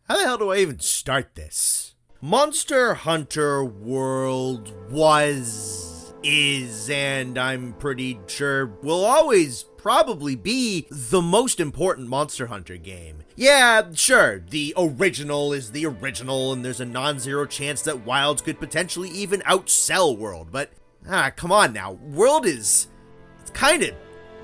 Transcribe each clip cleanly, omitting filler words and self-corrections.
How the hell do I even start this? Monster Hunter World was, is, and I'm pretty sure will always probably be the most important Monster Hunter game. Yeah, sure, the original is the original, and there's a non-zero chance that Wilds could potentially even outsell World, but come on now, World it's kind of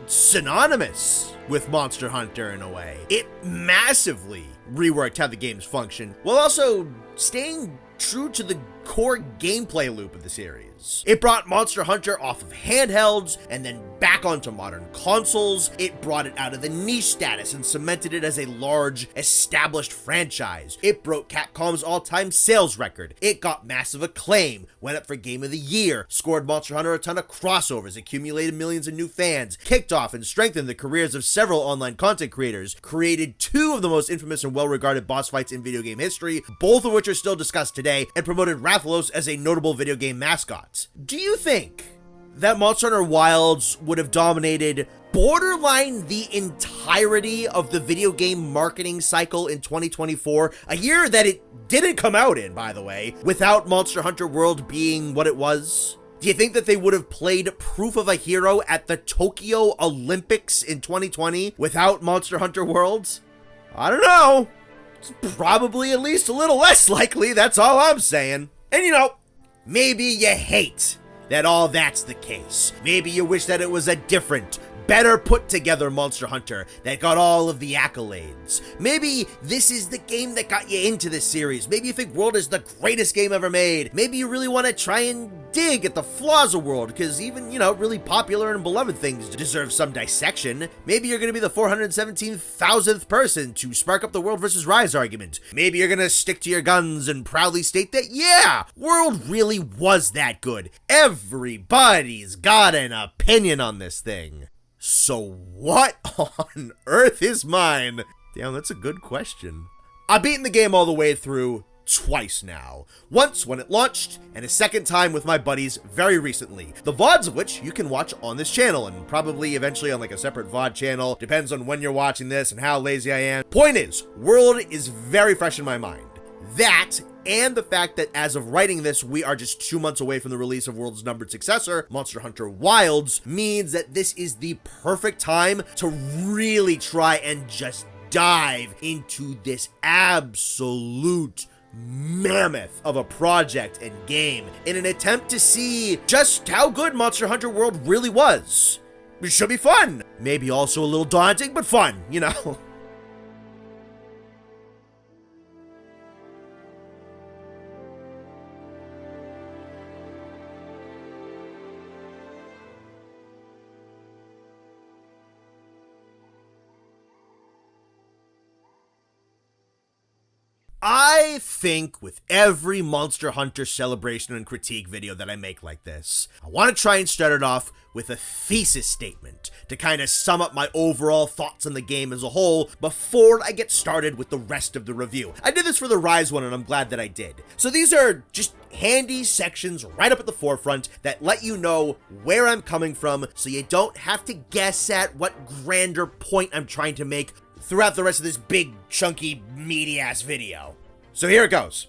synonymous with Monster Hunter in a way. It massively reworked how the games function, while also staying true to the core gameplay loop of the series. It brought Monster Hunter off of handhelds and then back onto modern consoles. It brought it out of the niche status and cemented it as a large, established franchise. It broke Capcom's all-time sales record. It got massive acclaim, went up for Game of the Year, scored Monster Hunter a ton of crossovers, accumulated millions of new fans, kicked off and strengthened the careers of several online content creators, created two of the most infamous and well-regarded boss fights in video game history, both of which are still discussed today, and promoted Rathalos as a notable video game mascot. Do you think that Monster Hunter Wilds would have dominated borderline the entirety of the video game marketing cycle in 2024, a year that it didn't come out in, by the way, without Monster Hunter World being what it was? Do you think that they would have played Proof of a Hero at the Tokyo Olympics in 2020 without Monster Hunter World? I don't know. It's probably at least a little less likely, that's all I'm saying. And you know, maybe you hate that all that's the case. Maybe you wish that it was a different, better put together Monster Hunter that got all of the accolades. Maybe this is the game that got you into this series. Maybe you think World is the greatest game ever made. Maybe you really want to try and dig at the flaws of World, because even, really popular and beloved things deserve some dissection. Maybe you're going to be the 417,000th person to spark up the World versus Rise argument. Maybe you're going to stick to your guns and proudly state that, yeah, World really was that good. Everybody's got an opinion on this thing. So what on earth is mine? Damn, that's a good question. I've beaten the game all the way through twice now. Once when it launched, and a second time with my buddies very recently. The VODs of which you can watch on this channel, and probably eventually on like a separate VOD channel. Depends on when you're watching this and how lazy I am. Point is, World is very fresh in my mind. That, and the fact that as of writing this, we are just 2 months away from the release of World's numbered successor, Monster Hunter Wilds, means that this is the perfect time to really try and just dive into this absolute mammoth of a project and game in an attempt to see just how good Monster Hunter World really was. It should be fun. Maybe also a little daunting, but fun, I think with every Monster Hunter celebration and critique video that I make like this, I want to try and start it off with a thesis statement to kind of sum up my overall thoughts on the game as a whole before I get started with the rest of the review. I did this for the Rise one and I'm glad that I did. So these are just handy sections right up at the forefront that let you know where I'm coming from so you don't have to guess at what grander point I'm trying to make throughout the rest of this big, chunky, meaty-ass video. So here it goes.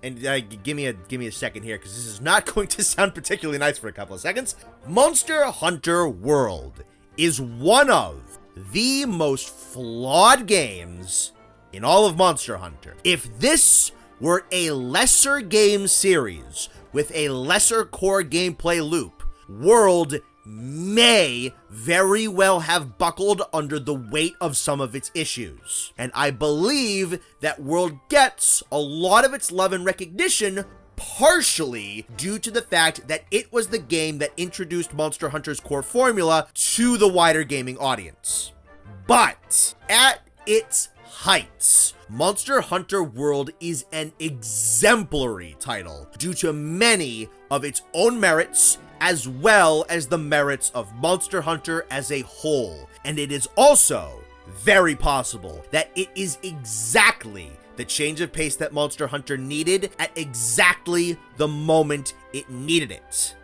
And give me a second here, because this is not going to sound particularly nice for a couple of seconds. Monster Hunter World is one of the most flawed games in all of Monster Hunter. If this were a lesser game series with a lesser core gameplay loop, World may very well have buckled under the weight of some of its issues. And I believe that World gets a lot of its love and recognition partially due to the fact that it was the game that introduced Monster Hunter's core formula to the wider gaming audience. But at its heights, Monster Hunter World is an exemplary title due to many of its own merits as well as the merits of Monster Hunter as a whole. And it is also very possible that it is exactly the change of pace that Monster Hunter needed at exactly the moment it needed it.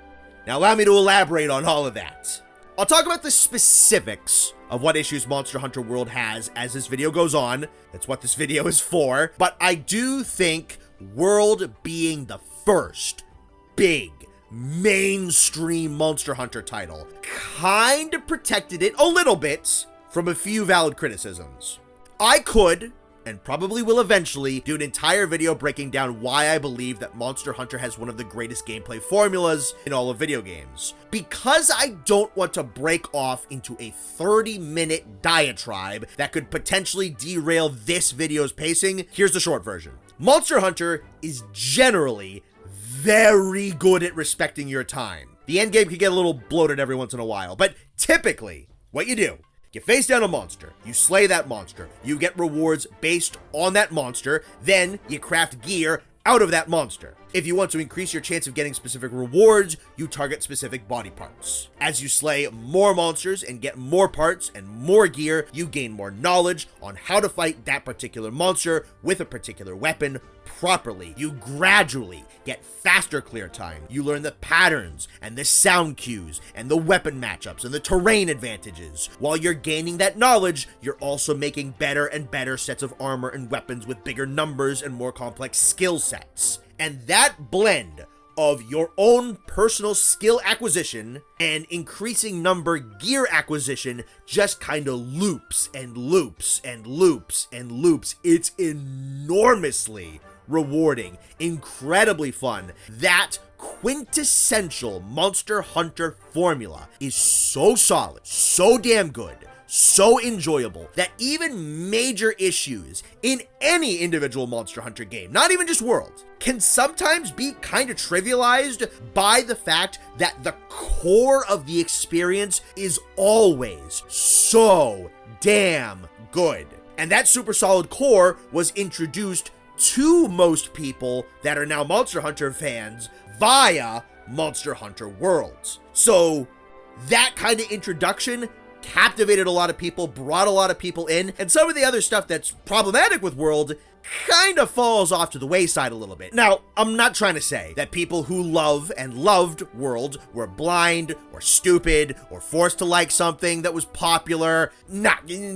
Now allow me to elaborate on all of that. I'll talk about the specifics of what issues Monster Hunter World has as this video goes on. That's what this video is for. But I do think World being the first big mainstream Monster Hunter title kind of protected it a little bit from a few valid criticisms. I could, and probably will eventually, do an entire video breaking down why I believe that Monster Hunter has one of the greatest gameplay formulas in all of video games. Because I don't want to break off into a 30-minute diatribe that could potentially derail this video's pacing, here's the short version. Monster Hunter is generally very good at respecting your time. The endgame can get a little bloated every once in a while, but typically, what you do, you face down a monster, you slay that monster, you get rewards based on that monster, then you craft gear out of that monster. If you want to increase your chance of getting specific rewards, you target specific body parts. As you slay more monsters and get more parts and more gear, you gain more knowledge on how to fight that particular monster with a particular weapon properly. You gradually get faster clear time. You learn the patterns and the sound cues and the weapon matchups and the terrain advantages. While you're gaining that knowledge, you're also making better and better sets of armor and weapons with bigger numbers and more complex skill sets. And that blend of your own personal skill acquisition and increasing number gear acquisition just kind of loops and loops and loops and loops. It's enormously rewarding, incredibly fun. That quintessential Monster Hunter formula is so solid, so damn good, so enjoyable that even major issues in any individual Monster Hunter game, not even just World, can sometimes be kind of trivialized by the fact that the core of the experience is always so damn good. And that super solid core was introduced to most people that are now Monster Hunter fans via Monster Hunter World. So that kind of introduction captivated a lot of people, brought a lot of people in, and some of the other stuff that's problematic with World kind of falls off to the wayside a little bit. Now, I'm not trying to say that people who love and loved World were blind or stupid or forced to like something that was popular. Nothing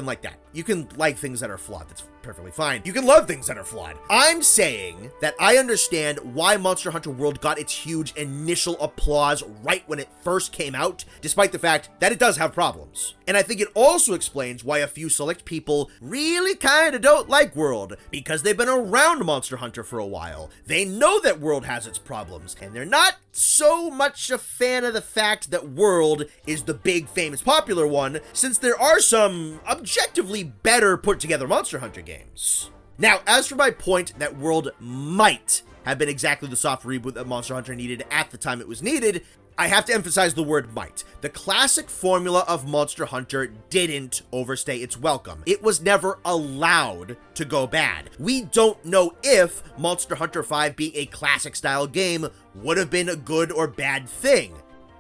like that. You can like things that are flawed. That's perfectly fine. You can love things that are flawed. I'm saying that I understand why Monster Hunter World got its huge initial applause right when it first came out, despite the fact that it does have problems. And I think it also explains why a few select people really kind of don't like World, because they've been around Monster Hunter for a while. They know that World has its problems, and they're not so much a fan of the fact that World is the big, famous, popular one, since there are some objectively better put together Monster Hunter games. Now, as for my point that World might have been exactly the soft reboot that Monster Hunter needed at the time it was needed, I have to emphasize the word might. The classic formula of Monster Hunter didn't overstay its welcome. It was never allowed to go bad. We don't know if Monster Hunter 5 being a classic style game would have been a good or bad thing,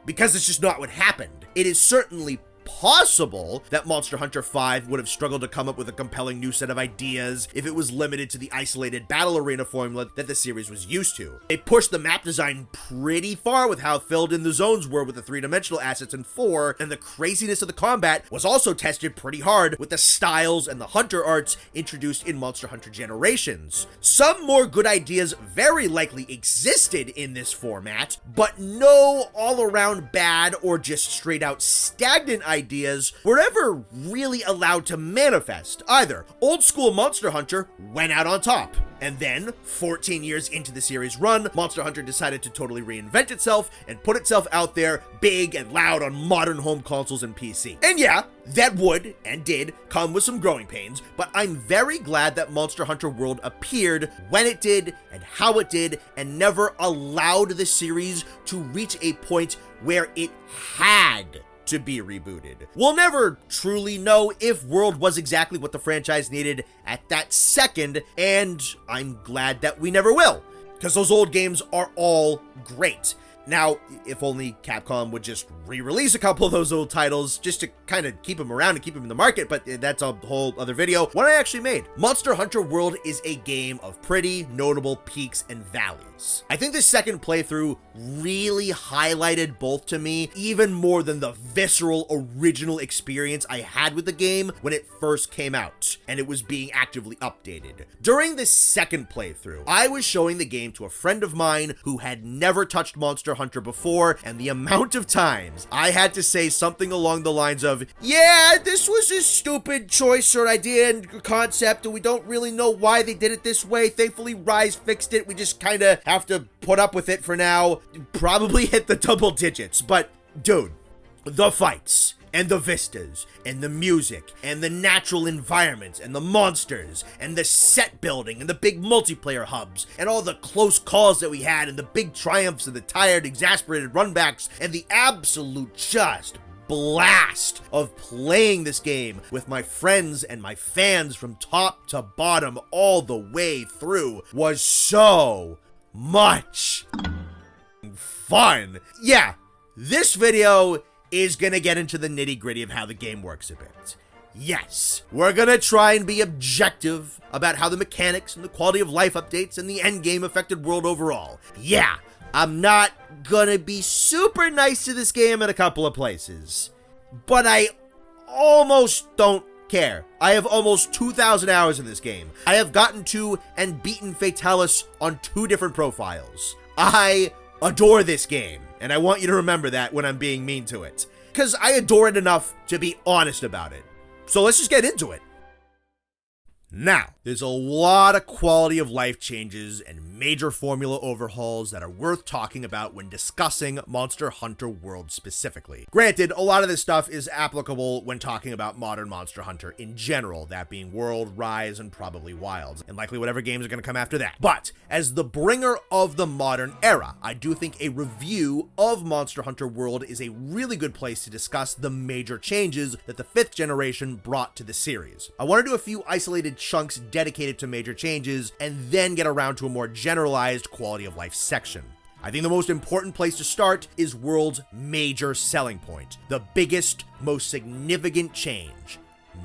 because it's just not what happened. It is certainly possible that Monster Hunter 5 would have struggled to come up with a compelling new set of ideas if it was limited to the isolated battle arena formula that the series was used to. They pushed the map design pretty far with how filled in the zones were with the three-dimensional assets in 4, and the craziness of the combat was also tested pretty hard with the styles and the hunter arts introduced in Monster Hunter Generations. Some more good ideas very likely existed in this format, but no all-around bad or just straight-out stagnant ideas were ever really allowed to manifest either. Old school Monster Hunter went out on top, and then 14 years into the series run, Monster Hunter decided to totally reinvent itself and put itself out there big and loud on modern home consoles and PC. And yeah, that would and did come with some growing pains, but I'm very glad that Monster Hunter World appeared when it did and how it did, and never allowed the series to reach a point where it had to be rebooted. We'll never truly know if World was exactly what the franchise needed at that second, and I'm glad that we never will, because those old games are all great. Now, if only Capcom would just re-release a couple of those old titles just to kind of keep them around and keep them in the market, but that's a whole other video. What I actually made. Monster Hunter World is a game of pretty notable peaks and valleys. I think the second playthrough really highlighted both to me, even more than the visceral original experience I had with the game when it first came out and it was being actively updated. During the second playthrough, I was showing the game to a friend of mine who had never touched Monster Hunter before, and the amount of times I had to say something along the lines of, yeah, this was a stupid choice or idea and concept, and we don't really know why they did it this way. Thankfully, Rise fixed it. We just kind of have to put up with it for now. Probably hit the double digits, but dude, the fights and the vistas and the music and the natural environments and the monsters and the set building and the big multiplayer hubs and all the close calls that we had and the big triumphs and the tired, exasperated runbacks and the absolute just blast of playing this game with my friends and my fans from top to bottom all the way through was so much fun. Yeah, this video is gonna get into the nitty-gritty of how the game works a bit. Yes, we're gonna try and be objective about how the mechanics and the quality of life updates and the endgame affected World overall. Yeah, I'm not gonna be super nice to this game in a couple of places, but I almost don't care. I have almost 2,000 hours in this game. I have gotten to and beaten Fatalis on 2 different profiles. I adore this game, and I want you to remember that when I'm being mean to it, because I adore it enough to be honest about it. So let's just get into it. Now, there's a lot of quality of life changes and major formula overhauls that are worth talking about when discussing Monster Hunter World specifically. Granted, a lot of this stuff is applicable when talking about modern Monster Hunter in general, that being World, Rise, and probably Wilds, and likely whatever games are going to come after that. But, as the bringer of the modern era, I do think a review of Monster Hunter World is a really good place to discuss the major changes that the 5th generation brought to the series. I want to do a few isolated chunks dedicated to major changes, and then get around to a more generalized quality of life section. I think the most important place to start is World's major selling point, the biggest, most significant change.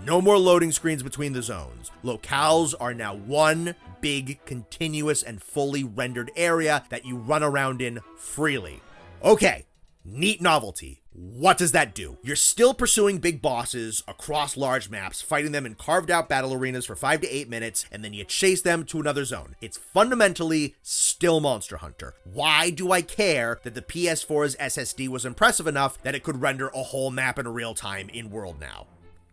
No more loading screens between the zones. Locales are now one big, continuous, and fully rendered area that you run around in freely. Okay, neat novelty. What does that do? You're still pursuing big bosses across large maps, fighting them in carved out battle arenas for 5 to 8 minutes, and then you chase them to another zone. It's fundamentally still Monster Hunter. Why do I care that the PS4's SSD was impressive enough that it could render a whole map in real time in World now?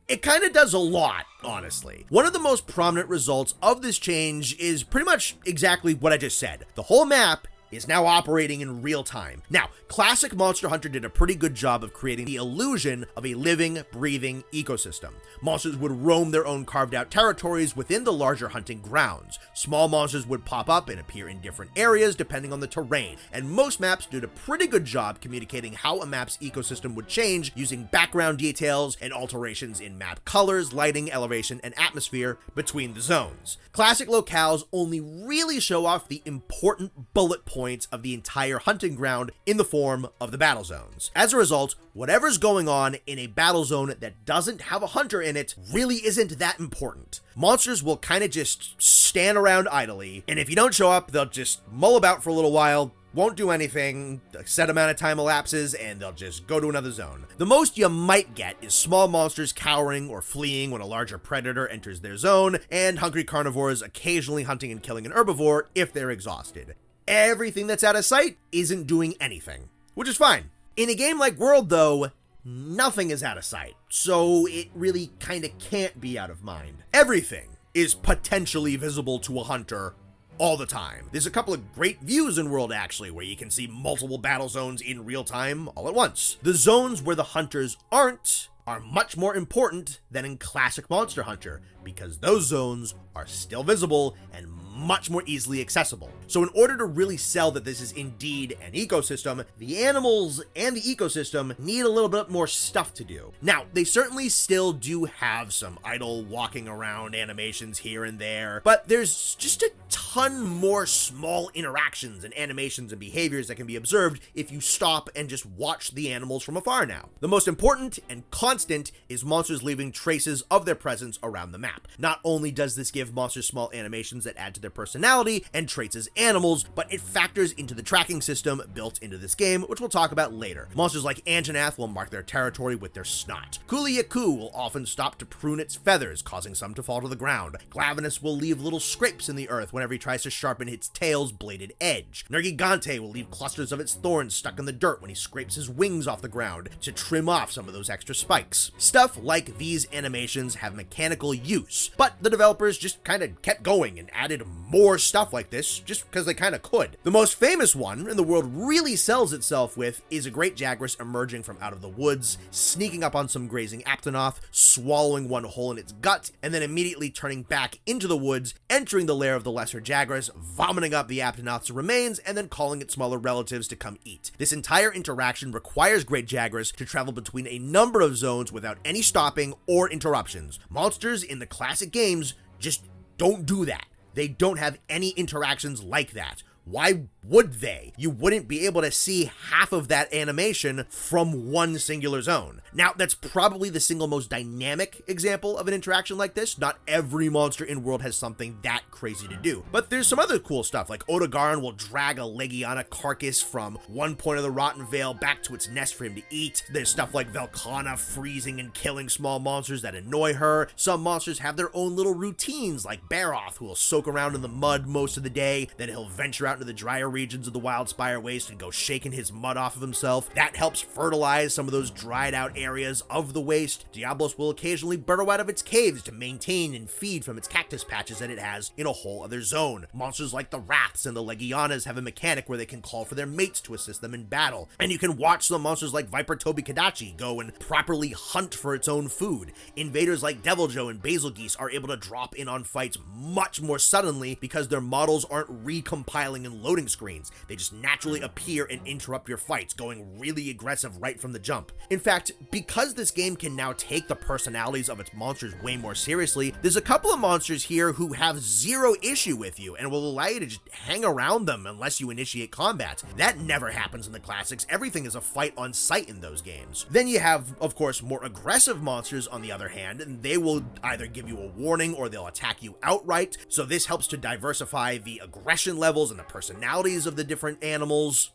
It kind of does a lot, honestly. One of the most prominent results of this change is pretty much exactly what I just said. The whole map is now operating in real time. Now, classic Monster Hunter did a pretty good job of creating the illusion of a living, breathing ecosystem. Monsters would roam their own carved out territories within the larger hunting grounds. Small monsters would pop up and appear in different areas depending on the terrain, and most maps did a pretty good job communicating how a map's ecosystem would change using background details and alterations in map colors, lighting, elevation, and atmosphere between the zones. Classic locales only really show off the important bullet points of the entire hunting ground in the form of the battle zones. As a result, whatever's going on in a battle zone that doesn't have a hunter in it really isn't that important. Monsters will kind of just stand around idly, and if you don't show up, they'll just mull about for a little while, won't do anything, a set amount of time elapses, and they'll just go to another zone. The most you might get is small monsters cowering or fleeing when a larger predator enters their zone, and hungry carnivores occasionally hunting and killing an herbivore if they're exhausted. Everything that's out of sight isn't doing anything, which is fine. In a game like World, though, nothing is out of sight, so it really kind of can't be out of mind. Everything is potentially visible to a hunter all the time. There's a couple of great views in World, actually, where you can see multiple battle zones in real time all at once. The zones where the hunters aren't are much more important than in classic Monster Hunter, because those zones are still visible and much more easily accessible. So in order to really sell that this is indeed an ecosystem, the animals and the ecosystem need a little bit more stuff to do. Now, they certainly still do have some idle walking around animations here and there, but there's just a ton more small interactions and animations and behaviors that can be observed if you stop and just watch the animals from afar now. The most important and constant is monsters leaving traces of their presence around the map. Not only does this give monsters small animations that add to their personality and traits as animals, but it factors into the tracking system built into this game, which we'll talk about later. Monsters like Anjanath will mark their territory with their snot. Kuliyaku will often stop to prune its feathers, causing some to fall to the ground. Glavenus will leave little scrapes in the earth whenever he tries to sharpen its tail's bladed edge. Nergigante will leave clusters of its thorns stuck in the dirt when he scrapes his wings off the ground to trim off some of those extra spikes. Stuff like these animations have mechanical use, but the developers just kind of kept going and added more stuff like this just because they kind of could. The most famous one, and the world really sells itself with, is a great Jagras emerging from out of the woods, sneaking up on some grazing Aptonoth, swallowing one hole in its gut, and then immediately turning back into the woods, entering the lair of the lesser Jagras, vomiting up the Aptonoth's remains, and then calling its smaller relatives to come eat. This entire interaction requires great Jagras to travel between a number of zones without any stopping or interruptions. Monsters in the classic games just don't do that. They don't have any interactions like that. Why would they? You wouldn't be able to see half of that animation from one singular zone. Now, that's probably the single most dynamic example of an interaction like this. Not every monster in World has something that crazy to do. But there's some other cool stuff, like Odogaron will drag a Legiana carcass from one point of the Rotten Vale back to its nest for him to eat. There's stuff like Velkhana freezing and killing small monsters that annoy her. Some monsters have their own little routines, like Baroth, who will soak around in the mud most of the day, then he'll venture out into the drier regions of the Wildspire Waste and go shaking his mud off of himself. That helps fertilize some of those dried out areas of the waste. Diablos will occasionally burrow out of its caves to maintain and feed from its cactus patches that it has in a whole other zone. Monsters like the Wraths and the Legianas have a mechanic where they can call for their mates to assist them in battle. And you can watch some monsters like Viper Toby Kadachi go and properly hunt for its own food. Invaders like Deviljo and Basilgeuse are able to drop in on fights much more suddenly because their models aren't recompiling and loading screens. They just naturally appear and interrupt your fights, going really aggressive right from the jump. In fact, because this game can now take the personalities of its monsters way more seriously, there's a couple of monsters here who have zero issue with you and will allow you to just hang around them unless you initiate combat. That never happens in the classics. Everything is a fight on sight in those games. Then you have, of course, more aggressive monsters on the other hand, and they will either give you a warning or they'll attack you outright. So this helps to diversify the aggression levels and the personalities of the different animals.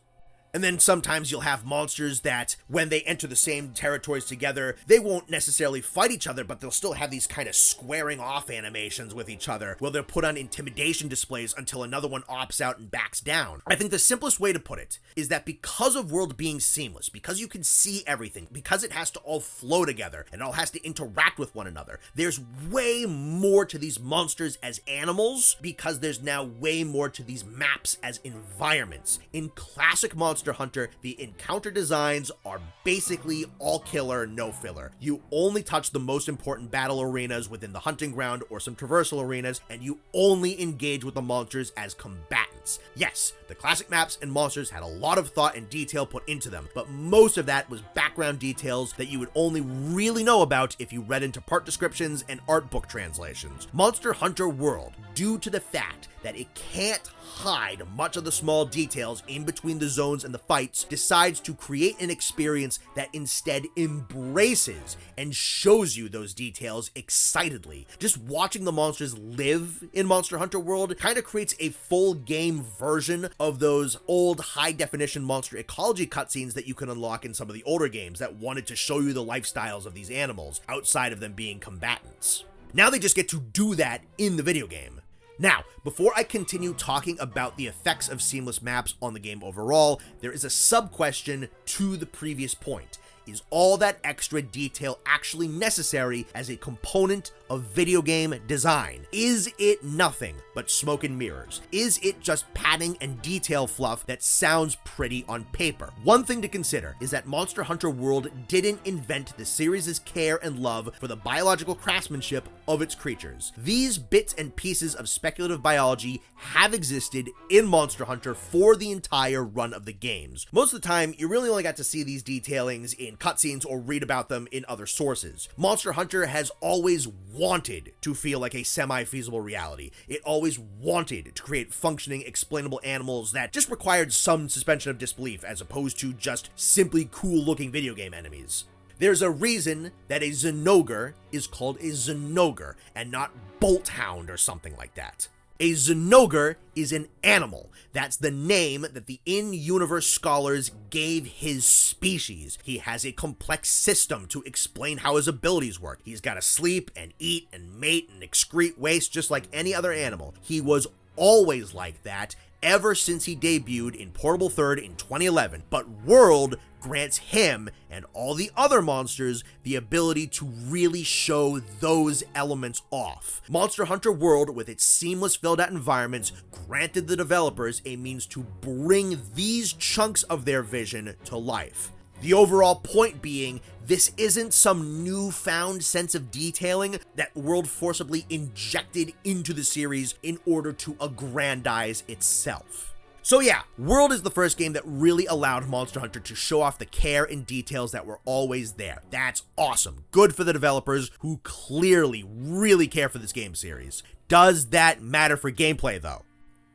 And then sometimes you'll have monsters that, when they enter the same territories together, they won't necessarily fight each other, but they'll still have these kind of squaring off animations with each other, where they'll put on intimidation displays until another one opts out and backs down. I think the simplest way to put it is that because of World being seamless, because you can see everything, because it has to all flow together, and it all has to interact with one another, there's way more to these monsters as animals, because there's now way more to these maps as environments. In classic Monster Hunter, the encounter designs are basically all killer, no filler. You only touch the most important battle arenas within the hunting ground or some traversal arenas, and you only engage with the monsters as combatants. Yes, the classic maps and monsters had a lot of thought and detail put into them, but most of that was background details that you would only really know about if you read into part descriptions and art book translations. Monster Hunter World, due to the fact that it can't hide much of the small details in between the zones and the fights, decides to create an experience that instead embraces and shows you those details excitedly. Just watching the monsters live in Monster Hunter World kind of creates a full game version of those old high-definition monster ecology cutscenes that you can unlock in some of the older games that wanted to show you the lifestyles of these animals outside of them being combatants. Now they just get to do that in the video game. Now, before I continue talking about the effects of seamless maps on the game overall, there is a sub-question to the previous point. is all that extra detail actually necessary as a component of video game design? Is it nothing but smoke and mirrors? Is it just padding and detail fluff that sounds pretty on paper? One thing to consider is that Monster Hunter World didn't invent the series' care and love for the biological craftsmanship of its creatures. These bits and pieces of speculative biology have existed in Monster Hunter for the entire run of the games. Most of the time, you really only got to see these detailings in cutscenes or read about them in other sources. Monster Hunter has always wanted to feel like a semi-feasible reality. It always wanted to create functioning, explainable animals that just required some suspension of disbelief as opposed to just simply cool-looking video game enemies. There's a reason that a Zinogre is called a Zinogre and not Bolthound or something like that. A Zinogre is an animal. That's the name that the in-universe scholars gave his species. He has a complex system to explain how his abilities work. He's got to sleep and eat and mate and excrete waste just like any other animal. He was always like that ever since he debuted in Portable Third in 2011, but World grants him and all the other monsters the ability to really show those elements off. Monster Hunter World, with its seamless filled-out environments, granted the developers a means to bring these chunks of their vision to life. The overall point being, this isn't some newfound sense of detailing that World forcibly injected into the series in order to aggrandize itself. So yeah, World is the first game that really allowed Monster Hunter to show off the care and details that were always there. That's awesome. Good for the developers who clearly really care for this game series. Does that matter for gameplay though?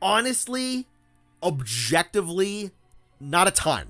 Honestly, objectively, not a ton.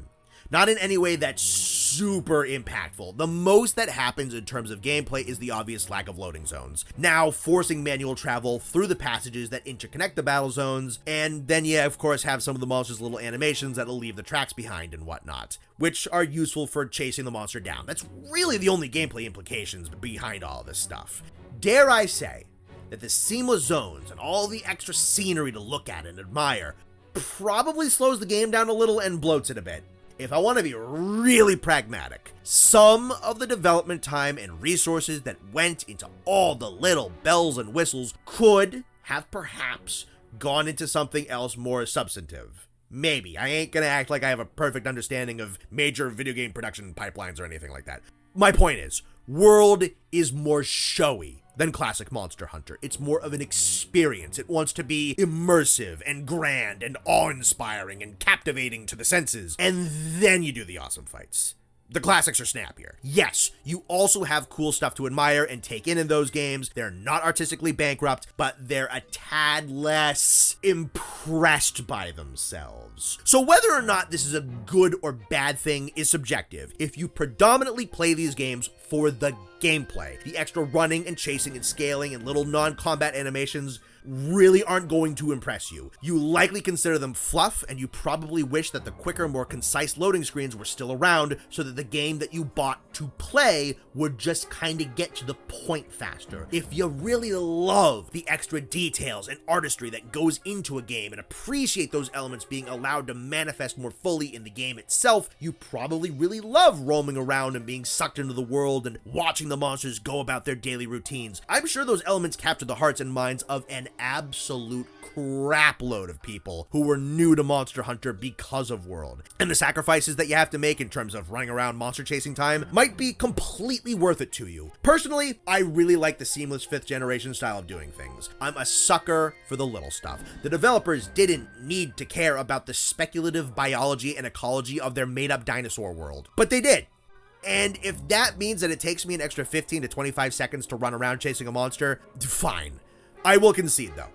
Not in any way that's super impactful. The most that happens in terms of gameplay is the obvious lack of loading zones. Now, forcing manual travel through the passages that interconnect the battle zones, and then you, of course, have some of the monsters' little animations that'll leave the tracks behind and whatnot, which are useful for chasing the monster down. That's really the only gameplay implications behind all this stuff. Dare I say that the seamless zones and all the extra scenery to look at and admire probably slows the game down a little and bloats it a bit. If I want to be really pragmatic, some of the development time and resources that went into all the little bells and whistles could have perhaps gone into something else more substantive. Maybe. I ain't gonna act like I have a perfect understanding of major video game production pipelines or anything like that. My point is, World is more showy than classic Monster Hunter. It's more of an experience. It wants to be immersive and grand and awe-inspiring and captivating to the senses. And then you do the awesome fights. The classics are snappier. Yes, you also have cool stuff to admire and take in those games. They're not artistically bankrupt, but they're a tad less impressed by themselves. So whether or not this is a good or bad thing is subjective. If you predominantly play these games for the gameplay, the extra running and chasing and scaling and little non-combat animations really aren't going to impress you. You likely consider them fluff, and you probably wish that the quicker, more concise loading screens were still around so that the game that you bought to play would just kind of get to the point faster. If you really love the extra details and artistry that goes into a game and appreciate those elements being allowed to manifest more fully in the game itself, you probably really love roaming around and being sucked into the world and watching the monsters go about their daily routines. I'm sure those elements capture the hearts and minds of an absolute crap load of people who were new to Monster Hunter because of World. And the sacrifices that you have to make in terms of running around monster chasing time might be completely worth it to you. Personally, I really like the seamless 5th generation style of doing things. I'm a sucker for the little stuff. The developers didn't need to care about the speculative biology and ecology of their made-up dinosaur world, but they did. And if that means that it takes me an extra 15 to 25 seconds to run around chasing a monster, fine. I will concede though.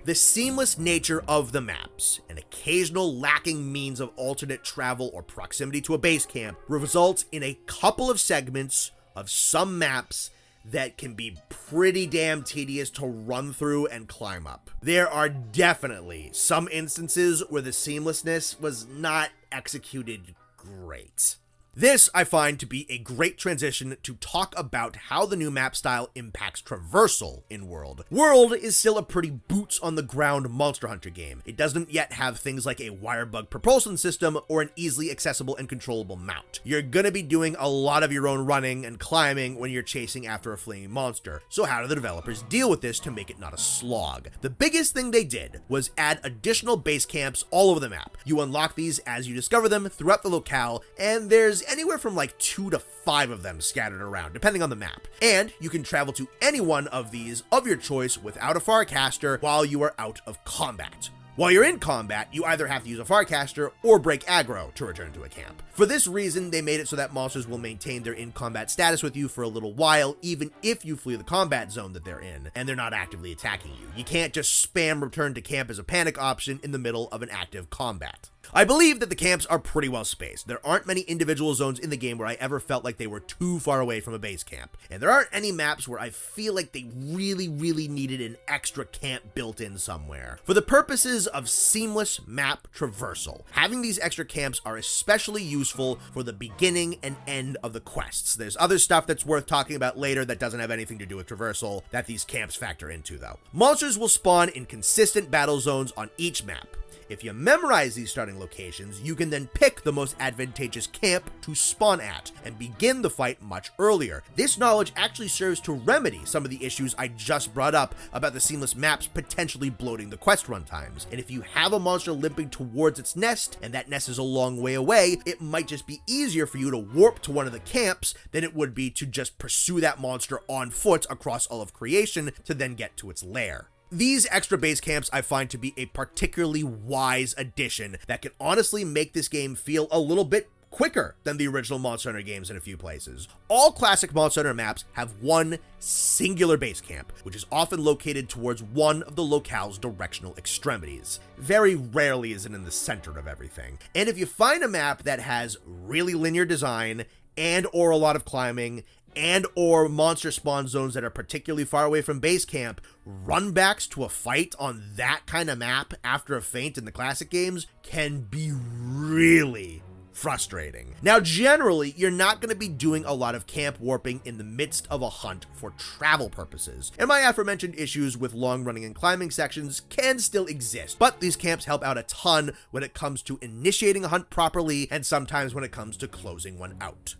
The seamless nature of the maps, and occasional lacking means of alternate travel or proximity to a base camp, results in a couple of segments of some maps that can be pretty damn tedious to run through and climb up. There are definitely some instances where the seamlessness was not executed great. This I find to be a great transition to talk about how the new map style impacts traversal in World. World is still a pretty boots on the ground Monster Hunter game. It doesn't yet have things like a wire bug propulsion system or an easily accessible and controllable mount. You're gonna be doing a lot of your own running and climbing when you're chasing after a fleeing monster. So how do the developers deal with this to make it not a slog? The biggest thing they did was add additional base camps all over the map. You unlock these as you discover them throughout the locale, and there's anywhere from like 2 to 5 of them scattered around, depending on the map. And you can travel to any one of these of your choice without a Farcaster while you are out of combat. While you're in combat, you either have to use a Farcaster or break aggro to return to a camp. For this reason, they made it so that monsters will maintain their in-combat status with you for a little while, even if you flee the combat zone that they're in, and they're not actively attacking you. You can't just spam return to camp as a panic option in the middle of an active combat. I believe that the camps are pretty well spaced. There aren't many individual zones in the game where I ever felt like they were too far away from a base camp. And there aren't any maps where I feel like they really needed an extra camp built in somewhere. For the purposes of seamless map traversal, having these extra camps are especially useful for the beginning and end of the quests. There's other stuff that's worth talking about later that doesn't have anything to do with traversal that these camps factor into though. Monsters will spawn in consistent battle zones on each map. If you memorize these starting locations, you can then pick the most advantageous camp to spawn at and begin the fight much earlier. This knowledge actually serves to remedy some of the issues I just brought up about the seamless maps potentially bloating the quest run times. And if you have a monster limping towards its nest, and that nest is a long way away, it might just be easier for you to warp to one of the camps than it would be to just pursue that monster on foot across all of creation to then get to its lair. These extra base camps I find to be a particularly wise addition that can honestly make this game feel a little bit quicker than the original Monster Hunter games in a few places. All classic Monster Hunter maps have one singular base camp, which is often located towards one of the locale's directional extremities. Very rarely is it in the center of everything. And if you find a map that has really linear design and or a lot of climbing and or monster spawn zones that are particularly far away from base camp, runbacks to a fight on that kind of map after a feint in the classic games can be really frustrating. Now, generally, you're not going to be doing a lot of camp warping in the midst of a hunt for travel purposes, and my aforementioned issues with long running and climbing sections can still exist, but these camps help out a ton when it comes to initiating a hunt properly and sometimes when it comes to closing one out.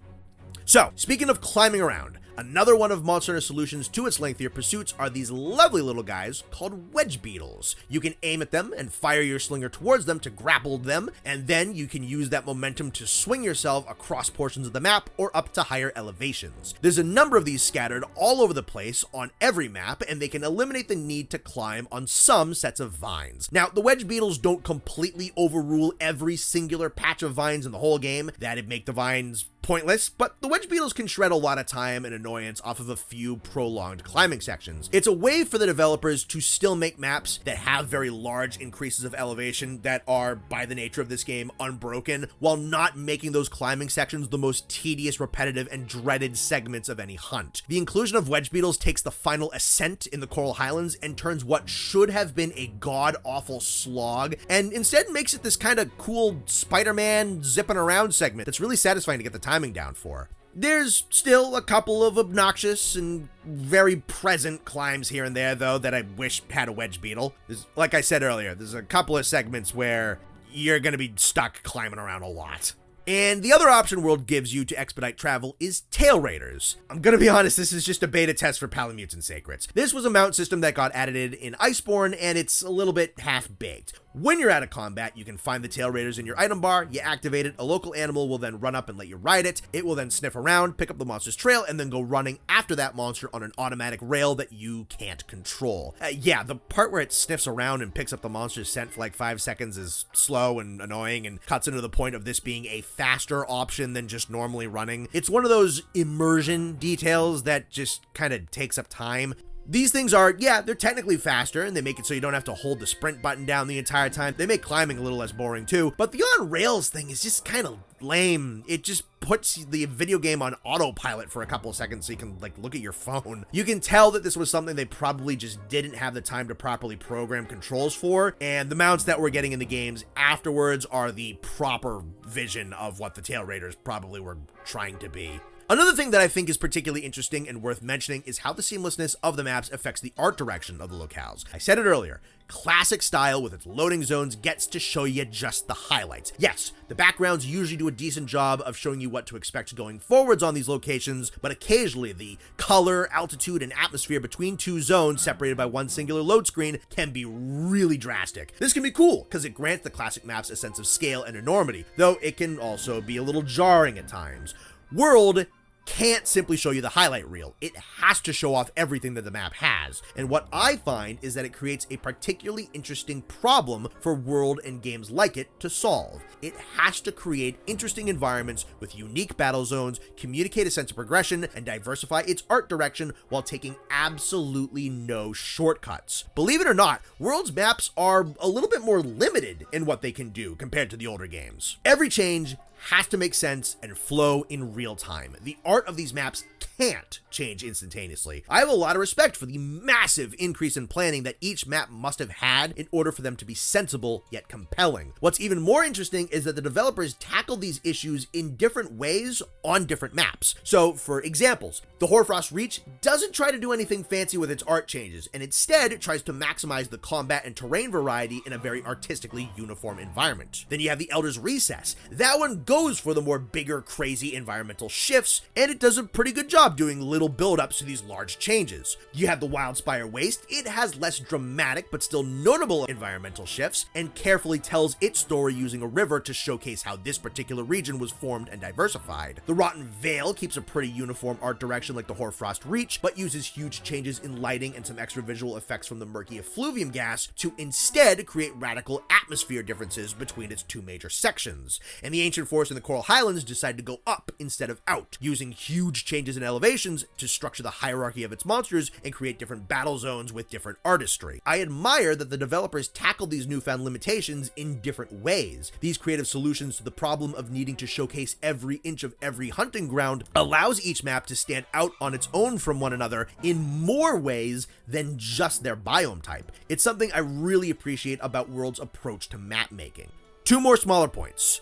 So, speaking of climbing around, another one of Monster Hunter solutions to its lengthier pursuits are these lovely little guys called wedge beetles. You can aim at them and fire your slinger towards them to grapple them, and then you can use that momentum to swing yourself across portions of the map or up to higher elevations. There's a number of these scattered all over the place on every map, and they can eliminate the need to climb on some sets of vines. Now, the wedge beetles don't completely overrule every singular patch of vines in the whole game. That'd make the vines pointless, but the wedge beetles can shred a lot of time and annoyance off of a few prolonged climbing sections. It's a way for the developers to still make maps that have very large increases of elevation that are, by the nature of this game, unbroken, while not making those climbing sections the most tedious, repetitive, and dreaded segments of any hunt. The inclusion of wedge beetles takes the final ascent in the Coral Highlands and turns what should have been a god-awful slog, and instead makes it this kind of cool Spider-Man zipping around segment that's really satisfying to get the timing down for. There's still a couple of obnoxious and very present climbs here and there, though, that I wish had a wedge beetle. Like I said earlier, there's a couple of segments where you're going to be stuck climbing around a lot. And the other option World gives you to expedite travel is Tail Raiders. I'm gonna be honest, this is just a beta test for Palamutes and Sacrets. This was a mount system that got added in Iceborne, and it's a little bit half-baked. When you're out of combat, you can find the Tail Raiders in your item bar, you activate it, a local animal will then run up and let you ride it, it will then sniff around, pick up the monster's trail, and then go running after that monster on an automatic rail that you can't control. Yeah, the part where it sniffs around and picks up the monster's scent for like 5 seconds is slow and annoying and cuts into the point of this being a faster option than just normally running. It's one of those immersion details that just kind of takes up time. These things are, yeah, they're technically faster, and they make it so you don't have to hold the sprint button down the entire time. They make climbing a little less boring too, but the on-rails thing is just kind of lame. It just puts the video game on autopilot for a couple of seconds so you can, like, look at your phone. You can tell that this was something they probably just didn't have the time to properly program controls for, and the mounts that we're getting in the games afterwards are the proper vision of what the Tail Raiders probably were trying to be. Another thing that I think is particularly interesting and worth mentioning is how the seamlessness of the maps affects the art direction of the locales. I said it earlier, classic style with its loading zones gets to show you just the highlights. Yes, the backgrounds usually do a decent job of showing you what to expect going forwards on these locations, but occasionally the color, altitude, and atmosphere between two zones separated by one singular load screen can be really drastic. This can be cool because it grants the classic maps a sense of scale and enormity, though it can also be a little jarring at times. World can't simply show you the highlight reel. It has to show off everything that the map has. And what I find is that it creates a particularly interesting problem for World and games like it to solve. It has to create interesting environments with unique battle zones, communicate a sense of progression, and diversify its art direction while taking absolutely no shortcuts. Believe it or not, World's maps are a little bit more limited in what they can do compared to the older games. Every change has to make sense and flow in real time. The art of these maps can't change instantaneously. I have a lot of respect for the massive increase in planning that each map must have had in order for them to be sensible yet compelling. What's even more interesting is that the developers tackle these issues in different ways on different maps. So, for examples, the Hoarfrost Reach doesn't try to do anything fancy with its art changes, and instead it tries to maximize the combat and terrain variety in a very artistically uniform environment. Then you have the Elder's Recess. That one goes for the more bigger, crazy environmental shifts, and it does a pretty good job doing little build-ups to these large changes. You have the Wildspire Waste. It has less dramatic but still notable environmental shifts, and carefully tells its story using a river to showcase how this particular region was formed and diversified. The Rotten Vale keeps a pretty uniform art direction like the Hoarfrost Reach, but uses huge changes in lighting and some extra visual effects from the murky effluvium gas to instead create radical atmosphere differences between its two major sections. And the Ancient Forest and the Coral Highlands decide to go up instead of out, using huge changes in elevations to structure the hierarchy of its monsters and create different battle zones with different artistry. I admire that the developers tackled these newfound limitations in different ways. These creative solutions to the problem of needing to showcase every inch of every hunting ground allows each map to stand out on its own from one another in more ways than just their biome type. It's something I really appreciate about World's approach to map making. Two more smaller points.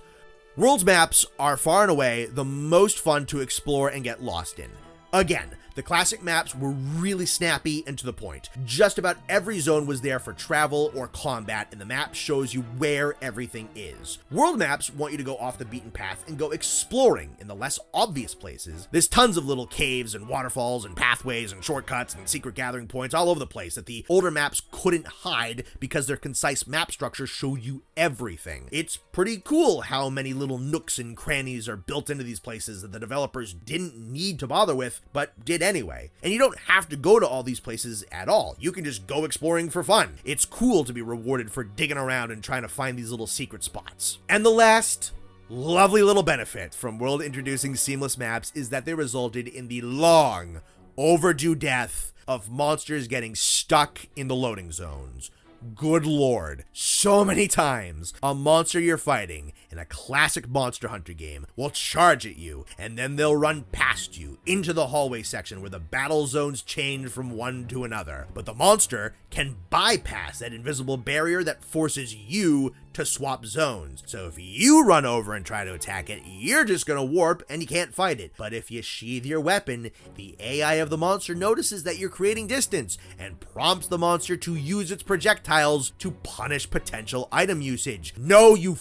World's maps are far and away the most fun to explore and get lost in. Again, the classic maps were really snappy and to the point. Just about every zone was there for travel or combat, and the map shows you where everything is. World maps want you to go off the beaten path and go exploring in the less obvious places. There's tons of little caves and waterfalls and pathways and shortcuts and secret gathering points all over the place that the older maps couldn't hide because their concise map structures show you everything. It's pretty cool how many little nooks and crannies are built into these places that the developers didn't need to bother with, but did anyway. And you don't have to go to all these places at all. You can just go exploring for fun. It's cool to be rewarded for digging around and trying to find these little secret spots. And the last lovely little benefit from World introducing seamless maps is that they resulted in the long overdue death of monsters getting stuck in the loading zones. Good lord, so many times a monster you're fighting in a classic Monster Hunter game will charge at you, and then they'll run past you into the hallway section where the battle zones change from one to another. But the monster can bypass that invisible barrier that forces you to swap zones. So if you run over and try to attack it, you're just gonna warp and you can't fight it. But if you sheath your weapon, the AI of the monster notices that you're creating distance and prompts the monster to use its projectiles to punish potential item usage. No, you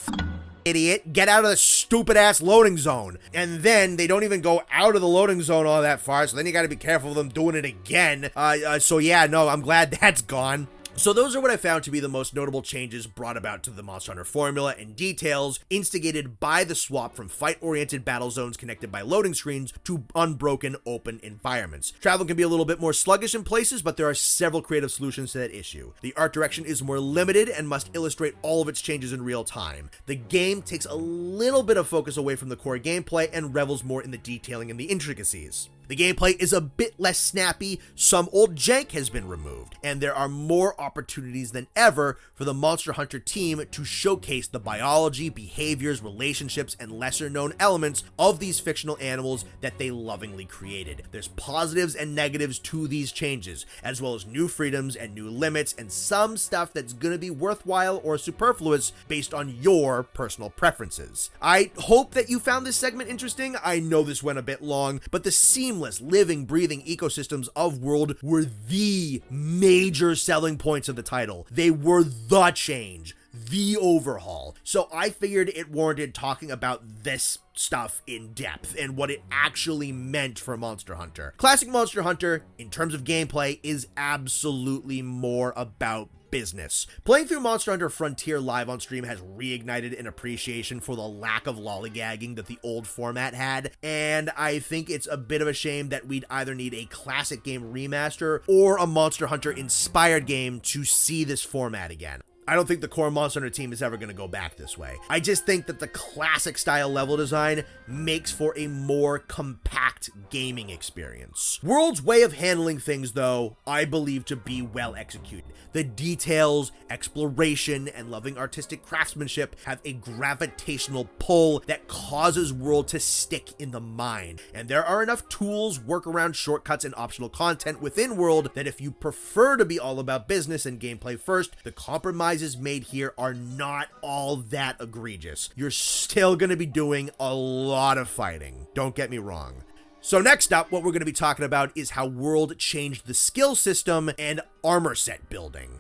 idiot, get out of the stupid ass loading zone. And then they don't even go out of the loading zone all that far, so then you gotta be careful of them doing it again. So yeah, no, I'm glad that's gone. So those are what I found to be the most notable changes brought about to the Monster Hunter formula and details, instigated by the swap from fight-oriented battle zones connected by loading screens to unbroken open environments. Travel can be a little bit more sluggish in places, but there are several creative solutions to that issue. The art direction is more limited and must illustrate all of its changes in real time. The game takes a little bit of focus away from the core gameplay and revels more in the detailing and the intricacies. The gameplay is a bit less snappy, some old jank has been removed, and there are more opportunities than ever for the Monster Hunter team to showcase the biology, behaviors, relationships, and lesser-known elements of these fictional animals that they lovingly created. There's positives and negatives to these changes, as well as new freedoms and new limits, and some stuff that's gonna be worthwhile or superfluous based on your personal preferences. I hope that you found this segment interesting. I know this went a bit long, but the seamless, living, breathing ecosystems of World were the major selling points of the title. They were the change, the overhaul. So I figured it warranted talking about this stuff in depth and what it actually meant for Monster Hunter. Classic Monster Hunter, in terms of gameplay, is absolutely more about business. Playing through Monster Hunter Frontier live on stream has reignited an appreciation for the lack of lollygagging that the old format had, and I think it's a bit of a shame that we'd either need a classic game remaster or a Monster Hunter inspired game to see this format again. I don't think the core Monster Hunter team is ever going to go back this way. I just think that the classic style level design makes for a more compact gaming experience. World's way of handling things, though, I believe to be well executed. The details, exploration, and loving artistic craftsmanship have a gravitational pull that causes World to stick in the mind. And there are enough tools, workaround shortcuts, and optional content within World that if you prefer to be all about business and gameplay first, the compromises made here are not all that egregious. You're still going to be doing a lot of fighting. Don't get me wrong. So next up, what we're going to be talking about is how World changed the skill system and armor set building.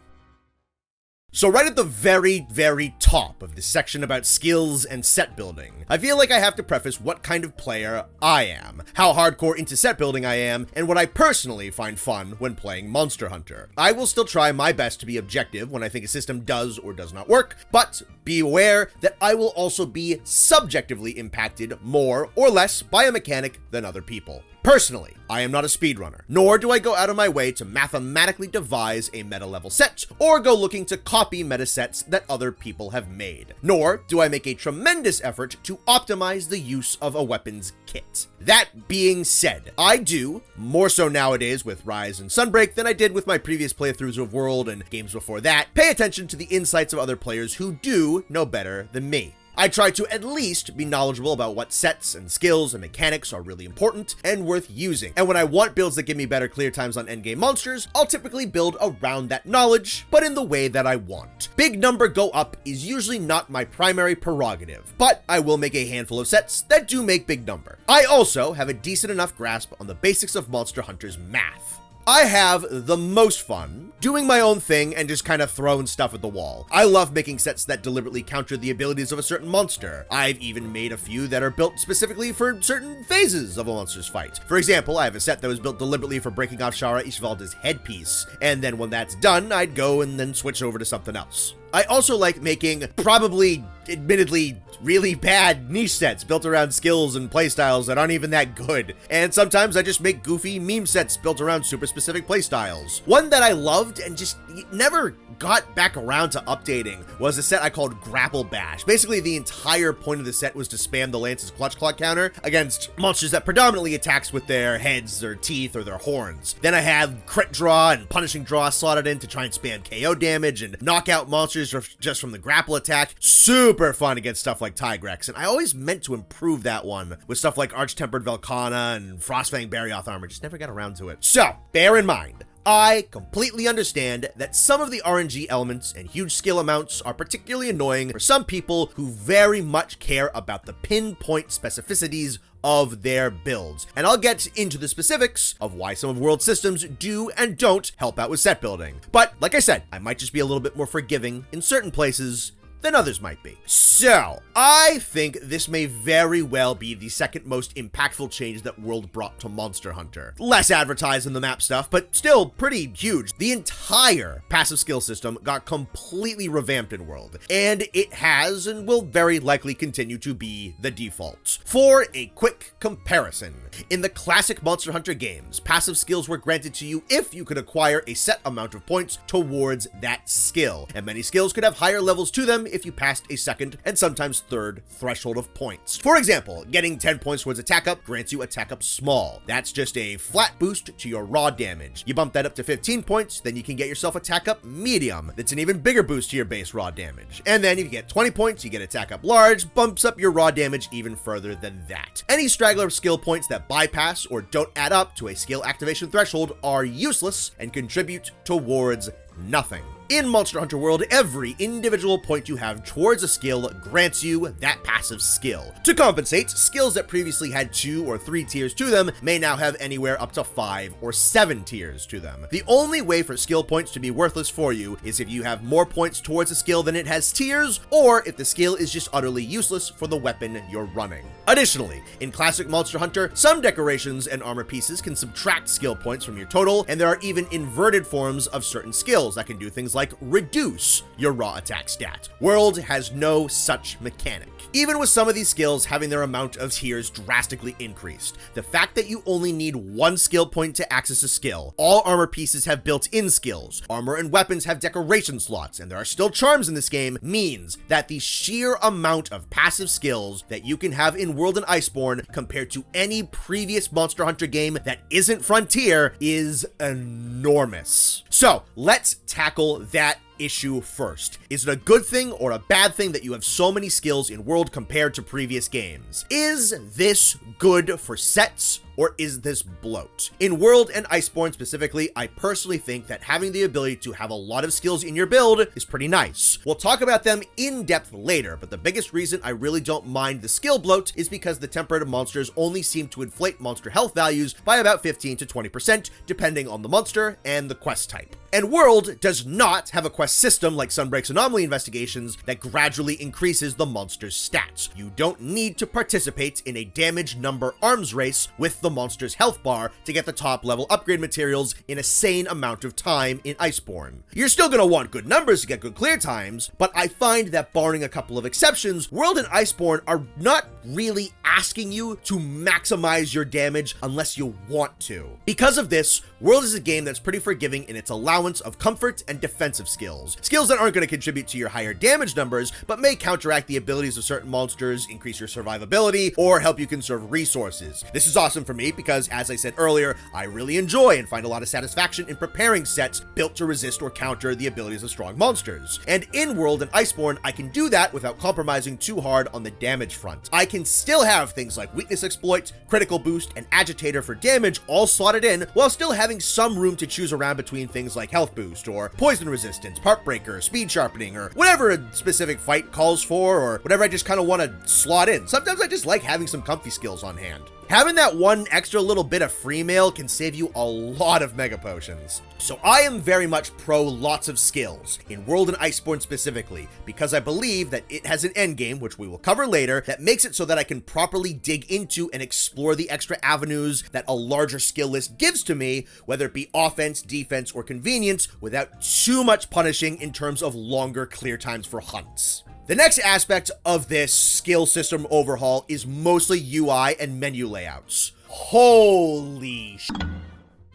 So right at the very, very top of this section about skills and set building, I feel like I have to preface what kind of player I am, how hardcore into set building I am, and what I personally find fun when playing Monster Hunter. I will still try my best to be objective when I think a system does or does not work, but be aware that I will also be subjectively impacted more or less by a mechanic than other people. Personally, I am not a speedrunner, nor do I go out of my way to mathematically devise a meta level set, or go looking to copy meta sets that other people have made, nor do I make a tremendous effort to optimize the use of a weapons kit. That being said, I do, more so nowadays with Rise and Sunbreak than I did with my previous playthroughs of World and games before that, pay attention to the insights of other players who do know better than me. I try to at least be knowledgeable about what sets and skills and mechanics are really important and worth using. And when I want builds that give me better clear times on endgame monsters, I'll typically build around that knowledge, but in the way that I want. Big number go up is usually not my primary prerogative, but I will make a handful of sets that do make big number. I also have a decent enough grasp on the basics of Monster Hunter's math. I have the most fun doing my own thing and just kind of throwing stuff at the wall. I love making sets that deliberately counter the abilities of a certain monster. I've even made a few that are built specifically for certain phases of a monster's fight. For example, I have a set that was built deliberately for breaking off Shara Ishvalda's headpiece, and then when that's done, I'd go and then switch over to something else. I also like making probably, admittedly, really bad niche sets built around skills and playstyles that aren't even that good. And sometimes I just make goofy meme sets built around super specific playstyles. One that I loved and just never got back around to updating was a set I called Grapple Bash. Basically, the entire point of the set was to spam the Lance's Clutch Claw counter against monsters that predominantly attacks with their heads, their teeth, or their horns. Then I had Crit Draw and Punishing Draw slotted in to try and spam KO damage and knock out monsters just from the grapple attack. Super fun against stuff like Tigrex, and I always meant to improve that one with stuff like Arch-Tempered Velkhana and Frostfang Barioth armor, just never got around to it. So, bear in mind, I completely understand that some of the RNG elements and huge skill amounts are particularly annoying for some people who very much care about the pinpoint specificities of their builds, and I'll get into the specifics of why some of World systems do and don't help out with set building. But like I said, I might just be a little bit more forgiving in certain places than others might be. So, I think this may very well be the second most impactful change that World brought to Monster Hunter. Less advertised than the map stuff, but still pretty huge. The entire passive skill system got completely revamped in World, and it has and will very likely continue to be the default. For a quick comparison, in the classic Monster Hunter games, passive skills were granted to you if you could acquire a set amount of points towards that skill, and many skills could have higher levels to them if you passed a second and sometimes third threshold of points. For example, getting 10 points towards attack up grants you attack up small. That's just a flat boost to your raw damage. You bump that up to 15 points, then you can get yourself attack up medium. That's an even bigger boost to your base raw damage. And then if you get 20 points, you get attack up large, bumps up your raw damage even further than that. Any straggler skill points that bypass or don't add up to a skill activation threshold are useless and contribute towards nothing. In Monster Hunter World, every individual point you have towards a skill grants you that passive skill. To compensate, skills that previously had 2 or 3 tiers to them may now have anywhere up to 5 or 7 tiers to them. The only way for skill points to be worthless for you is if you have more points towards a skill than it has tiers, or if the skill is just utterly useless for the weapon you're running. Additionally, in classic Monster Hunter, some decorations and armor pieces can subtract skill points from your total, and there are even inverted forms of certain skills that can do things like reduce your raw attack stat. World has no such mechanic. Even with some of these skills having their amount of tiers drastically increased, the fact that you only need 1 skill point to access a skill, all armor pieces have built-in skills, armor and weapons have decoration slots, and there are still charms in this game, means that the sheer amount of passive skills that you can have in World and Iceborne compared to any previous Monster Hunter game that isn't Frontier is enormous. So let's tackle that issue first. Is it a good thing or a bad thing that you have so many skills in World compared to previous games? Is this good for sets, or is this bloat? In World and Iceborne specifically, I personally think that having the ability to have a lot of skills in your build is pretty nice. We'll talk about them in depth later, but the biggest reason I really don't mind the skill bloat is because the temperate monsters only seem to inflate monster health values by about 15 to 20%, depending on the monster and the quest type. And World does not have a quest system like Sunbreak's Anomaly Investigations that gradually increases the monster's stats. You don't need to participate in a damage number arms race with the monster's health bar to get the top level upgrade materials in a sane amount of time in Iceborne. You're still going to want good numbers to get good clear times, but I find that barring a couple of exceptions, World and Iceborne are not really asking you to maximize your damage unless you want to. Because of this, World is a game that's pretty forgiving in its allowance of comfort and defensive skills. Skills that aren't going to contribute to your higher damage numbers, but may counteract the abilities of certain monsters, increase your survivability, or help you conserve resources. This is awesome for me because, as I said earlier, I really enjoy and find a lot of satisfaction in preparing sets built to resist or counter the abilities of strong monsters. And in World and Iceborne, I can do that without compromising too hard on the damage front. I can still have things like weakness exploit, critical boost, and agitator for damage all slotted in, while still having some room to choose around between things like health boost, or poison resistance, heartbreaker, speed sharpening, or whatever a specific fight calls for, or whatever I just kind of want to slot in. Sometimes I just like having some comfy skills on hand. Having that one extra little bit of free mail can save you a lot of mega potions. So I am very much pro lots of skills, in World and Iceborne specifically, because I believe that it has an endgame, which we will cover later, that makes it so that I can properly dig into and explore the extra avenues that a larger skill list gives to me, whether it be offense, defense, or convenience, without too much punishing in terms of longer clear times for hunts. The next aspect of this skill system overhaul is mostly UI and menu layouts. Holy sh**.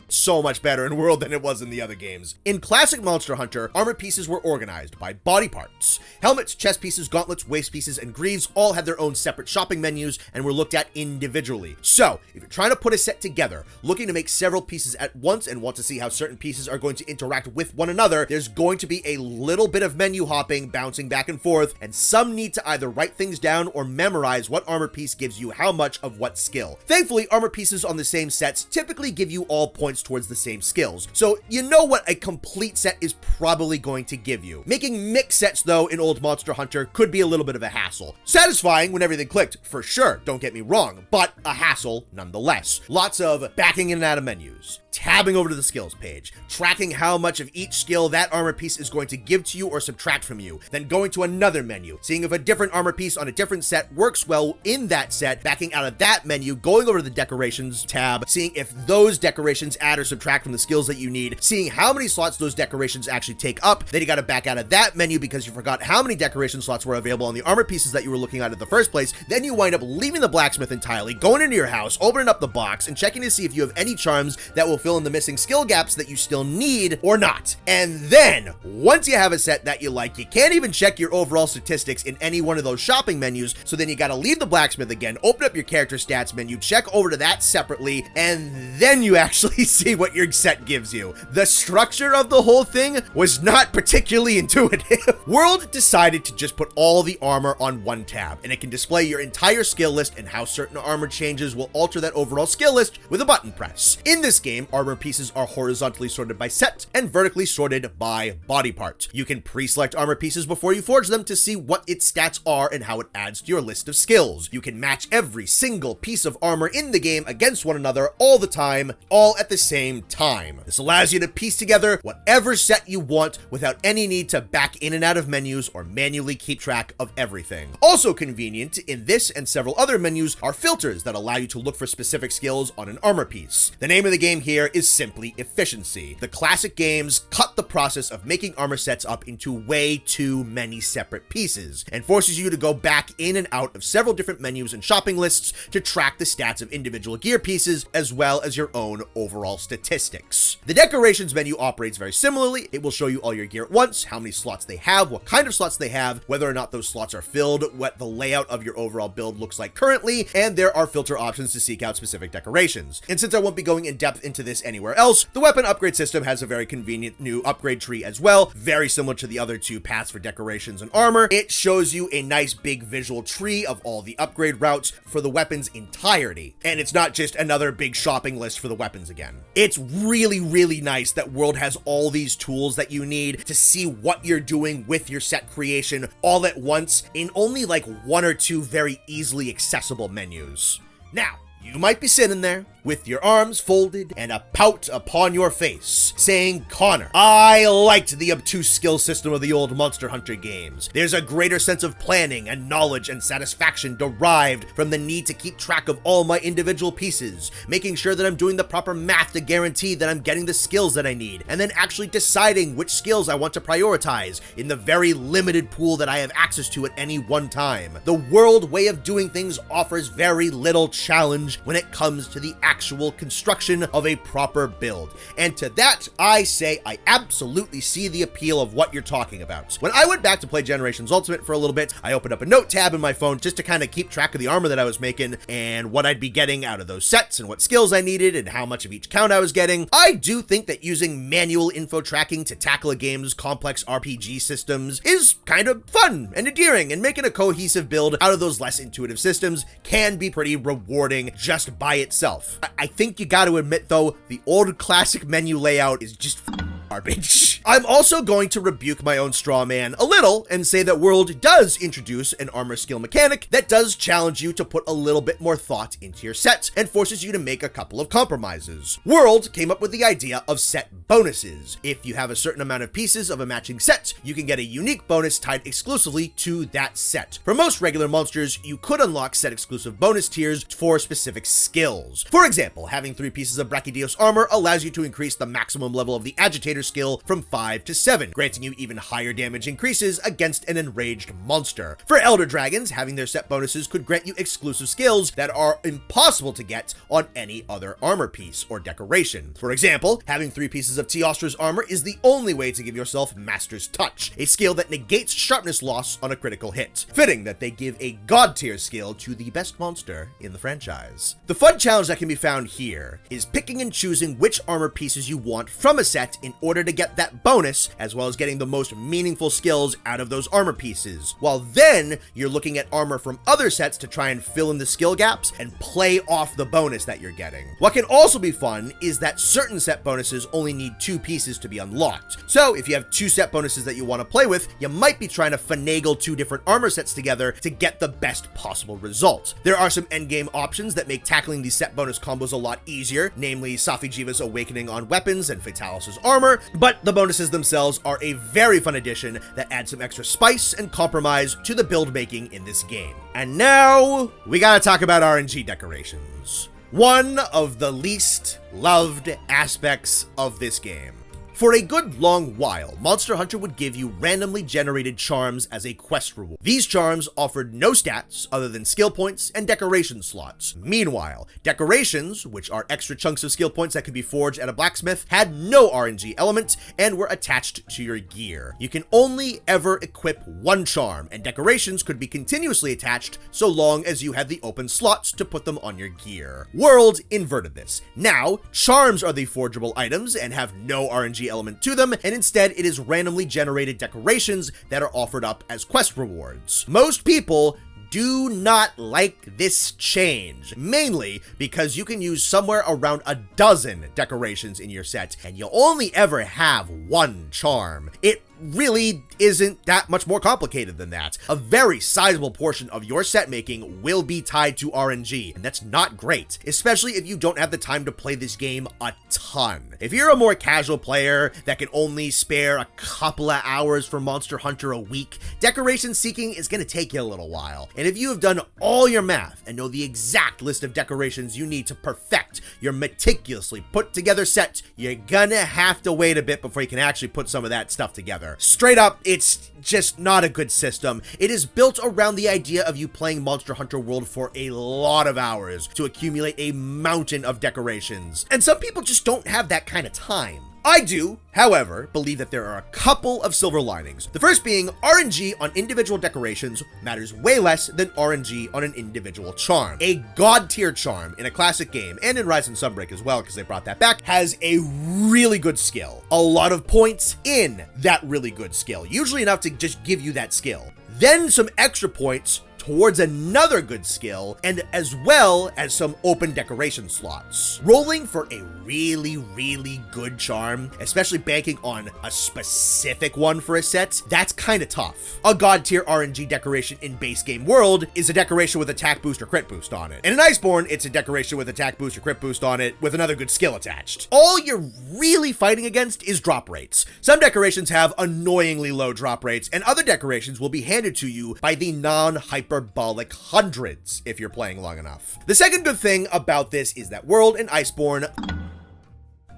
So much better in World than it was in the other games. In classic Monster Hunter, armor pieces were organized by body parts. Helmets, chest pieces, gauntlets, waist pieces, and greaves all had their own separate shopping menus and were looked at individually. So, if you're trying to put a set together, looking to make several pieces at once and want to see how certain pieces are going to interact with one another, there's going to be a little bit of menu hopping, bouncing back and forth, and some need to either write things down or memorize what armor piece gives you how much of what skill. Thankfully, armor pieces on the same sets typically give you all points towards the same skills, so you know what a complete set is probably going to give you. Making mixed sets, though, in old Monster Hunter could be a little bit of a hassle. Satisfying when everything clicked, for sure, don't get me wrong, but a hassle nonetheless. Lots of backing in and out of menus, tabbing over to the skills page, tracking how much of each skill that armor piece is going to give to you or subtract from you, then going to another menu, seeing if a different armor piece on a different set works well in that set, backing out of that menu, going over to the decorations tab, seeing if those decorations add or subtract from the skills that you need, seeing how many slots those decorations actually take up, then you got to back out of that menu because you forgot how many decoration slots were available on the armor pieces that you were looking at in the first place, then you wind up leaving the blacksmith entirely, going into your house, opening up the box, and checking to see if you have any charms that will fill in the missing skill gaps that you still need or not. And then, once you have a set that you like, you can't even check your overall statistics in any one of those shopping menus, so then you gotta leave the blacksmith again, open up your character stats menu, check over to that separately, and then you actually see what your set gives you. The structure of the whole thing was not particularly intuitive. World decided to just put all the armor on one tab, and it can display your entire skill list and how certain armor changes will alter that overall skill list with a button press. In this game, armor pieces are horizontally sorted by set and vertically sorted by body part. You can pre-select armor pieces before you forge them to see what its stats are and how it adds to your list of skills. You can match every single piece of armor in the game against one another all the time, all at the same time. This allows you to piece together whatever set you want without any need to back in and out of menus or manually keep track of everything. Also convenient in this and several other menus are filters that allow you to look for specific skills on an armor piece. The name of the game here is simply efficiency. The classic games cut the process of making armor sets up into way too many separate pieces and forces you to go back in and out of several different menus and shopping lists to track the stats of individual gear pieces as well as your own overall statistics. The decorations menu operates very similarly. It will show you all your gear at once, how many slots they have, what kind of slots they have, whether or not those slots are filled, what the layout of your overall build looks like currently, and there are filter options to seek out specific decorations. And since I won't be going in depth into this anywhere else, the weapon upgrade system has a very convenient new upgrade tree as well, very similar to the other two paths for decorations and armor. It shows you a nice big visual tree of all the upgrade routes for the weapon's entirety, and it's not just another big shopping list for the weapons again. It's really, really nice that World has all these tools that you need to see what you're doing with your set creation all at once in only like one or two very easily accessible menus. Now, you might be sitting there with your arms folded and a pout upon your face, saying, Connor, I liked the obtuse skill system of the old Monster Hunter games. There's a greater sense of planning and knowledge and satisfaction derived from the need to keep track of all my individual pieces, making sure that I'm doing the proper math to guarantee that I'm getting the skills that I need, and then actually deciding which skills I want to prioritize in the very limited pool that I have access to at any one time. The World way of doing things offers very little challenge when it comes to the actual construction of a proper build. And to that, I say I absolutely see the appeal of what you're talking about. When I went back to play Generations Ultimate for a little bit, I opened up a note tab in my phone just to kind of keep track of the armor that I was making and what I'd be getting out of those sets and what skills I needed and how much of each count I was getting. I do think that using manual info tracking to tackle a game's complex RPG systems is kind of fun and endearing, and making a cohesive build out of those less intuitive systems can be pretty rewarding just by itself. I think you gotta admit though, the old classic menu layout is just garbage. I'm also going to rebuke my own straw man a little and say that World does introduce an armor skill mechanic that does challenge you to put a little bit more thought into your set and forces you to make a couple of compromises. World came up with the idea of set bonuses. If you have a certain amount of pieces of a matching set, you can get a unique bonus tied exclusively to that set. For most regular monsters, you could unlock set exclusive bonus tiers for specific skills. For example, having 3 pieces of Brachydios armor allows you to increase the maximum level of the agitator skill from 5 to 7, granting you even higher damage increases against an enraged monster. For Elder Dragons, having their set bonuses could grant you exclusive skills that are impossible to get on any other armor piece or decoration. For example, having 3 pieces of Teostra's armor is the only way to give yourself Master's Touch, a skill that negates sharpness loss on a critical hit. Fitting that they give a god tier skill to the best monster in the franchise. The fun challenge that can be found here is picking and choosing which armor pieces you want from a set in order to get that bonus, as well as getting the most meaningful skills out of those armor pieces, while then you're looking at armor from other sets to try and fill in the skill gaps and play off the bonus that you're getting. What can also be fun is that certain set bonuses only need 2 pieces to be unlocked. So if you have 2 set bonuses that you want to play with, you might be trying to finagle 2 different armor sets together to get the best possible result. There are some endgame options that make tackling these set bonus combos a lot easier, namely Safi'jiiva's Awakening on weapons and Fatalis' armor, but the bonuses themselves are a very fun addition that adds some extra spice and compromise to the build making in this game. And now, we gotta talk about RNG decorations. One of the least loved aspects of this game. For a good long while, Monster Hunter would give you randomly generated charms as a quest reward. These charms offered no stats other than skill points and decoration slots. Meanwhile, decorations, which are extra chunks of skill points that could be forged at a blacksmith, had no RNG element and were attached to your gear. You can only ever equip one charm, and decorations could be continuously attached so long as you had the open slots to put them on your gear. World inverted this. Now, charms are the forgeable items and have no RNG element to them, and instead it is randomly generated decorations that are offered up as quest rewards. Most people do not like this change, mainly because you can use somewhere around a dozen decorations in your set, and you only ever have one charm. It really isn't that much more complicated than that. A very sizable portion of your set making will be tied to RNG, and that's not great, especially if you don't have the time to play this game a ton. If you're a more casual player that can only spare a couple of hours for Monster Hunter a week, decoration seeking is going to take you a little while. And if you have done all your math and know the exact list of decorations you need to perfect your meticulously put together set, you're gonna have to wait a bit before you can actually put some of that stuff together. Straight up, it's just not a good system. It is built around the idea of you playing Monster Hunter World for a lot of hours to accumulate a mountain of decorations. And some people just don't have that kind of time. I do, however, believe that there are a couple of silver linings. The first being RNG on individual decorations matters way less than RNG on an individual charm. A god tier charm in a classic game, and in Rise and Sunbreak as well, because they brought that back, has a really good skill. A lot of points in that really good skill, usually enough to just give you that skill. Then some extra points towards another good skill, and as well as some open decoration slots. Rolling for a really good charm, especially banking on a specific one for a set, that's kind of tough. A god tier RNG decoration in base game world is a decoration with attack boost or crit boost on it. And in Iceborne, it's a decoration with attack boost or crit boost on it with another good skill attached. All you're really fighting against is drop rates. Some decorations have annoyingly low drop rates, and other decorations will be handed to you by the non-hyperbolic hundreds if you're playing long enough. The second good thing about this is that World and Iceborne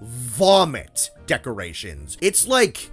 vomit decorations. It's like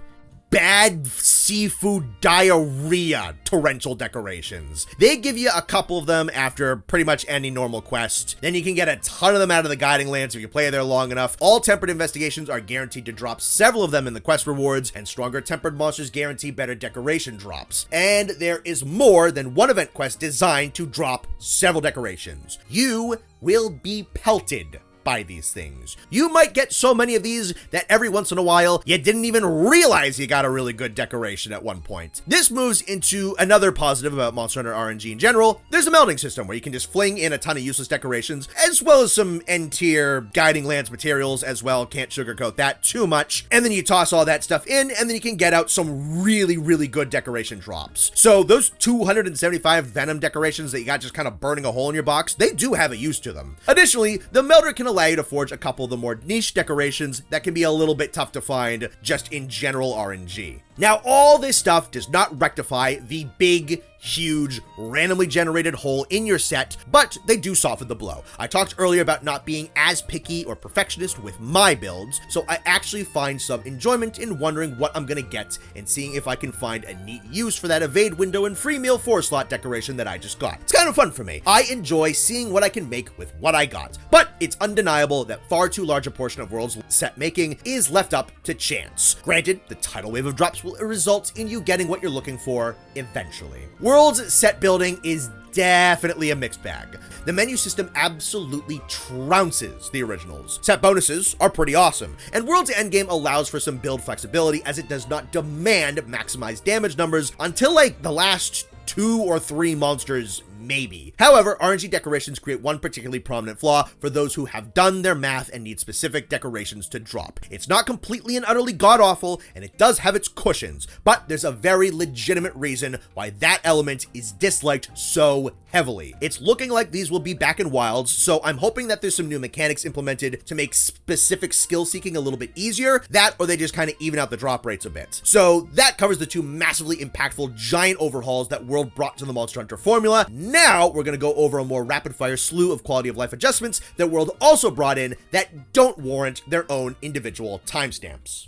bad seafood diarrhea torrential decorations. They give you a couple of them after pretty much any normal quest. Then you can get a ton of them out of the Guiding Lands if you play there long enough. All tempered investigations are guaranteed to drop several of them in the quest rewards, and stronger tempered monsters guarantee better decoration drops. And there is more than one event quest designed to drop several decorations. You will be pelted by these things. You might get so many of these that every once in a while you didn't even realize you got a really good decoration at one point. This moves into another positive about Monster Hunter RNG in general. There's a melding system where you can just fling in a ton of useless decorations, as well as some N-tier Guiding Lands materials as well. Can't sugarcoat that too much. And then you toss all that stuff in, and then you can get out some really good decoration drops. So those 275 Venom decorations that you got just kind of burning a hole in your box, they do have a use to them. Additionally, the melder can allow you to forge a couple of the more niche decorations that can be a little bit tough to find just in general RNG. Now, all this stuff does not rectify the big, huge, randomly generated hole in your set, but they do soften the blow. I talked earlier about not being as picky or perfectionist with my builds, so I actually find some enjoyment in wondering what I'm gonna get and seeing if I can find a neat use for that evade window and free meal 4-slot decoration that I just got. It's kind of fun for me. I enjoy seeing what I can make with what I got, but it's undeniable that far too large a portion of World's set making is left up to chance. Granted, the tidal wave of drops will result in you getting what you're looking for eventually. World's set building is definitely a mixed bag. The menu system absolutely trounces the originals. Set bonuses are pretty awesome, and World's endgame allows for some build flexibility as it does not demand maximized damage numbers until like the last 2 or 3 monsters maybe. However, RNG decorations create one particularly prominent flaw for those who have done their math and need specific decorations to drop. It's not completely and utterly god-awful, and it does have its cushions, but there's a very legitimate reason why that element is disliked so heavily. It's looking like these will be back in Wilds, so I'm hoping that there's some new mechanics implemented to make specific skill seeking a little bit easier, that or they just kind of even out the drop rates a bit. So that covers the 2 massively impactful giant overhauls that World brought to the Monster Hunter formula. Now we're going to go over a more rapid-fire slew of quality of life adjustments that World also brought in that don't warrant their own individual timestamps.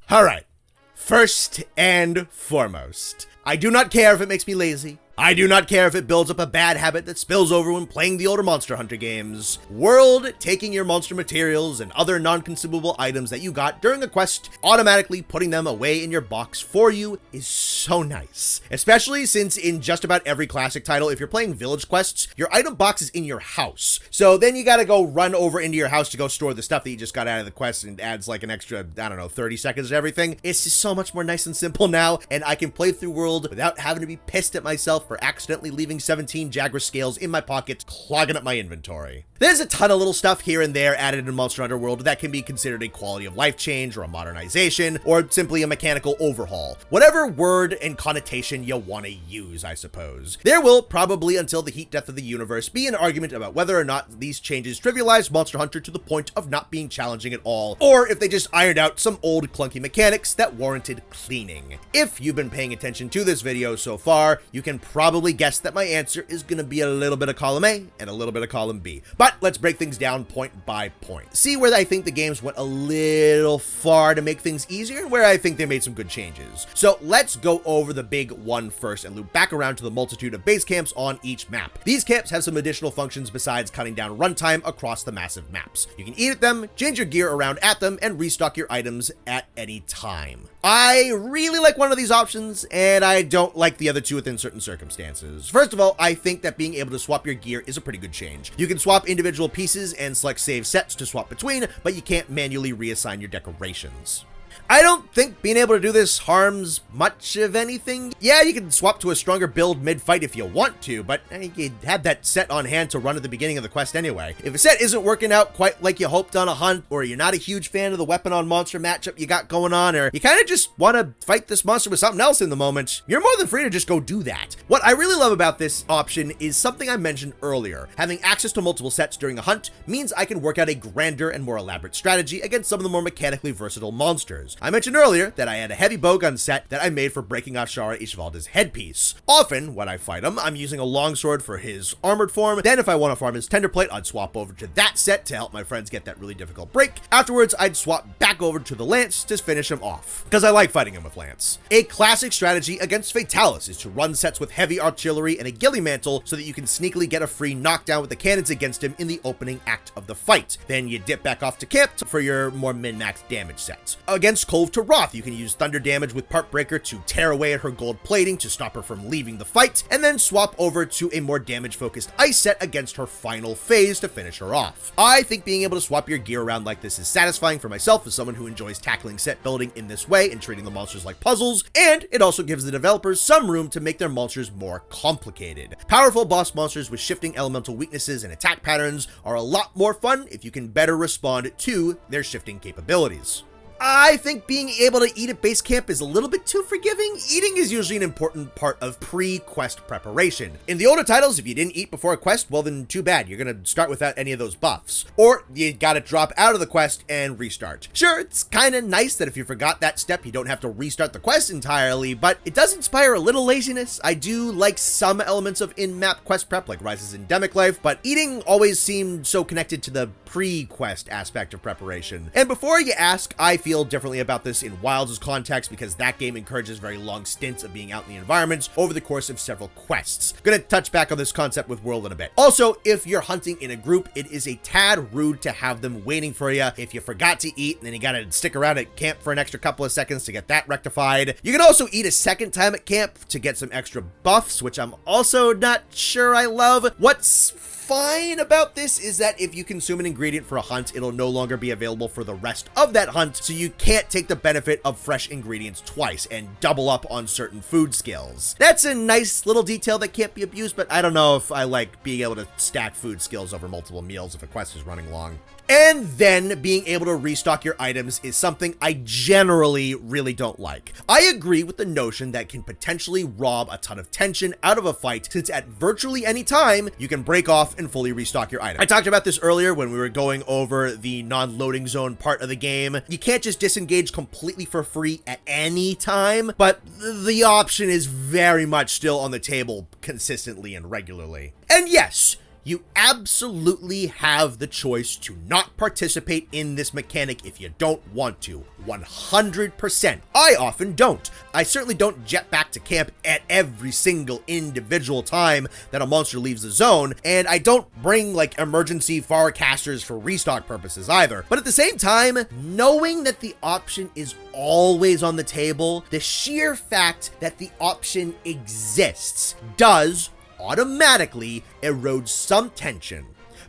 Alright, first and foremost, I do not care if it makes me lazy. I do not care if it builds up a bad habit that spills over when playing the older Monster Hunter games. World taking your monster materials and other non-consumable items that you got during a quest, automatically putting them away in your box for you is so nice. Especially since in just about every classic title, if you're playing village quests, your item box is in your house. So then you gotta go run over into your house to go store the stuff that you just got out of the quest, and it adds like an extra, I don't know, 30 seconds to everything. It's just so much more nice and simple now, and I can play through World without having to be pissed at myself for accidentally leaving 17 Jagras scales in my pockets, clogging up my inventory. There's a ton of little stuff here and there added in Monster Hunter World that can be considered a quality of life change or a modernization or simply a mechanical overhaul. Whatever word and connotation you want to use, I suppose. There will probably, until the heat death of the universe, be an argument about whether or not these changes trivialize Monster Hunter to the point of not being challenging at all, or if they just ironed out some old clunky mechanics that warranted cleaning. If you've been paying attention to this video so far, you can probably guess that my answer is going to be a little bit of column A and a little bit of column B. But let's break things down point by point. See where I think the games went a little far to make things easier and where I think they made some good changes. So let's go over the big one first and loop back around to the multitude of base camps on each map. These camps have some additional functions besides cutting down runtime across the massive maps. You can eat at them, change your gear around at them, and restock your items at any time. I really like one of these options, and I don't like the other two within certain circumstances. First of all, I think that being able to swap your gear is a pretty good change. You can swap individual pieces and select save sets to swap between, but you can't manually reassign your decorations. I don't think being able to do this harms much of anything. Yeah, you can swap to a stronger build mid-fight if you want to, but you have that set on hand to run at the beginning of the quest anyway. If a set isn't working out quite like you hoped on a hunt, or you're not a huge fan of the weapon on monster matchup you got going on, or you kind of just want to fight this monster with something else in the moment, you're more than free to just go do that. What I really love about this option is something I mentioned earlier. Having access to multiple sets during a hunt means I can work out a grander and more elaborate strategy against some of the more mechanically versatile monsters. I mentioned earlier that I had a heavy bowgun set that I made for breaking off Shara Ishvalda's headpiece. Often, when I fight him, I'm using a longsword for his armored form. Then if I want to farm his tender plate, I'd swap over to that set to help my friends get that really difficult break. Afterwards, I'd swap back over to the lance to finish him off, because I like fighting him with lance. A classic strategy against Fatalis is to run sets with heavy artillery and a ghillie mantle so that you can sneakily get a free knockdown with the cannons against him in the opening act of the fight. Then you dip back off to camp for your more min-max damage sets. Against Cove to Roth, you can use thunder damage with Part Breaker to tear away at her gold plating to stop her from leaving the fight, and then swap over to a more damage-focused ice set against her final phase to finish her off. I think being able to swap your gear around like this is satisfying for myself as someone who enjoys tackling set building in this way and treating the monsters like puzzles, and it also gives the developers some room to make their monsters more complicated. Powerful boss monsters with shifting elemental weaknesses and attack patterns are a lot more fun if you can better respond to their shifting capabilities. I think being able to eat at base camp is a little bit too forgiving. Eating is usually an important part of pre-quest preparation. In the older titles, if you didn't eat before a quest, well then too bad, you're gonna start without any of those buffs. Or you gotta drop out of the quest and restart. Sure, it's kinda nice that if you forgot that step, you don't have to restart the quest entirely, but it does inspire a little laziness. I do like some elements of in-map quest prep, like Rise's endemic life, but eating always seemed so connected to the pre-quest aspect of preparation. And before you ask, I feel differently about this in Wilds' context because that game encourages very long stints of being out in the environments over the course of several quests. Gonna touch back on this concept with World in a bit. Also, if you're hunting in a group, it is a tad rude to have them waiting for you if you forgot to eat and then you gotta stick around at camp for an extra couple of seconds to get that rectified. You can also eat a second time at camp to get some extra buffs, which I'm also not sure I love. What's fine about this is that if you consume an ingredient for a hunt, it'll no longer be available for the rest of that hunt, so you can't take the benefit of fresh ingredients twice and double up on certain food skills. That's a nice little detail that can't be abused, but I don't know if I like being able to stack food skills over multiple meals if a quest is running long. And then being able to restock your items is something I generally really don't like. I agree with the notion that can potentially rob a ton of tension out of a fight, since at virtually any time, you can break off and fully restock your item. I talked about this earlier when we were going over the non-loading zone part of the game. You can't just disengage completely for free at any time, but the option is very much still on the table consistently and regularly. And yes, You absolutely have the choice to not participate in this mechanic if you don't want to. 100%. I often don't. I certainly don't jet back to camp at every single individual time that a monster leaves the zone, and I don't bring like emergency forecasters for restock purposes either. But at the same time, knowing that the option is always on the table, the sheer fact that the option exists does automatically erode some tension.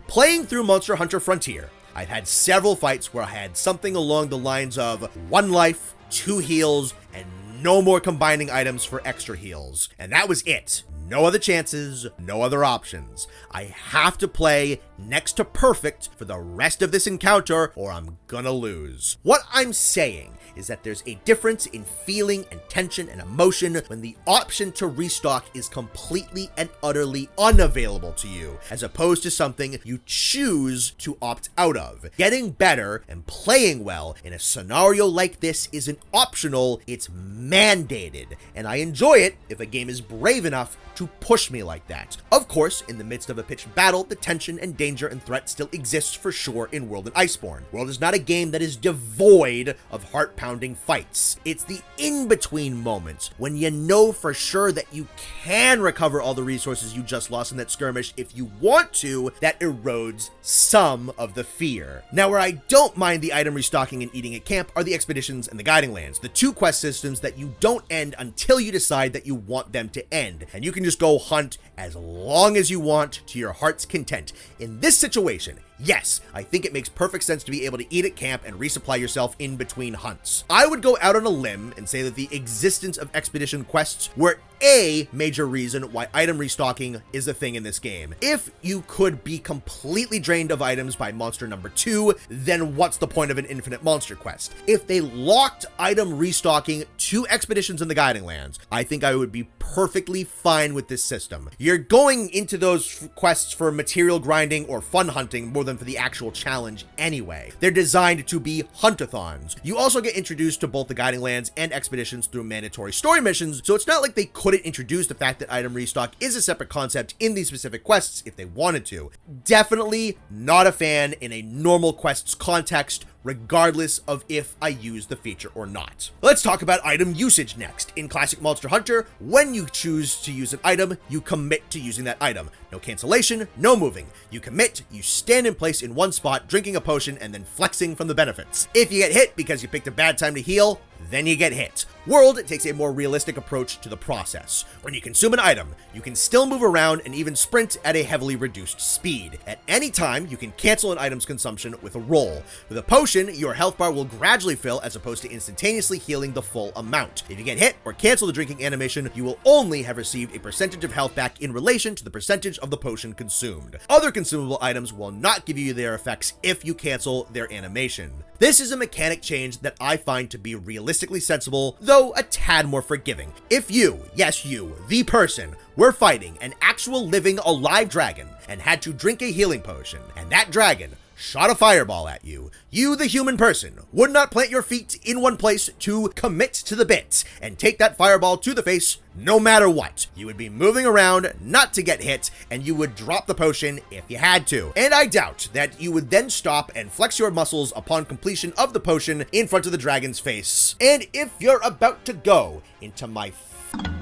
Playing through Monster Hunter Frontier, I've had several fights where I had something along the lines of 1 life, 2 heals, and no more combining items for extra heals. And that was it. No other chances, no other options. I have to play next to perfect for the rest of this encounter or I'm gonna lose. What I'm saying is that there's a difference in feeling and tension and emotion when the option to restock is completely and utterly unavailable to you, as opposed to something you choose to opt out of. Getting better and playing well in a scenario like this isn't optional, it's mandated, and I enjoy it if a game is brave enough to push me like that. Of course, in the midst of a pitched battle, the tension and danger and threat still exists for sure in World and Iceborne. World is not a game that is devoid of heart-pounding fights. It's the in-between moments when you know for sure that you can recover all the resources you just lost in that skirmish if you want to, that erodes some of the fear. Now, where I don't mind the item restocking and eating at camp are the expeditions and the guiding lands, the 2 quest systems that you don't end until you decide that you want them to end, and you can just go hunt as long as you want to your heart's content. In this situation, yes, I think it makes perfect sense to be able to eat at camp and resupply yourself in between hunts. I would go out on a limb and say that the existence of expedition quests were a major reason why item restocking is a thing in this game. If you could be completely drained of items by monster number 2, then what's the point of an infinite monster quest? If they locked item restocking to expeditions in the guiding lands, I think I would be perfectly fine with this system. You're going into those quests for material grinding or fun hunting more than for the actual challenge anyway. They're designed to be huntathons. You also get introduced to both the guiding lands and expeditions through mandatory story missions, so it's not like they couldn't introduce the fact that item restock is a separate concept in these specific quests if they wanted to. Definitely not a fan in a normal quests context, regardless of if I use the feature or not. Let's talk about item usage next. In classic Monster Hunter, when you choose to use an item, you commit to using that item. No cancellation, no moving. You commit, you stand in place in one spot, drinking a potion, and then flexing from the benefits. If you get hit because you picked a bad time to heal, then you get hit. World takes a more realistic approach to the process. When you consume an item, you can still move around and even sprint at a heavily reduced speed. At any time, you can cancel an item's consumption with a roll. With a potion, your health bar will gradually fill as opposed to instantaneously healing the full amount. If you get hit or cancel the drinking animation, you will only have received a percentage of health back in relation to the percentage of the potion consumed. Other consumable items will not give you their effects if you cancel their animation. This is a mechanic change that I find to be realistically sensible, though a tad more forgiving. If you, yes you, the person, were fighting an actual living alive dragon and had to drink a healing potion, and that dragon shot a fireball at you, you, the human person, would not plant your feet in one place to commit to the bit and take that fireball to the face no matter what. You would be moving around not to get hit, and you would drop the potion if you had to. And I doubt that you would then stop and flex your muscles upon completion of the potion in front of the dragon's face. And if you're about to go into my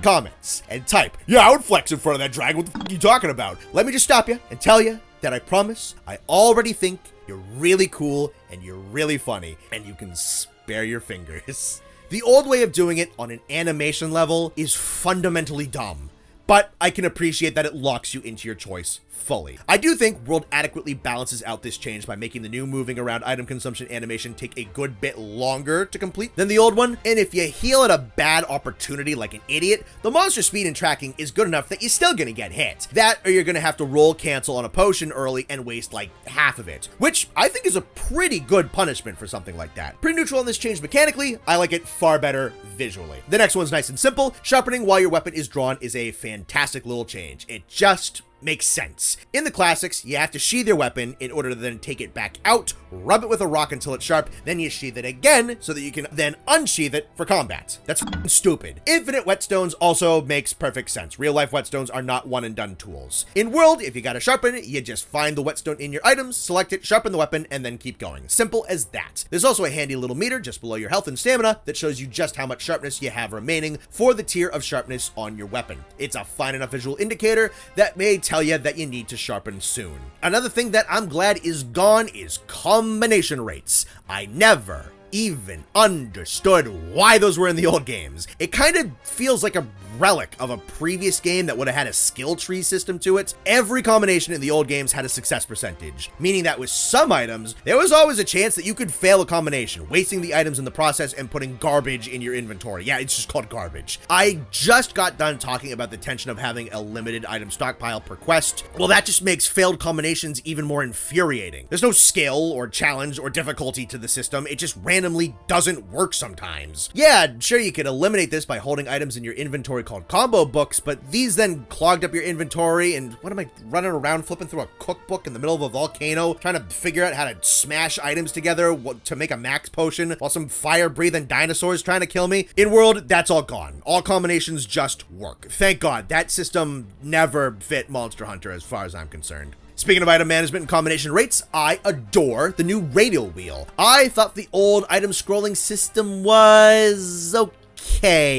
comments and type, "Yeah, I would flex in front of that dragon, what the f are you talking about?" Let me just stop you and tell you that I promise I already think you're really cool and you're really funny and you can spare your fingers. The old way of doing it on an animation level is fundamentally dumb, but I can appreciate that it locks you into your choice fully. I do think World adequately balances out this change by making the new moving around item consumption animation take a good bit longer to complete than the old one, and if you heal at a bad opportunity like an idiot, the monster speed and tracking is good enough that you're still gonna get hit. That, or you're gonna have to roll cancel on a potion early and waste like half of it, which I think is a pretty good punishment for something like that. Pretty neutral on this change mechanically, I like it far better visually. The next one's nice and simple. Sharpening while your weapon is drawn is a fantastic little change. It just makes sense. In the classics, you have to sheathe your weapon in order to then take it back out, rub it with a rock until it's sharp, then you sheathe it again so that you can then unsheathe it for combat. That's stupid. Infinite whetstones also makes perfect sense. Real life whetstones are not one and done tools. In World, if you gotta sharpen it, you just find the whetstone in your items, select it, sharpen the weapon, and then keep going. Simple as that. There's also a handy little meter just below your health and stamina that shows you just how much sharpness you have remaining for the tier of sharpness on your weapon. It's a fine enough visual indicator that may tell you that you need to sharpen soon. Another thing that I'm glad is gone is combination rates. I never even understood why those were in the old games. It kind of feels like a relic of a previous game that would have had a skill tree system to it. Every combination in the old games had a success percentage, meaning that with some items, there was always a chance that you could fail a combination, wasting the items in the process and putting garbage in your inventory. Yeah, it's just called garbage. I just got done talking about the tension of having a limited item stockpile per quest. Well, that just makes failed combinations even more infuriating. There's no skill or challenge or difficulty to the system. It just randomly doesn't work sometimes. Yeah, sure, you could eliminate this by holding items in your inventory called combo books, but these then clogged up your inventory, and what am I running around flipping through a cookbook in the middle of a volcano trying to figure out how to smash items together to make a max potion while some fire-breathing dinosaurs trying to kill me? In World, that's all gone. All combinations just work. Thank God, that system never fit Monster Hunter as far as I'm concerned. Speaking of item management and combination rates, I adore the new radial wheel. I thought the old item scrolling system was okay.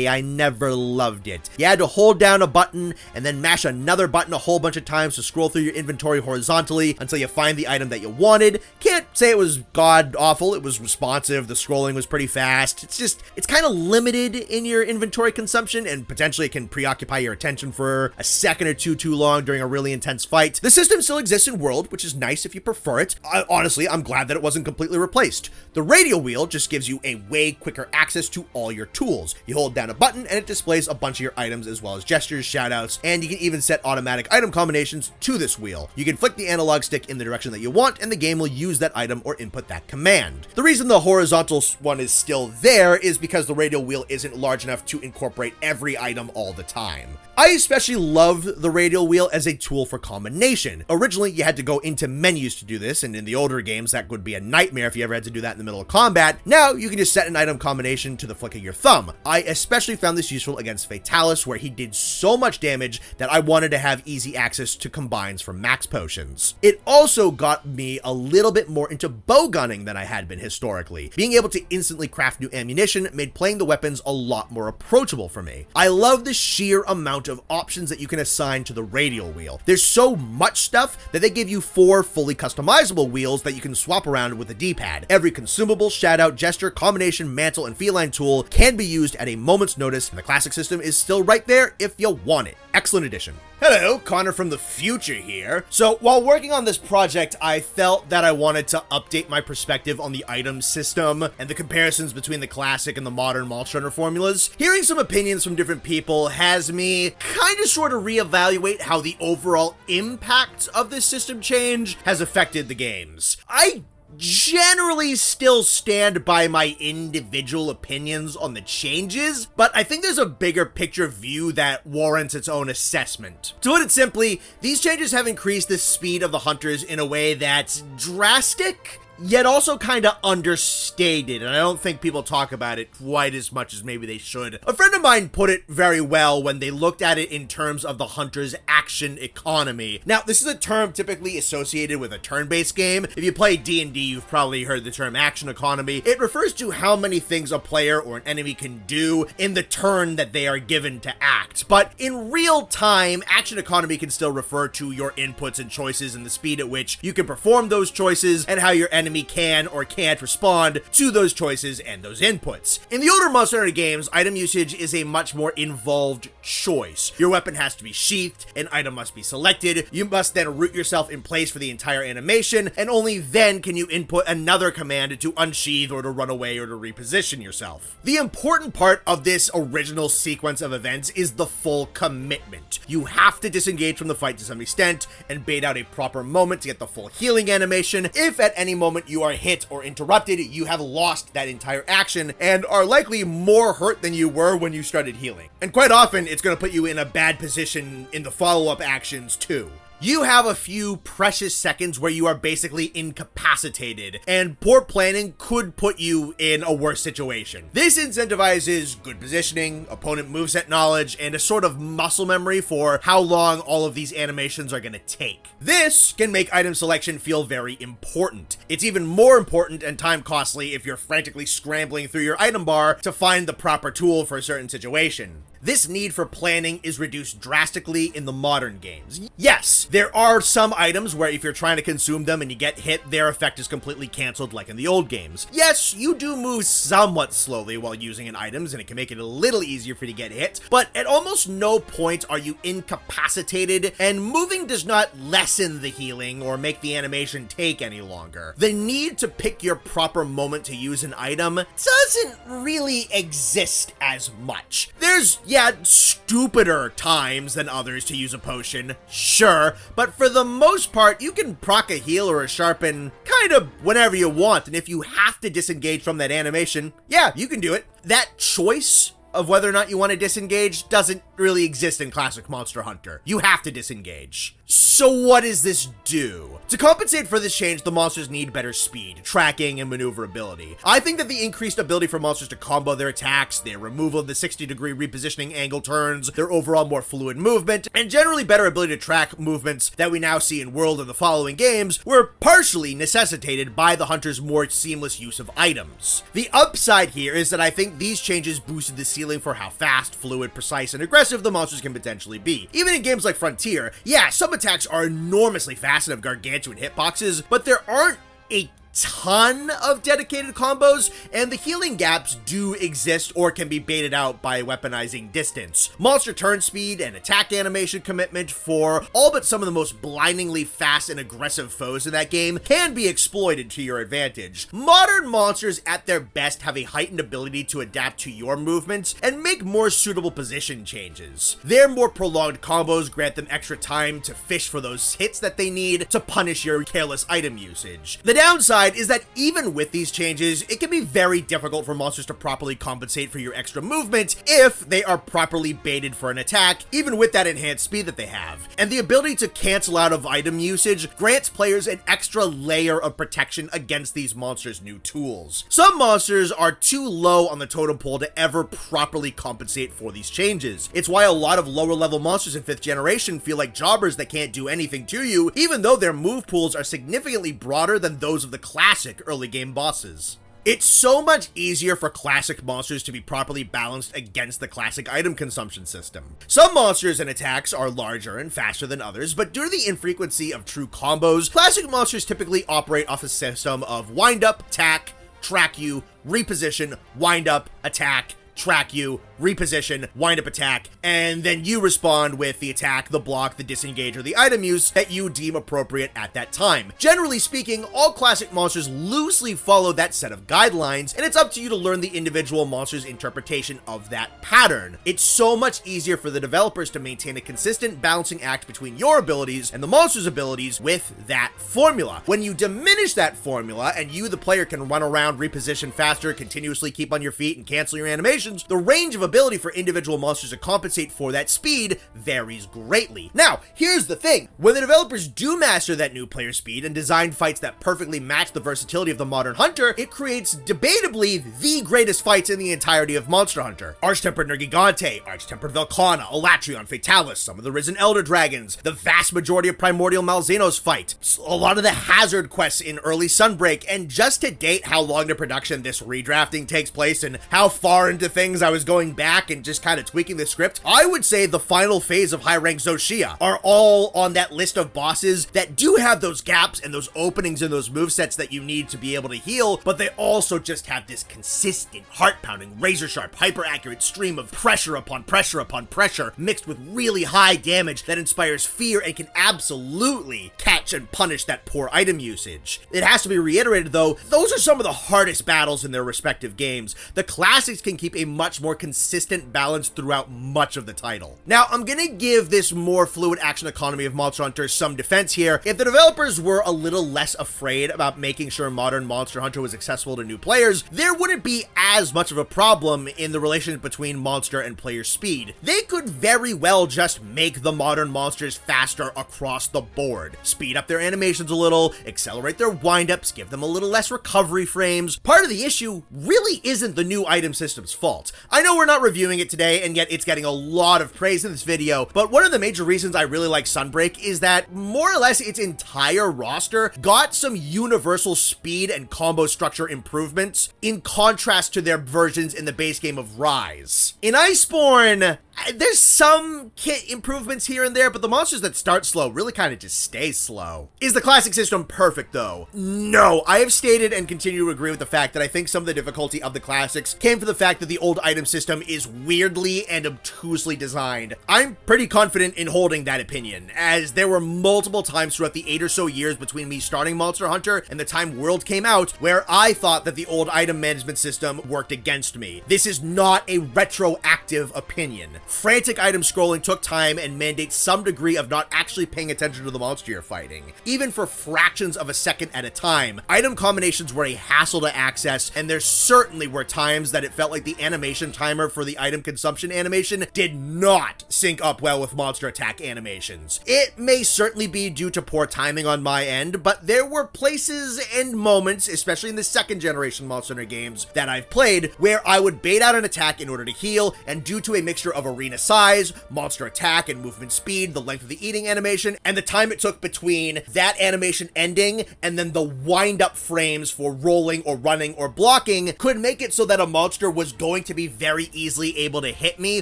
I never loved it. You had to hold down a button and then mash another button a whole bunch of times to scroll through your inventory horizontally until you find the item that you wanted. Can't say it was god awful. It was responsive. The scrolling was pretty fast. It's kind of limited in your inventory consumption, and potentially it can preoccupy your attention for a second or two too long during a really intense fight. The system still exists in World, which is nice if you prefer it. Honestly, I'm glad that it wasn't completely replaced. The radial wheel just gives you a way quicker access to all your tools. You hold down a button and it displays a bunch of your items as well as gestures, shoutouts, and you can even set automatic item combinations to this wheel. You can flick the analog stick in the direction that you want and the game will use that item or input that command. The reason the horizontal one is still there is because the radial wheel isn't large enough to incorporate every item all the time. I especially loved the radial wheel as a tool for combination. Originally, you had to go into menus to do this, and in the older games, that would be a nightmare if you ever had to do that in the middle of combat. Now, you can just set an item combination to the flick of your thumb. I especially found this useful against Fatalis, where he did so much damage that I wanted to have easy access to combines for max potions. It also got me a little bit more into bow gunning than I had been historically. Being able to instantly craft new ammunition made playing the weapons a lot more approachable for me. I love the sheer amount of options that you can assign to the radial wheel. There's so much stuff that they give you 4 fully customizable wheels that you can swap around with the D-pad. Every consumable, shoutout, gesture, combination, mantle, and feline tool can be used at a moment's notice, and the classic system is still right there if you want it. Excellent addition. Hello, Connor from the future here. So while working on this project, I felt that I wanted to update my perspective on the item system and the comparisons between the classic and the modern Monster Hunter formulas. Hearing some opinions from different people has me kind of sort of reevaluate how the overall impact of this system change has affected the games. I generally still stand by my individual opinions on the changes, but I think there's a bigger picture view that warrants its own assessment. To put it simply, these changes have increased the speed of the hunters in a way that's drastic, yet also kind of understated, and I don't think people talk about it quite as much as maybe they should. A friend of mine put it very well when they looked at it in terms of the hunter's action economy. Now, this is a term typically associated with a turn-based game. If you play D&D, you've probably heard the term action economy. It refers to how many things a player or an enemy can do in the turn that they are given to act. But in real time, action economy can still refer to your inputs and choices and the speed at which you can perform those choices and how your enemy can or can't respond to those choices and those inputs. In the older Monster Hunter games, item usage is a much more involved choice. Your weapon has to be sheathed, an item must be selected, you must then root yourself in place for the entire animation, and only then can you input another command to unsheath or to run away or to reposition yourself. The important part of this original sequence of events is the full commitment. You have to disengage from the fight to some extent and bait out a proper moment to get the full healing animation. If at any moment you are hit or interrupted, you have lost that entire action and are likely more hurt than you were when you started healing. And quite often, it's going to put you in a bad position in the follow-up actions too. You have a few precious seconds where you are basically incapacitated, and poor planning could put you in a worse situation. This incentivizes good positioning, opponent moveset knowledge, and a sort of muscle memory for how long all of these animations are gonna take. This can make item selection feel very important. It's even more important and time costly if you're frantically scrambling through your item bar to find the proper tool for a certain situation. This need for planning is reduced drastically in the modern games. Yes, there are some items where if you're trying to consume them and you get hit, their effect is completely canceled like in the old games. Yes, you do move somewhat slowly while using an items and it can make it a little easier for you to get hit, but at almost no point are you incapacitated, and moving does not lessen the healing or make the animation take any longer. The need to pick your proper moment to use an item doesn't really exist as much. There's stupider times than others to use a potion, sure, but for the most part, you can proc a heal or a sharpen kind of whenever you want, and if you have to disengage from that animation, yeah, you can do it. That choice of whether or not you want to disengage doesn't really exist in classic Monster Hunter. You have to disengage. So what does this do? To compensate for this change, the monsters need better speed, tracking, and maneuverability. I think that the increased ability for monsters to combo their attacks, their removal of the 60-degree repositioning angle turns, their overall more fluid movement, and generally better ability to track movements that we now see in World and the following games were partially necessitated by the Hunter's more seamless use of items. The upside here is that I think these changes boosted the ceiling for how fast, fluid, precise, and aggressive the monsters can potentially be. Even in games like Frontier, yeah, some attacks are enormously fast and have gargantuan hitboxes, but there aren't a ton of dedicated combos, and the healing gaps do exist or can be baited out by weaponizing distance. Monster turn speed and attack animation commitment for all but some of the most blindingly fast and aggressive foes in that game can be exploited to your advantage. Modern monsters at their best have a heightened ability to adapt to your movements and make more suitable position changes. Their more prolonged combos grant them extra time to fish for those hits that they need to punish your careless item usage. The downside is that even with these changes, it can be very difficult for monsters to properly compensate for your extra movement if they are properly baited for an attack, even with that enhanced speed that they have. And the ability to cancel out of item usage grants players an extra layer of protection against these monsters' new tools. Some monsters are too low on the totem pole to ever properly compensate for these changes. It's why a lot of lower level monsters in 5th generation feel like jobbers that can't do anything to you, even though their move pools are significantly broader than those of the classic early game bosses. It's so much easier for classic monsters to be properly balanced against the classic item consumption system. Some monsters and attacks are larger and faster than others, but due to the infrequency of true combos, classic monsters typically operate off a system of wind up, attack, track you, reposition, wind up, attack, track you, reposition, wind up attack, and then you respond with the attack, the block, the disengage, or the item use that you deem appropriate at that time. Generally speaking, all classic monsters loosely follow that set of guidelines, and it's up to you to learn the individual monster's interpretation of that pattern. It's so much easier for the developers to maintain a consistent balancing act between your abilities and the monster's abilities with that formula. When you diminish that formula, and you, the player, can run around, reposition faster, continuously keep on your feet, and cancel your animations, the range of ability for individual monsters to compensate for that speed varies greatly. Now, here's the thing. When the developers do master that new player speed and design fights that perfectly match the versatility of the modern hunter, it creates debatably the greatest fights in the entirety of Monster Hunter. Arch-Tempered Nergigante, Arch-Tempered Velkhana, Elatrion, Fatalis, some of the Risen Elder Dragons, the vast majority of Primordial Malzenos fight, a lot of the Hazard quests in early Sunbreak, and just to date how long into production this redrafting takes place and how far into things I was going back and just kind of tweaking the script, I would say the final phase of high rank Zoshia are all on that list of bosses that do have those gaps and those openings in those movesets that you need to be able to heal, but they also just have this consistent, heart-pounding, razor-sharp, hyper-accurate stream of pressure upon pressure upon pressure mixed with really high damage that inspires fear and can absolutely catch and punish that poor item usage. It has to be reiterated though, those are some of the hardest battles in their respective games. The classics can keep a much more consistent balance throughout much of the title. Now, I'm gonna give this more fluid action economy of Monster Hunter some defense here. If the developers were a little less afraid about making sure modern Monster Hunter was accessible to new players, there wouldn't be as much of a problem in the relationship between monster and player speed. They could very well just make the modern monsters faster across the board. Speed up their animations a little, accelerate their windups, give them a little less recovery frames. Part of the issue really isn't the new item system's fault. I know we're not reviewing it today, and yet it's getting a lot of praise in this video, but one of the major reasons I really like Sunbreak is that more or less its entire roster got some universal speed and combo structure improvements in contrast to their versions in the base game of Rise. In Iceborne, there's some kit improvements here and there, but the monsters that start slow really kind of just stay slow. Is the classic system perfect though? No, I have stated and continue to agree with the fact that I think some of the difficulty of the classics came from the fact that the old item system is weirdly and obtusely designed. I'm pretty confident in holding that opinion, as there were multiple times throughout the 8 or so years between me starting Monster Hunter and the time World came out where I thought that the old item management system worked against me. This is not a retroactive opinion. Frantic item scrolling took time and mandates some degree of not actually paying attention to the monster you're fighting. Even for fractions of a second at a time, item combinations were a hassle to access, and there certainly were times that it felt like the animation timer for the item consumption animation did not sync up well with monster attack animations. It may certainly be due to poor timing on my end, but there were places and moments, especially in the second generation Monster Hunter games that I've played, where I would bait out an attack in order to heal, and due to a mixture of arena size, monster attack, and movement speed, the length of the eating animation, and the time it took between that animation ending and then the wind-up frames for rolling or running or blocking could make it so that a monster was going to be very easily able to hit me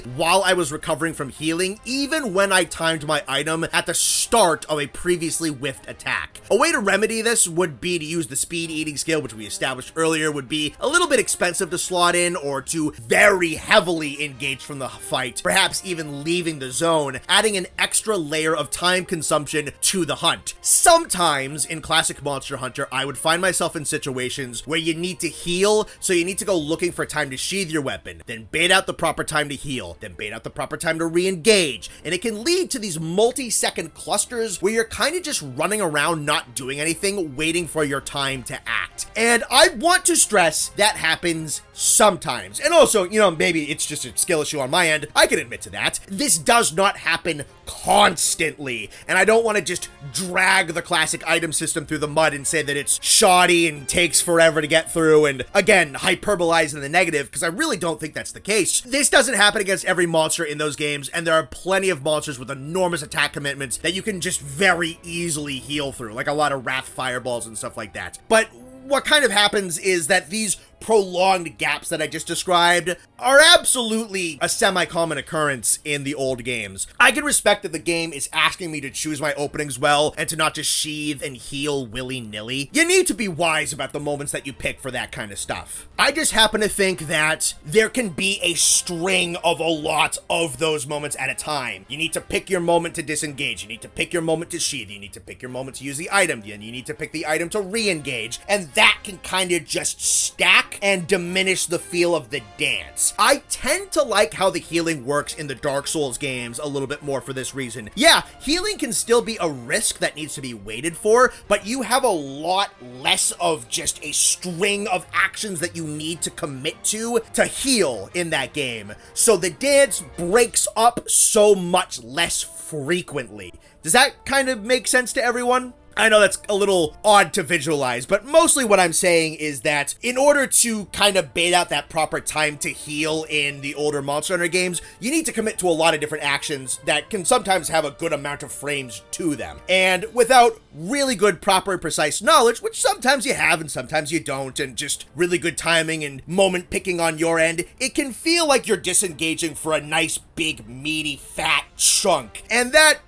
while I was recovering from healing, even when I timed my item at the start of a previously whiffed attack. A way to remedy this would be to use the speed eating skill, which we established earlier would be a little bit expensive to slot in, or to very heavily engage from the fight, perhaps even leaving the zone, adding an extra layer of time consumption to the hunt. Sometimes in classic Monster Hunter, I would find myself in situations where you need to heal, so you need to go looking for time to sheath your weapon, then bait out the proper time to heal, then bait out the proper time to re-engage, and it can lead to these multi-second clusters where you're kind of just running around not doing anything, waiting for your time to act. And I want to stress that happens sometimes. And also, you know, maybe it's just a skill issue on my end. I can admit to that. This does not happen constantly, and I don't want to just drag the classic item system through the mud and say that it's shoddy and takes forever to get through, and again, hyperbolize in the negative, because I really don't think that's the case. This doesn't happen against every monster in those games, and there are plenty of monsters with enormous attack commitments that you can just very easily heal through, like a lot of Wrath Fireballs and stuff like that. But what kind of happens is that these prolonged gaps that I just described are absolutely a semi-common occurrence in the old games. I can respect that the game is asking me to choose my openings well and to not just sheath and heal willy-nilly. You need to be wise about the moments that you pick for that kind of stuff. I just happen to think that there can be a string of a lot of those moments at a time. You need to pick your moment to disengage. You need to pick your moment to sheath. You need to pick your moment to use the item. And you need to pick the item to re-engage. And that can kind of just stack and diminish the feel of the dance. I tend to like how the healing works in the Dark Souls games a little bit more for this reason. Yeah, healing can still be a risk that needs to be waited for, but you have a lot less of just a string of actions that you need to commit to heal in that game. So the dance breaks up so much less frequently. Does that kind of make sense to everyone? I know that's a little odd to visualize, but mostly what I'm saying is that in order to kind of bait out that proper time to heal in the older Monster Hunter games, you need to commit to a lot of different actions that can sometimes have a good amount of frames to them. And without really good, proper, and precise knowledge, which sometimes you have and sometimes you don't, and just really good timing and moment picking on your end, it can feel like you're disengaging for a nice, big, meaty, fat chunk. And that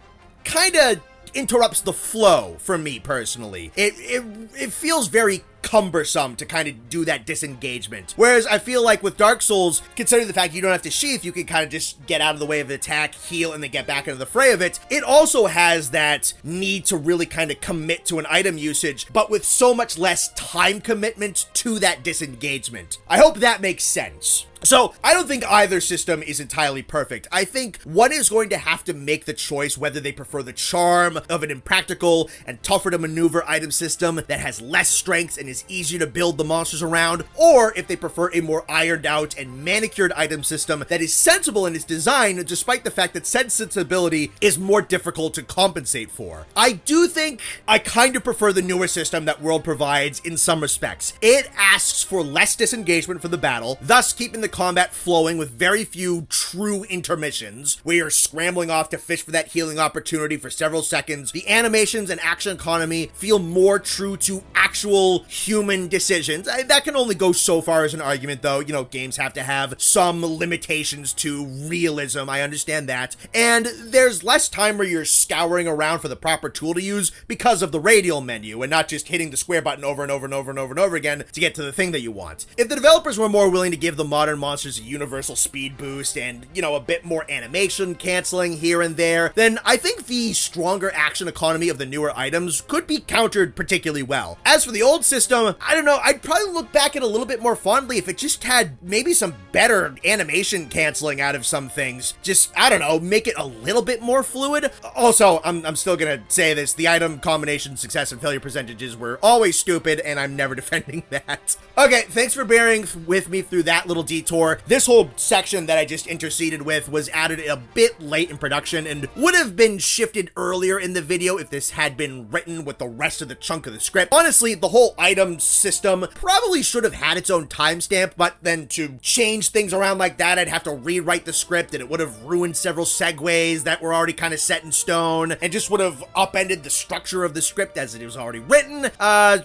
kind of interrupts the flow for me personally. It feels very cumbersome to kind of do that disengagement. Whereas I feel like with Dark Souls, considering the fact you don't have to sheath, you can kind of just get out of the way of the attack, heal, and then get back into the fray of it. It also has that need to really kind of commit to an item usage, but with so much less time commitment to that disengagement. I hope that makes sense. So I don't think either system is entirely perfect. I think one is going to have to make the choice whether they prefer the charm of an impractical and tougher to maneuver item system that has less strength and is easier to build the monsters around, or if they prefer a more ironed out and manicured item system that is sensible in its design despite the fact that said sensibility is more difficult to compensate for. I do think I kind of prefer the newer system that World provides in some respects. It asks for less disengagement for the battle, thus keeping the combat flowing with very few true intermissions, where you're scrambling off to fish for that healing opportunity for several seconds. The animations and action economy feel more true to actual human decisions. That can only go so far as an argument, though. You know, games have to have some limitations to realism, I understand that. And there's less time where you're scouring around for the proper tool to use because of the radial menu, and not just hitting the square button over and over and over and over and over again to get to the thing that you want. If the developers were more willing to give the modern monsters a universal speed boost and, you know, a bit more animation canceling here and there, then I think the stronger action economy of the newer items could be countered particularly well. As for the old system, I don't know, I'd probably look back at it a little bit more fondly if it just had maybe some better animation canceling out of some things. Just, I don't know, make it a little bit more fluid. Also, I'm still gonna say this, the item combination success and failure percentages were always stupid, and I'm never defending that. Okay, thanks for bearing with me through that little detour. This whole section that I just interceded with was added a bit late in production and would have been shifted earlier in the video if this had been written with the rest of the chunk of the script. Honestly, the whole item system probably should have had its own timestamp, but then to change things around like that, I'd have to rewrite the script, and it would have ruined several segues that were already kind of set in stone, and just would have upended the structure of the script as it was already written.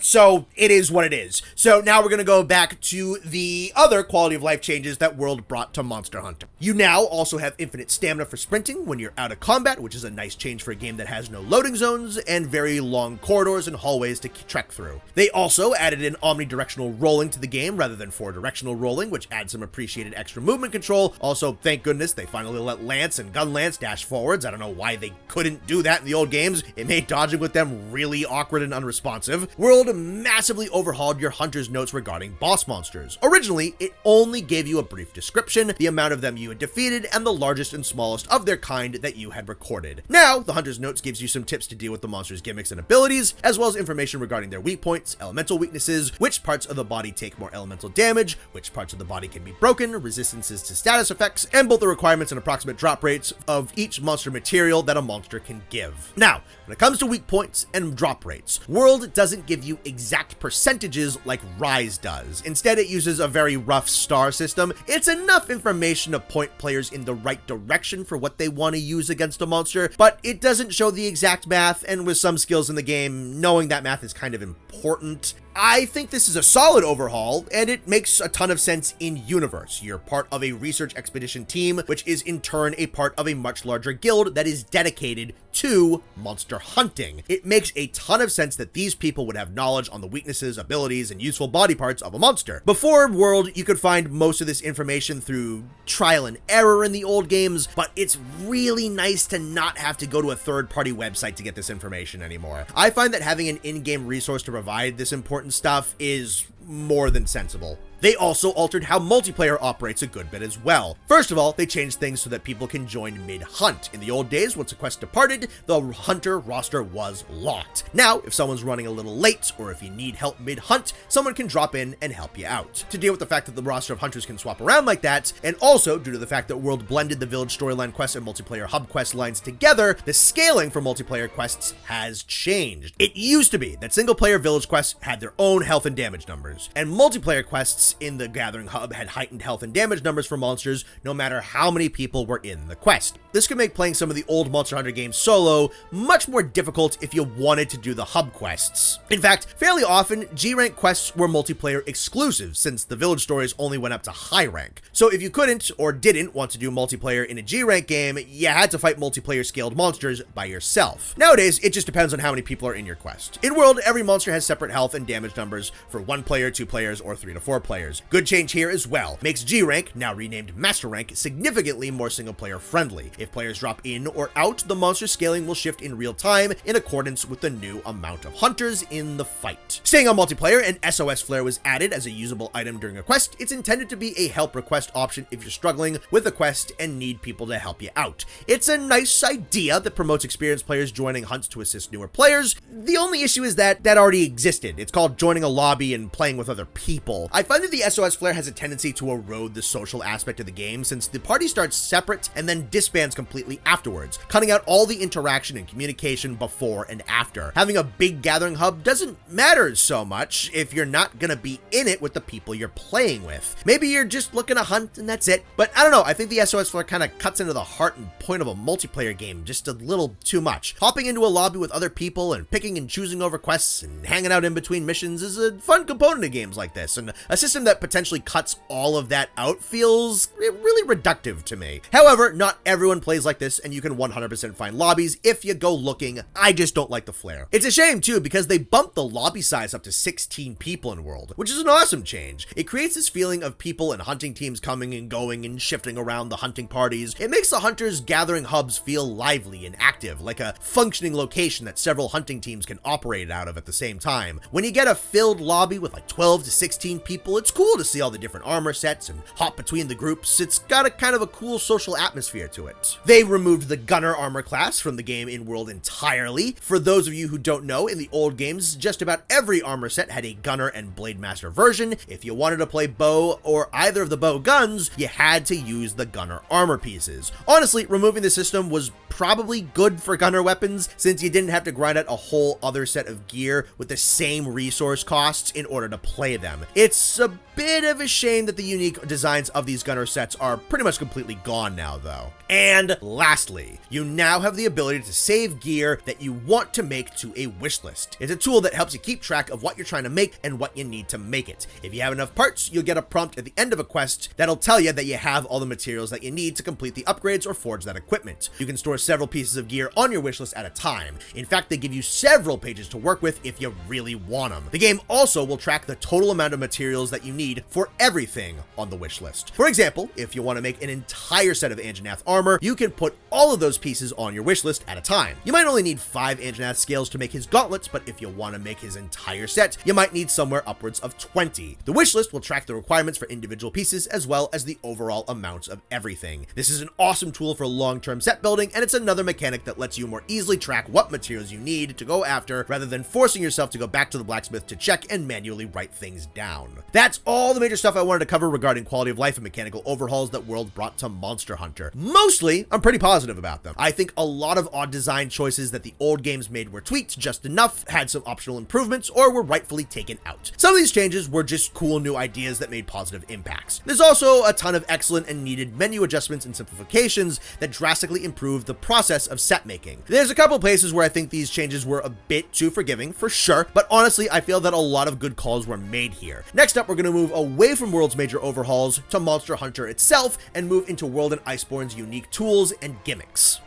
So it is what it is. So now we're gonna go back to the other quality of life changes that World brought to Monster Hunter. You now also have infinite stamina for sprinting when you're out of combat, which is a nice change for a game that has no loading zones and very long corridors and hallways to trek through. They also added an omnidirectional rolling to the game rather than 4-directional rolling, which adds some appreciated extra movement control. Also, thank goodness they finally let Lance and Gun Lance dash forwards. I don't know why they couldn't do that in the old games. It made dodging with them really awkward and unresponsive. World massively overhauled your hunter's notes regarding boss monsters. Originally, it only gave you a brief description, the amount of them you had defeated, and the largest and smallest of their kind that you had recorded. Now, the hunter's notes gives you some tips to deal with the monster's gimmicks and abilities, as well as information regarding their weak points, elemental weaknesses, which parts of the body take more elemental damage, which parts of the body can be broken, resistances to status effects, and both the requirements and approximate drop rates of each monster material that a monster can give. Now, when it comes to weak points and drop rates, World doesn't give you exact percentages like Rise does. Instead, it uses a very rough star system. It's enough information to point players in the right direction for what they want to use against a monster, but it doesn't show the exact math, and with some skills in the game, knowing that math is kind of important. I think this is a solid overhaul, and it makes a ton of sense in universe. You're part of a research expedition team, which is in turn a part of a much larger guild that is dedicated to monster hunting. It makes a ton of sense that these people would have knowledge on the weaknesses, abilities, and useful body parts of a monster. Before World, you could find most of this information through trial and error in the old games, but it's really nice to not have to go to a third-party website to get this information anymore. I find that having an in-game resource to provide this important stuff is more than sensible. They also altered how multiplayer operates a good bit as well. First of all, they changed things so that people can join mid-hunt. In the old days, once a quest departed, the hunter roster was locked. Now, if someone's running a little late, or if you need help mid-hunt, someone can drop in and help you out. To deal with the fact that the roster of hunters can swap around like that, and also due to the fact that World blended the village storyline quests and multiplayer hub quest lines together, the scaling for multiplayer quests has changed. It used to be that single-player village quests had their own health and damage numbers, and multiplayer quests in the Gathering Hub had heightened health and damage numbers for monsters no matter how many people were in the quest. This could make playing some of the old Monster Hunter games solo much more difficult if you wanted to do the hub quests. In fact, fairly often, G-rank quests were multiplayer exclusive since the village stories only went up to high rank. So if you couldn't or didn't want to do multiplayer in a G-rank game, you had to fight multiplayer scaled monsters by yourself. Nowadays, it just depends on how many people are in your quest. In World, every monster has separate health and damage numbers for 1 player, 2 players, or 3 to 4 players. players. Good change here as well. Makes G rank, now renamed Master Rank, significantly more single player friendly. If players drop in or out, the monster scaling will shift in real time in accordance with the new amount of hunters in the fight. Staying on multiplayer, an SOS flare was added as a usable item during a quest. It's intended to be a help request option if you're struggling with a quest and need people to help you out. It's a nice idea that promotes experienced players joining hunts to assist newer players. The only issue is that already existed. It's called joining a lobby and playing with other people. I find that the SOS flare has a tendency to erode the social aspect of the game, since the party starts separate and then disbands completely afterwards, cutting out all the interaction and communication before and after. Having a big gathering hub doesn't matter so much if you're not gonna be in it with the people you're playing with. Maybe you're just looking to hunt and that's it, but I don't know, I think the SOS flare kind of cuts into the heart and point of a multiplayer game just a little too much. Hopping into a lobby with other people and picking and choosing over quests and hanging out in between missions is a fun component of games like this, and a system that potentially cuts all of that out feels really reductive to me. However, not everyone plays like this, and you can 100% find lobbies if you go looking. I just don't like the flare. It's a shame too, because they bumped the lobby size up to 16 people in World, which is an awesome change. It creates this feeling of people and hunting teams coming and going and shifting around the hunting parties. It makes the hunters gathering hubs feel lively and active, like a functioning location that several hunting teams can operate out of at the same time. When you get a filled lobby with like 12 to 16 people, it's cool to see all the different armor sets and hop between the groups. It's got a kind of a cool social atmosphere to it. They removed the gunner armor class from the game in World entirely. For those of you who don't know, in the old games, just about every armor set had a gunner and blade master version. If you wanted to play bow or either of the bow guns, you had to use the gunner armor pieces. Honestly, removing the system was probably good for gunner weapons, since you didn't have to grind out a whole other set of gear with the same resource costs in order to play them. It's a bit of a shame that the unique designs of these gunner sets are pretty much completely gone now though. And lastly, you now have the ability to save gear that you want to make to a wish list. It's a tool that helps you keep track of what you're trying to make and what you need to make it. If you have enough parts, you'll get a prompt at the end of a quest that'll tell you that you have all the materials that you need to complete the upgrades or forge that equipment. You can store several pieces of gear on your wish list at a time. In fact, they give you several pages to work with if you really want them. The game also will track the total amount of materials that you need for everything on the wish list. For example, if you want to make an entire set of Anjanath armor, you can put all of those pieces on your wish list at a time. You might only need 5 Anjanath scales to make his gauntlets, but if you want to make his entire set, you might need somewhere upwards of 20. The wish list will track the requirements for individual pieces as well as the overall amounts of everything. This is an awesome tool for long-term set building, and it's another mechanic that lets you more easily track what materials you need to go after rather than forcing yourself to go back to the blacksmith to check and manually write things down. That's all the major stuff I wanted to cover regarding quality of life and mechanical overhauls that World brought to Monster Hunter. Mostly, I'm pretty positive about them. I think a lot of odd design choices that the old games made were tweaked just enough, had some optional improvements, or were rightfully taken out. Some of these changes were just cool new ideas that made positive impacts. There's also a ton of excellent and needed menu adjustments and simplifications that drastically improved the process of set making. There's a couple places where I think these changes were a bit too forgiving, for sure, but honestly, I feel that a lot of good calls were made here. Next up, we're going to move away from World's major overhauls to Monster Hunter itself and move into World and Iceborne's unique tools and gimmicks.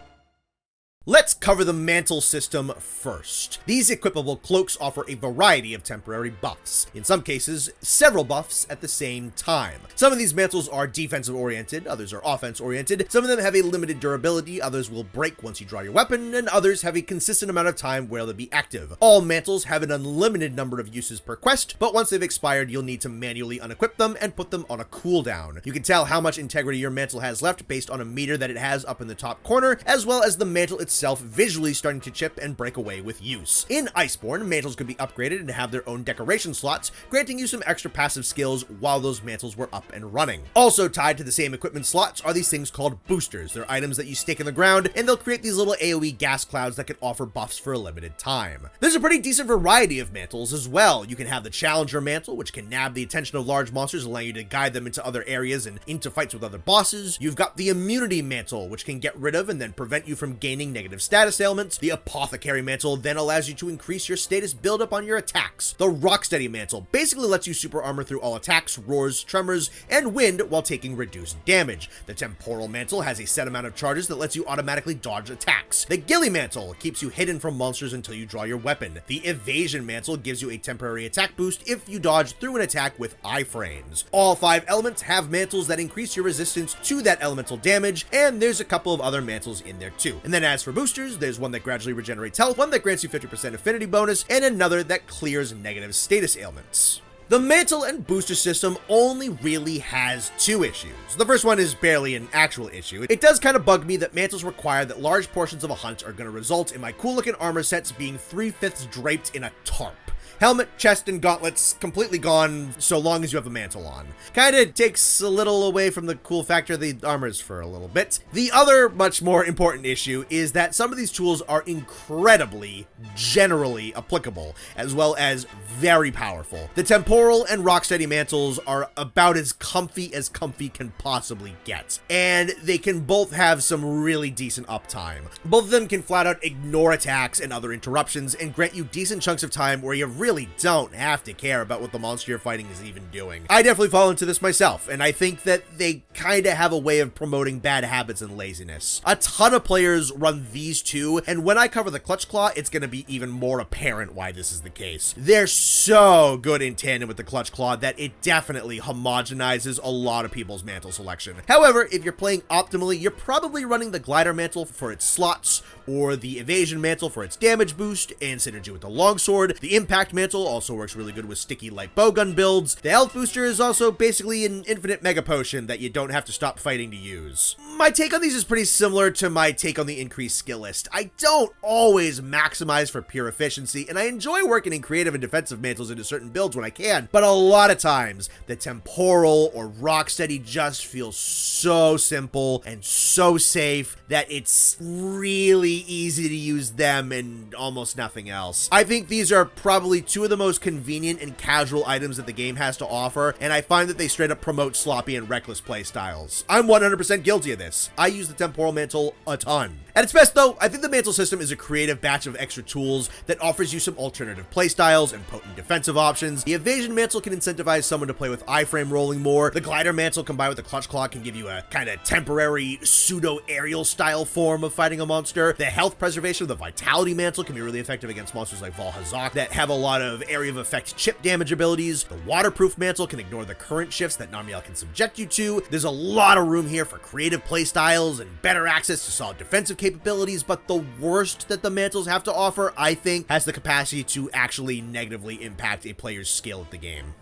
Let's cover the mantle system first. These equipable cloaks offer a variety of temporary buffs. In some cases, several buffs at the same time. Some of these mantles are defensive oriented, others are offense oriented. Some of them have a limited durability, others will break once you draw your weapon, and others have a consistent amount of time where they'll be active. All mantles have an unlimited number of uses per quest, but once they've expired, you'll need to manually unequip them and put them on a cooldown. You can tell how much integrity your mantle has left based on a meter that it has up in the top corner, as well as the mantle itself visually starting to chip and break away with use. In Iceborne, mantles could be upgraded and have their own decoration slots, granting you some extra passive skills while those mantles were up and running. Also tied to the same equipment slots are these things called boosters. They're items that you stick in the ground, and they'll create these little AoE gas clouds that can offer buffs for a limited time. There's a pretty decent variety of mantles as well. You can have the Challenger mantle, which can nab the attention of large monsters, allowing you to guide them into other areas and into fights with other bosses. You've got the Immunity mantle, which can get rid of and then prevent you from gaining negative negative status ailments. The Apothecary Mantle then allows you to increase your status buildup on your attacks. The Rocksteady Mantle basically lets you super armor through all attacks, roars, tremors, and wind while taking reduced damage. The Temporal Mantle has a set amount of charges that lets you automatically dodge attacks. The Ghillie Mantle keeps you hidden from monsters until you draw your weapon. The Evasion Mantle gives you a temporary attack boost if you dodge through an attack with iframes. All 5 elements have mantles that increase your resistance to that elemental damage, and there's a couple of other mantles in there too. And then as for boosters, there's one that gradually regenerates health, one that grants you 50% affinity bonus, and another that clears negative status ailments. The mantle and booster system only really has 2 issues. The first one is barely an actual issue. It does kind of bug me that mantles require that large portions of a hunt are going to result in my cool looking armor sets being 3/5 draped in a tarp. Helmet, chest, and gauntlets completely gone so long as you have a mantle on. Kinda takes a little away from the cool factor of the armors for a little bit. The other much more important issue is that some of these tools are incredibly generally applicable, as well as very powerful. The Temporal and Rocksteady mantles are about as comfy can possibly get, and they can both have some really decent uptime. Both of them can flat out ignore attacks and other interruptions and grant you decent chunks of time where you really don't have to care about what the monster you're fighting is even doing. I definitely fall into this myself, and I think that they kinda have a way of promoting bad habits and laziness. A ton of players run these two, and when I cover the Clutch Claw, it's gonna be even more apparent why this is the case. They're so good in tandem with the Clutch Claw that it definitely homogenizes a lot of people's mantle selection. However, if you're playing optimally, you're probably running the Glider Mantle for its slots, or the Evasion Mantle for its damage boost and synergy with the Longsword. The Impact Mantle also works really good with sticky light bowgun builds. The Health Booster is also basically an infinite Mega Potion that you don't have to stop fighting to use. My take on these is pretty similar to my take on the increased skill list. I don't always maximize for pure efficiency, and I enjoy working in creative and defensive mantles into certain builds when I can, but a lot of times, the Temporal or Rocksteady just feels so simple and so safe that it's really easy to use them and almost nothing else. I think these are probably 2 of the most convenient and casual items that the game has to offer, and I find that they straight up promote sloppy and reckless play styles. I'm 100% guilty of this. I use the Temporal Mantle a ton. At its best though, I think the Mantle system is a creative batch of extra tools that offers you some alternative playstyles and potent defensive options. The Evasion Mantle can incentivize someone to play with iframe rolling more. The Glider Mantle combined with the Clutch Claw can give you a kind of temporary pseudo-aerial style form of fighting a monster. The Health Preservation of the Vitality Mantle can be really effective against monsters like Valhazak that have a lot of area of effect chip damage abilities. The Waterproof Mantle can ignore the current shifts that Namiel can subject you to. There's a lot of room here for creative playstyles and better access to solid defensive capabilities, but the worst that the mantles have to offer, I think, has the capacity to actually negatively impact a player's skill at the game.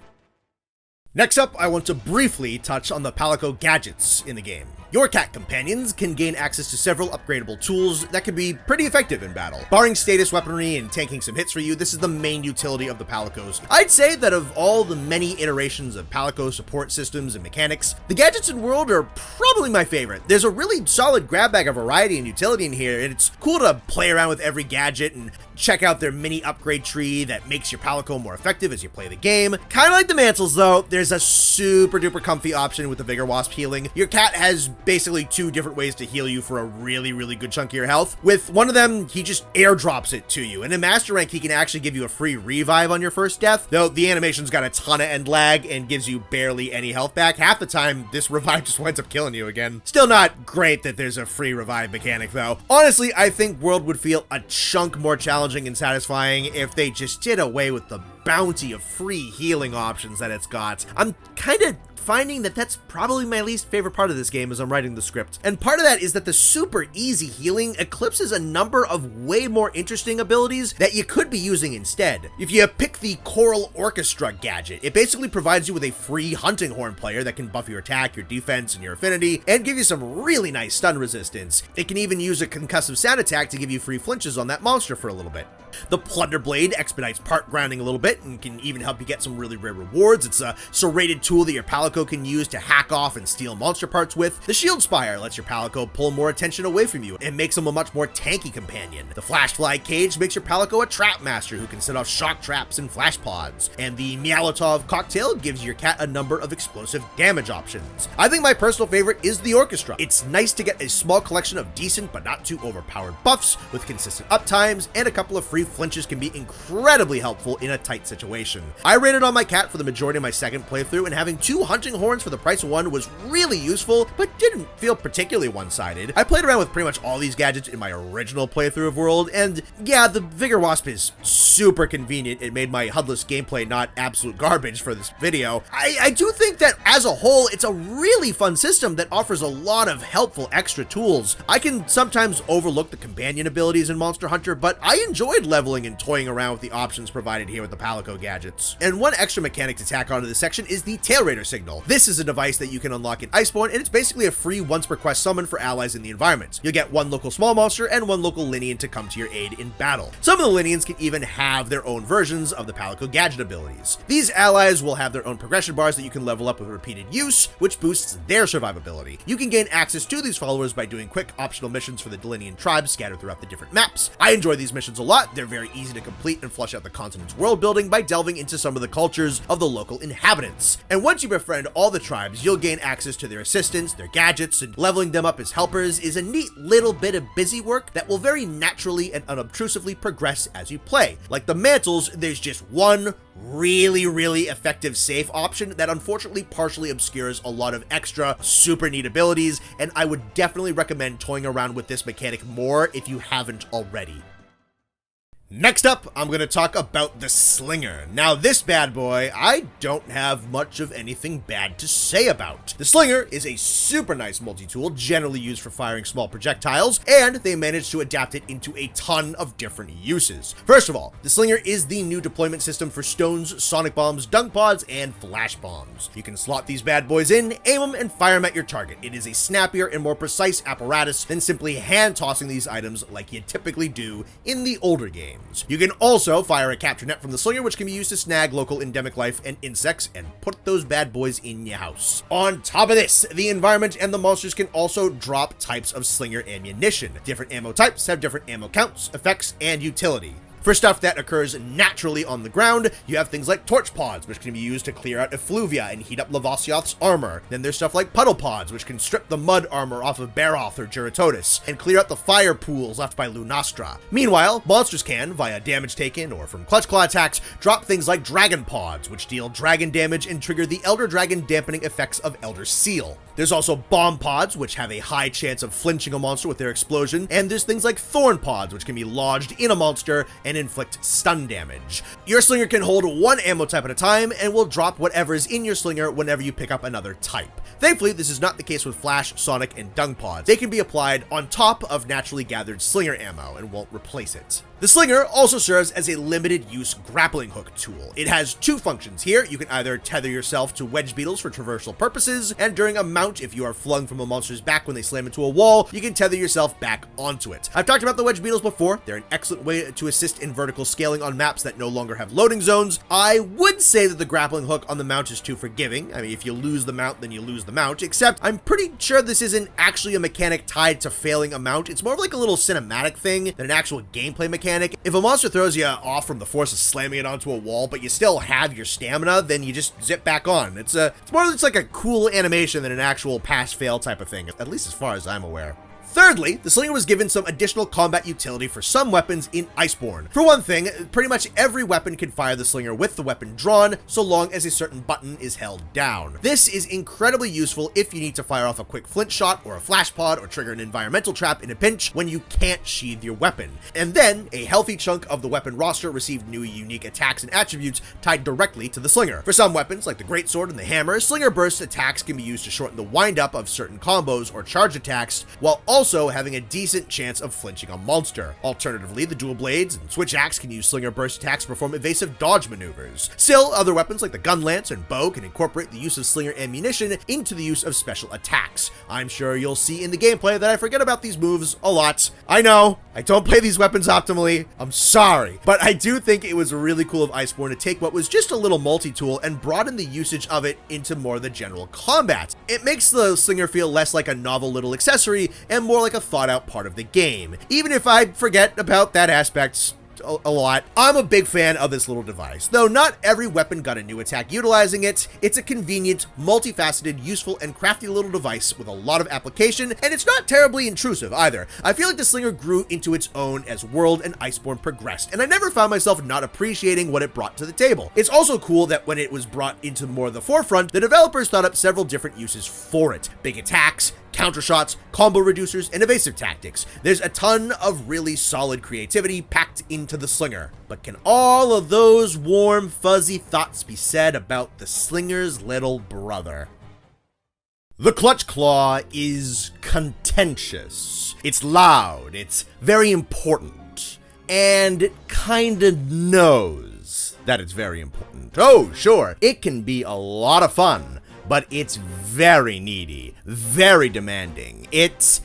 Next up, I want to briefly touch on the Palico Gadgets in the game. Your cat companions can gain access to several upgradable tools that can be pretty effective in battle. Barring status weaponry and tanking some hits for you, this is the main utility of the Palicos. I'd say that of all the many iterations of Palico support systems and mechanics, the gadgets in World are probably my favorite. There's a really solid grab bag of variety and utility in here, and it's cool to play around with every gadget and check out their mini upgrade tree that makes your Palico more effective as you play the game. Kind of like the Mantles though, there's a super duper comfy option with the Vigor Wasp healing. Your cat has basically 2 different ways to heal you for a really good chunk of your health. With one of them, he just airdrops it to you, and in Master Rank, he can actually give you a free revive on your first death, though the animation's got a ton of end lag and gives you barely any health back. Half the time, this revive just winds up killing you again. Still not great that there's a free revive mechanic though. Honestly, I think World would feel a chunk more challenging and satisfying if they just did away with the bounty of free healing options that it's got. I'm kind of finding that that's probably my least favorite part of this game as I'm writing the script. And part of that is that the super easy healing eclipses a number of way more interesting abilities that you could be using instead. If you pick the Choral Orchestra gadget, it basically provides you with a free hunting horn player that can buff your attack, your defense, and your affinity, and give you some really nice stun resistance. It can even use a concussive sound attack to give you free flinches on that monster for a little bit. The Plunder Blade expedites part grounding a little bit it and can even help you get some really rare rewards. It's a serrated tool that your Palico can use to hack off and steal monster parts with. The Shield Spire lets your Palico pull more attention away from you and makes him a much more tanky companion. The Flashfly Cage makes your Palico a trap master who can set off shock traps and flash pods. And the Meowitov Cocktail gives your cat a number of explosive damage options. I think my personal favorite is the Orchestra. It's nice to get a small collection of decent but not too overpowered buffs with consistent uptimes, and a couple of free flinches can be incredibly helpful in a tight situation. I rated on my cat for the majority of my second playthrough, and having 2 hunting horns for the price of 1 was really useful, but didn't feel particularly one-sided. I played around with pretty much all these gadgets in my original playthrough of World, and yeah, the Vigor Wasp is super convenient. It made my HUDless gameplay not absolute garbage for this video. I do think that as a whole, it's a really fun system that offers a lot of helpful extra tools. I can sometimes overlook the companion abilities in Monster Hunter, but I enjoyed leveling and toying around with the options provided here with the Palico Gadgets. And one extra mechanic to tack onto this section is the Tail Raider Signal. This is a device that you can unlock in Iceborne, and it's basically a free once per quest summon for allies in the environment. You'll get 1 local small monster and 1 local Linian to come to your aid in battle. Some of the Linians can even have their own versions of the Palico Gadget abilities. These allies will have their own progression bars that you can level up with repeated use, which boosts their survivability. You can gain access to these followers by doing quick optional missions for the Linian tribes scattered throughout the different maps. I enjoy these missions a lot. They're very easy to complete and flush out the continent's world building by delving into some of the cultures of the local inhabitants. And once you befriend all the tribes, you'll gain access to their assistants, their gadgets, and leveling them up as helpers is a neat little bit of busy work that will very naturally and unobtrusively progress as you play. Like the Mantles, there's just one really effective safe option that unfortunately partially obscures a lot of extra super neat abilities, and I would definitely recommend toying around with this mechanic more if you haven't already. Next up, I'm going to talk about the Slinger. Now this bad boy, I don't have much of anything bad to say about. The Slinger is a super nice multi-tool generally used for firing small projectiles, and they managed to adapt it into a ton of different uses. First of all, the Slinger is the new deployment system for stones, sonic bombs, dunk pods, and flash bombs. You can slot these bad boys in, aim them, and fire them at your target. It is a snappier and more precise apparatus than simply hand-tossing these items like you typically do in the older games. You can also fire a capture net from the Slinger, which can be used to snag local endemic life and insects and put those bad boys in your house. On top of this, the environment and the monsters can also drop types of Slinger ammunition. Different ammo types have different ammo counts, effects, and utility. For stuff that occurs naturally on the ground, you have things like torch pods, which can be used to clear out effluvia and heat up Lavasioth's armor. Then there's stuff like puddle pods, which can strip the mud armor off of Baroth or Geratodus and clear out the fire pools left by Lunastra. Meanwhile, monsters can, via damage taken or from clutch claw attacks, drop things like dragon pods, which deal dragon damage and trigger the Elder Dragon dampening effects of Elder Seal. There's also bomb pods, which have a high chance of flinching a monster with their explosion, and there's things like thorn pods, which can be lodged in a monster and inflict stun damage. Your Slinger can hold 1 ammo type at a time and will drop whatever is in your Slinger whenever you pick up another type. Thankfully, this is not the case with Flash, Sonic, and Dung pods. They can be applied on top of naturally gathered Slinger ammo and won't replace it. The Slinger also serves as a limited-use grappling hook tool. It has 2 functions here. You can either tether yourself to wedge beetles for traversal purposes, and during a mount, if you are flung from a monster's back when they slam into a wall, you can tether yourself back onto it. I've talked about the wedge beetles before. They're an excellent way to assist in vertical scaling on maps that no longer have loading zones. I would say that the grappling hook on the mount is too forgiving. I mean, if you lose the mount, then you lose the mount, except I'm pretty sure this isn't actually a mechanic tied to failing a mount. It's more of like a little cinematic thing than an actual gameplay mechanic. If a monster throws you off from the force of slamming it onto a wall, but you still have your stamina, then you just zip back on. It's more just like a cool animation than an actual pass-fail type of thing, at least as far as I'm aware. Thirdly, the Slinger was given some additional combat utility for some weapons in Iceborne. For one thing, pretty much every weapon can fire the Slinger with the weapon drawn, so long as a certain button is held down. This is incredibly useful if you need to fire off a quick flint shot or a flash pod or trigger an environmental trap in a pinch when you can't sheath your weapon. And then, a healthy chunk of the weapon roster received new unique attacks and attributes tied directly to the Slinger. For some weapons, like the Greatsword and the Hammer, Slinger burst attacks can be used to shorten the wind-up of certain combos or charge attacks, while also having a decent chance of flinching a monster. Alternatively, the dual blades and switch axe can use slinger burst attacks to perform evasive dodge maneuvers. Still, other weapons like the gun lance and bow can incorporate the use of slinger ammunition into the use of special attacks. I'm sure you'll see in the gameplay that I forget about these moves a lot. I know, I don't play these weapons optimally, I'm sorry, but I do think it was really cool of Iceborne to take what was just a little multi-tool and broaden the usage of it into more the general combat. It makes the slinger feel less like a novel little accessory and more like a thought-out part of the game, even if I forget about that aspect a lot. I'm a big fan of this little device. Though not every weapon got a new attack utilizing it, it's a convenient, multifaceted, useful, and crafty little device with a lot of application, and it's not terribly intrusive either. I feel like the Slinger grew into its own as World and Iceborne progressed, and I never found myself not appreciating what it brought to the table. It's also cool that when it was brought into more of the forefront, the developers thought up several different uses for it. Big attacks, counter shots, combo reducers, and evasive tactics. There's a ton of really solid creativity packed into the Slinger. But can all of those warm, fuzzy thoughts be said about the Slinger's little brother? The Clutch Claw is contentious. It's loud, it's very important, and it kinda knows that it's very important. Oh, sure, it can be a lot of fun, but it's very needy, very demanding. It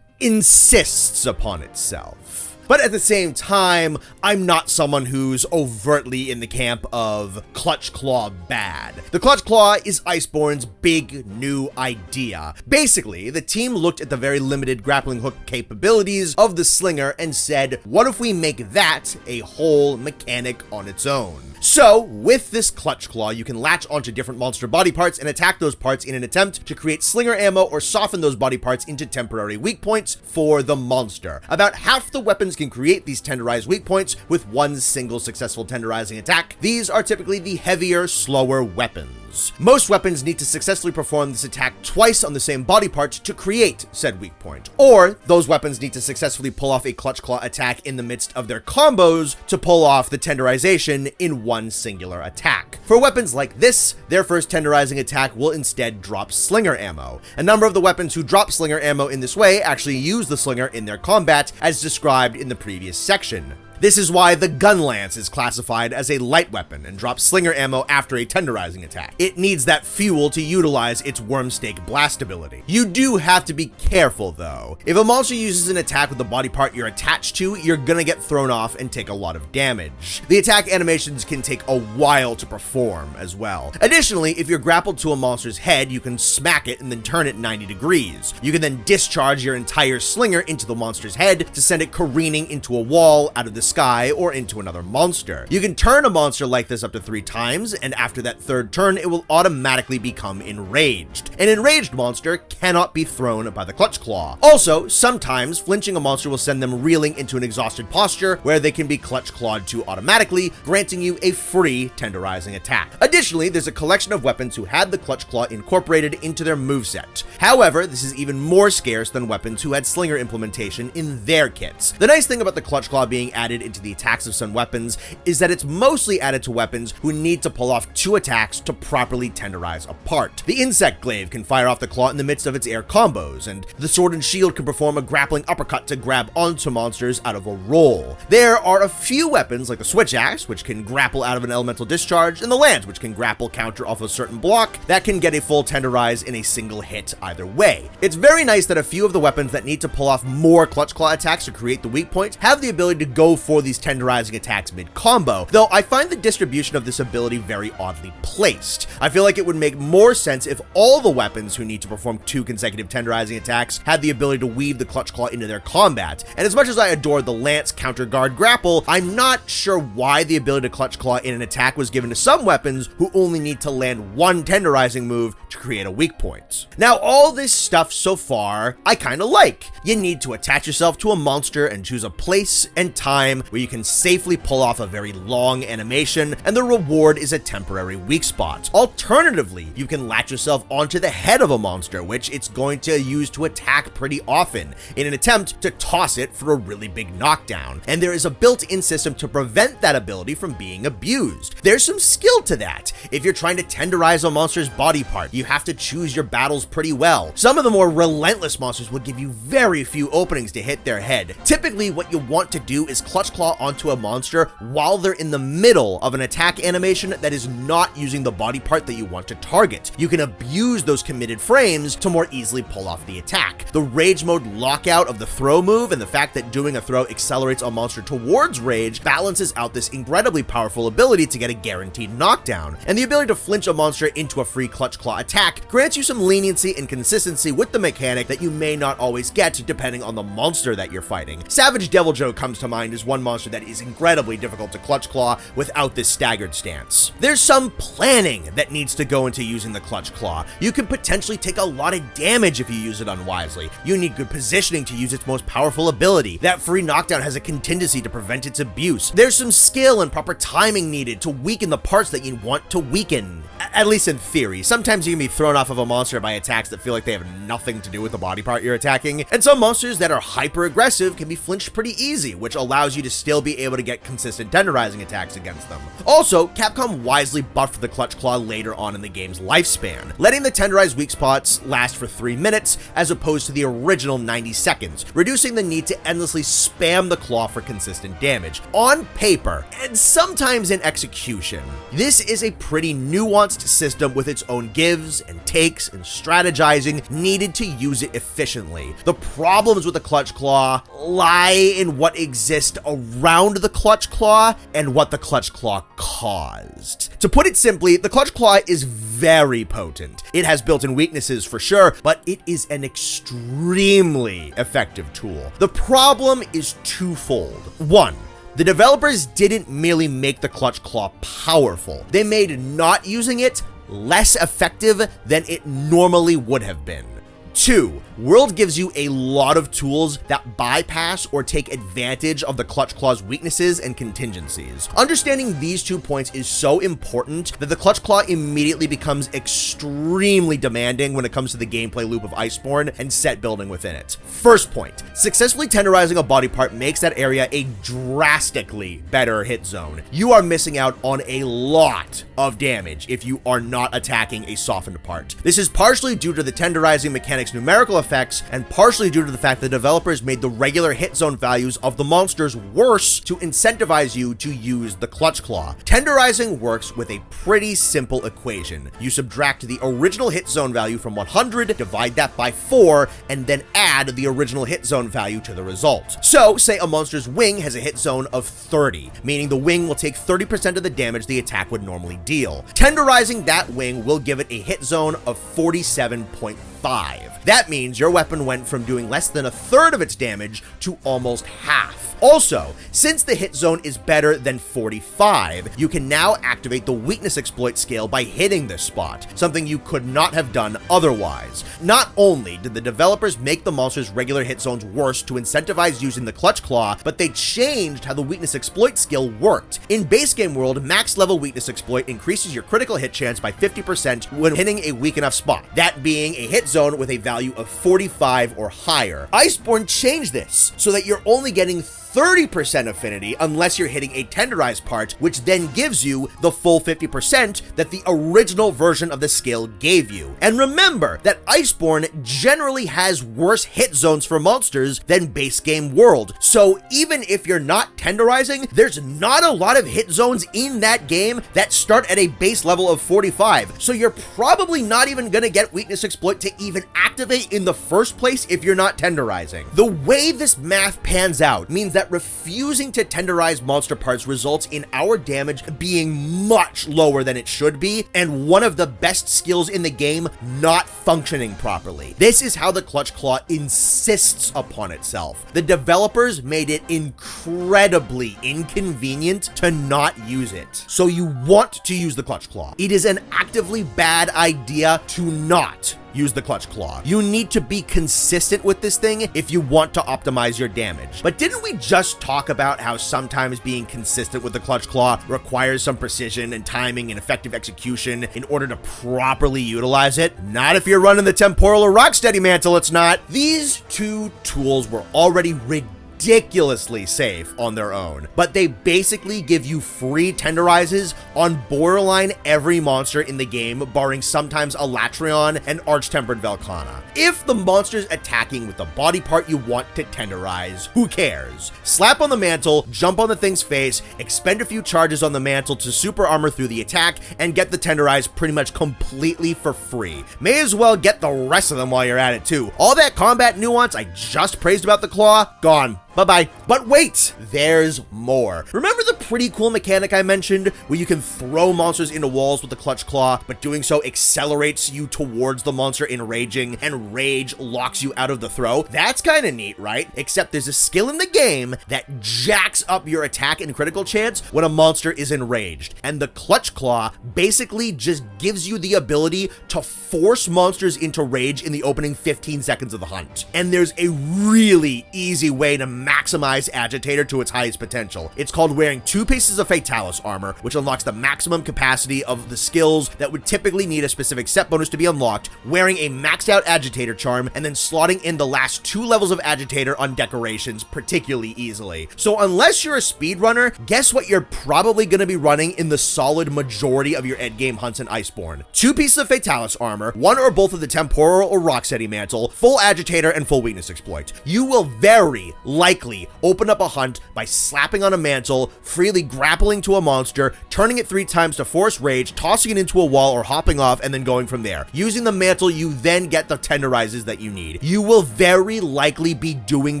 insists upon itself. But at the same time, I'm not someone who's overtly in the camp of Clutch Claw bad. The Clutch Claw is Iceborne's big new idea. Basically, the team looked at the very limited grappling hook capabilities of the Slinger and said, what if we make that a whole mechanic on its own? So, with this Clutch Claw, you can latch onto different monster body parts and attack those parts in an attempt to create Slinger ammo or soften those body parts into temporary weak points for the monster. About half the weapons can create these tenderized weak points with one single successful tenderizing attack. These are typically the heavier, slower weapons. Most weapons need to successfully perform this attack twice on the same body part to create said weak point. Or, those weapons need to successfully pull off a Clutch Claw attack in the midst of their combos to pull off the tenderization in one singular attack. For weapons like this, their first tenderizing attack will instead drop Slinger ammo. A number of the weapons who drop Slinger ammo in this way actually use the Slinger in their combat, as described in the previous section. This is why the gun lance is classified as a light weapon and drops Slinger ammo after a tenderizing attack. It needs that fuel to utilize its Wormstake blast ability. You do have to be careful though. If a monster uses an attack with the body part you're attached to, you're gonna get thrown off and take a lot of damage. The attack animations can take a while to perform as well. Additionally, if you're grappled to a monster's head, you can smack it and then turn it 90 degrees. You can then discharge your entire Slinger into the monster's head to send it careening into a wall, out of the sky, or into another monster. You can turn a monster like this up to 3 times, and after that third turn, it will automatically become enraged. An enraged monster cannot be thrown by the Clutch Claw. Also, sometimes flinching a monster will send them reeling into an exhausted posture where they can be Clutch Clawed to automatically, granting you a free tenderizing attack. Additionally, there's a collection of weapons who had the Clutch Claw incorporated into their moveset. However, this is even more scarce than weapons who had Slinger implementation in their kits. The nice thing about the Clutch Claw being added into the attacks of some weapons is that it's mostly added to weapons who need to pull off 2 attacks to properly tenderize a part. The Insect Glaive can fire off the claw in the midst of its air combos, and the Sword and Shield can perform a grappling uppercut to grab onto monsters out of a roll. There are a few weapons like the Switch Axe, which can grapple out of an elemental discharge, and the Lance, which can grapple counter off a certain block, that can get a full tenderize in a single hit either way. It's very nice that a few of the weapons that need to pull off more Clutch Claw attacks to create the weak point have the ability to go for these tenderizing attacks mid-combo, though I find the distribution of this ability very oddly placed. I feel like it would make more sense if all the weapons who need to perform 2 consecutive tenderizing attacks had the ability to weave the Clutch Claw into their combat. And as much as I adore the Lance counter guard grapple, I'm not sure why the ability to Clutch Claw in an attack was given to some weapons who only need to land 1 tenderizing move to create a weak point. Now, all this stuff so far, I kinda like. You need to attach yourself to a monster and choose a place and time time where you can safely pull off a very long animation, and the reward is a temporary weak spot. Alternatively, you can latch yourself onto the head of a monster, which it's going to use to attack pretty often, in an attempt to toss it for a really big knockdown, and there is a built-in system to prevent that ability from being abused. There's some skill to that. If you're trying to tenderize a monster's body part, you have to choose your battles pretty well. Some of the more relentless monsters will give you very few openings to hit their head. Typically, what you want to do is clutch claw onto a monster while they're in the middle of an attack animation that is not using the body part that you want to target. You can abuse those committed frames to more easily pull off the attack. The rage mode lockout of the throw move and the fact that doing a throw accelerates a monster towards rage balances out this incredibly powerful ability to get a guaranteed knockdown. And the ability to flinch a monster into a free clutch claw attack grants you some leniency and consistency with the mechanic that you may not always get depending on the monster that you're fighting. Savage Devil Joe comes to mind as one monster that is incredibly difficult to clutch claw without this staggered stance. There's some planning that needs to go into using the clutch claw. You can potentially take a lot of damage if you use it unwisely. You need good positioning to use its most powerful ability. That free knockdown has a contingency to prevent its abuse. There's some skill and proper timing needed to weaken the parts that you want to weaken. At least in theory. Sometimes you can be thrown off of a monster by attacks that feel like they have nothing to do with the body part you're attacking, and some monsters that are hyper-aggressive can be flinched pretty easy, which allows you to still be able to get consistent tenderizing attacks against them. Also, Capcom wisely buffed the clutch claw later on in the game's lifespan, letting the tenderized weak spots last for 3 minutes as opposed to the original 90 seconds, reducing the need to endlessly spam the claw for consistent damage. On paper, and sometimes in execution, this is a pretty nuanced system with its own gives and takes and strategizing needed to use it efficiently. The problems with the clutch claw lie in what exists around the clutch claw and what the clutch claw caused. To put it simply, the clutch claw is very potent. It has built-in weaknesses for sure, but it is an extremely effective tool. The problem is twofold. One, the developers didn't merely make the clutch claw powerful. They made not using it less effective than it normally would have been. 2, World gives you a lot of tools that bypass or take advantage of the clutch claw's weaknesses and contingencies. Understanding these 2 points is so important that the clutch claw immediately becomes extremely demanding when it comes to the gameplay loop of Iceborne and set building within it. First point, successfully tenderizing a body part makes that area a drastically better hit zone. You are missing out on a lot of damage if you are not attacking a softened part. This is partially due to the tenderizing mechanic's numerical effects, and partially due to the fact that developers made the regular hit zone values of the monsters worse to incentivize you to use the clutch claw. Tenderizing works with a pretty simple equation. You subtract the original hit zone value from 100, divide that by 4, and then add the original hit zone value to the result. So, say a monster's wing has a hit zone of 30, meaning the wing will take 30% of the damage the attack would normally deal. Tenderizing that wing will give it a hit zone of 47.5. That means your weapon went from doing less than a third of its damage to almost half. Also, since the hit zone is better than 45, you can now activate the weakness exploit scale by hitting this spot, something you could not have done otherwise. Not only did the developers make the monster's regular hit zones worse to incentivize using the clutch claw, but they changed how the weakness exploit skill worked. In base game world, max level weakness exploit increases your critical hit chance by 50% when hitting a weak enough spot, that being a hit zone with a value of 45 or higher. Iceborne changed this so that you're only getting 30% affinity unless you're hitting a tenderized part, which then gives you the full 50% that the original version of the skill gave you. And remember that Iceborne generally has worse hit zones for monsters than base game world, so even if you're not tenderizing, there's not a lot of hit zones in that game that start at a base level of 45, so you're probably not even gonna get weakness exploit to even activate in the first place if you're not tenderizing. The way this math pans out means that refusing to tenderize monster parts results in our damage being much lower than it should be, and one of the best skills in the game not functioning properly. This is how the clutch claw insists upon itself. The developers made it incredibly inconvenient to not use it, so you want to use the clutch claw. It is an actively bad idea to not use the Clutch Claw. You need to be consistent with this thing if you want to optimize your damage. But didn't we just talk about how sometimes being consistent with the Clutch Claw requires some precision and timing and effective execution in order to properly utilize it? Not if you're running the Temporal or Rocksteady Mantle, it's not. These two tools were already ridiculously safe on their own, but they basically give you free tenderizes on borderline every monster in the game, barring sometimes a Latreon and Arch-Tempered Velkhana. If the monster's attacking with the body part you want to tenderize, who cares? Slap on the mantle, jump on the thing's face, expend a few charges on the mantle to super armor through the attack, and get the tenderize pretty much completely for free. May as well get the rest of them while you're at it too. All that combat nuance I just praised about the claw, gone. Bye-bye. But wait, there's more. Remember the pretty cool mechanic I mentioned where you can throw monsters into walls with the Clutch Claw, but doing so accelerates you towards the monster enraging, and rage locks you out of the throw? That's kind of neat, right? Except there's a skill in the game that jacks up your attack and critical chance when a monster is enraged, and the Clutch Claw basically just gives you the ability to force monsters into rage in the opening 15 seconds of the hunt. And there's a really easy way to maximize Agitator to its highest potential. It's called wearing 2 pieces of Fatalis armor, which unlocks the maximum capacity of the skills that would typically need a specific set bonus to be unlocked, wearing a maxed out Agitator charm, and then slotting in the last 2 levels of Agitator on decorations particularly easily. So unless you're a speedrunner, guess what you're probably going to be running in the solid majority of your endgame hunts in Iceborne? 2 pieces of Fatalis armor, 1 or both of the Temporal or Rocksteady Mantle, full Agitator, and full Weakness Exploit. You will very likely open up a hunt by slapping on a mantle, freely grappling to a monster, turning it 3 times to force rage, tossing it into a wall or hopping off, and then going from there. Using the mantle, you then get the tenderizes that you need. You will very likely be doing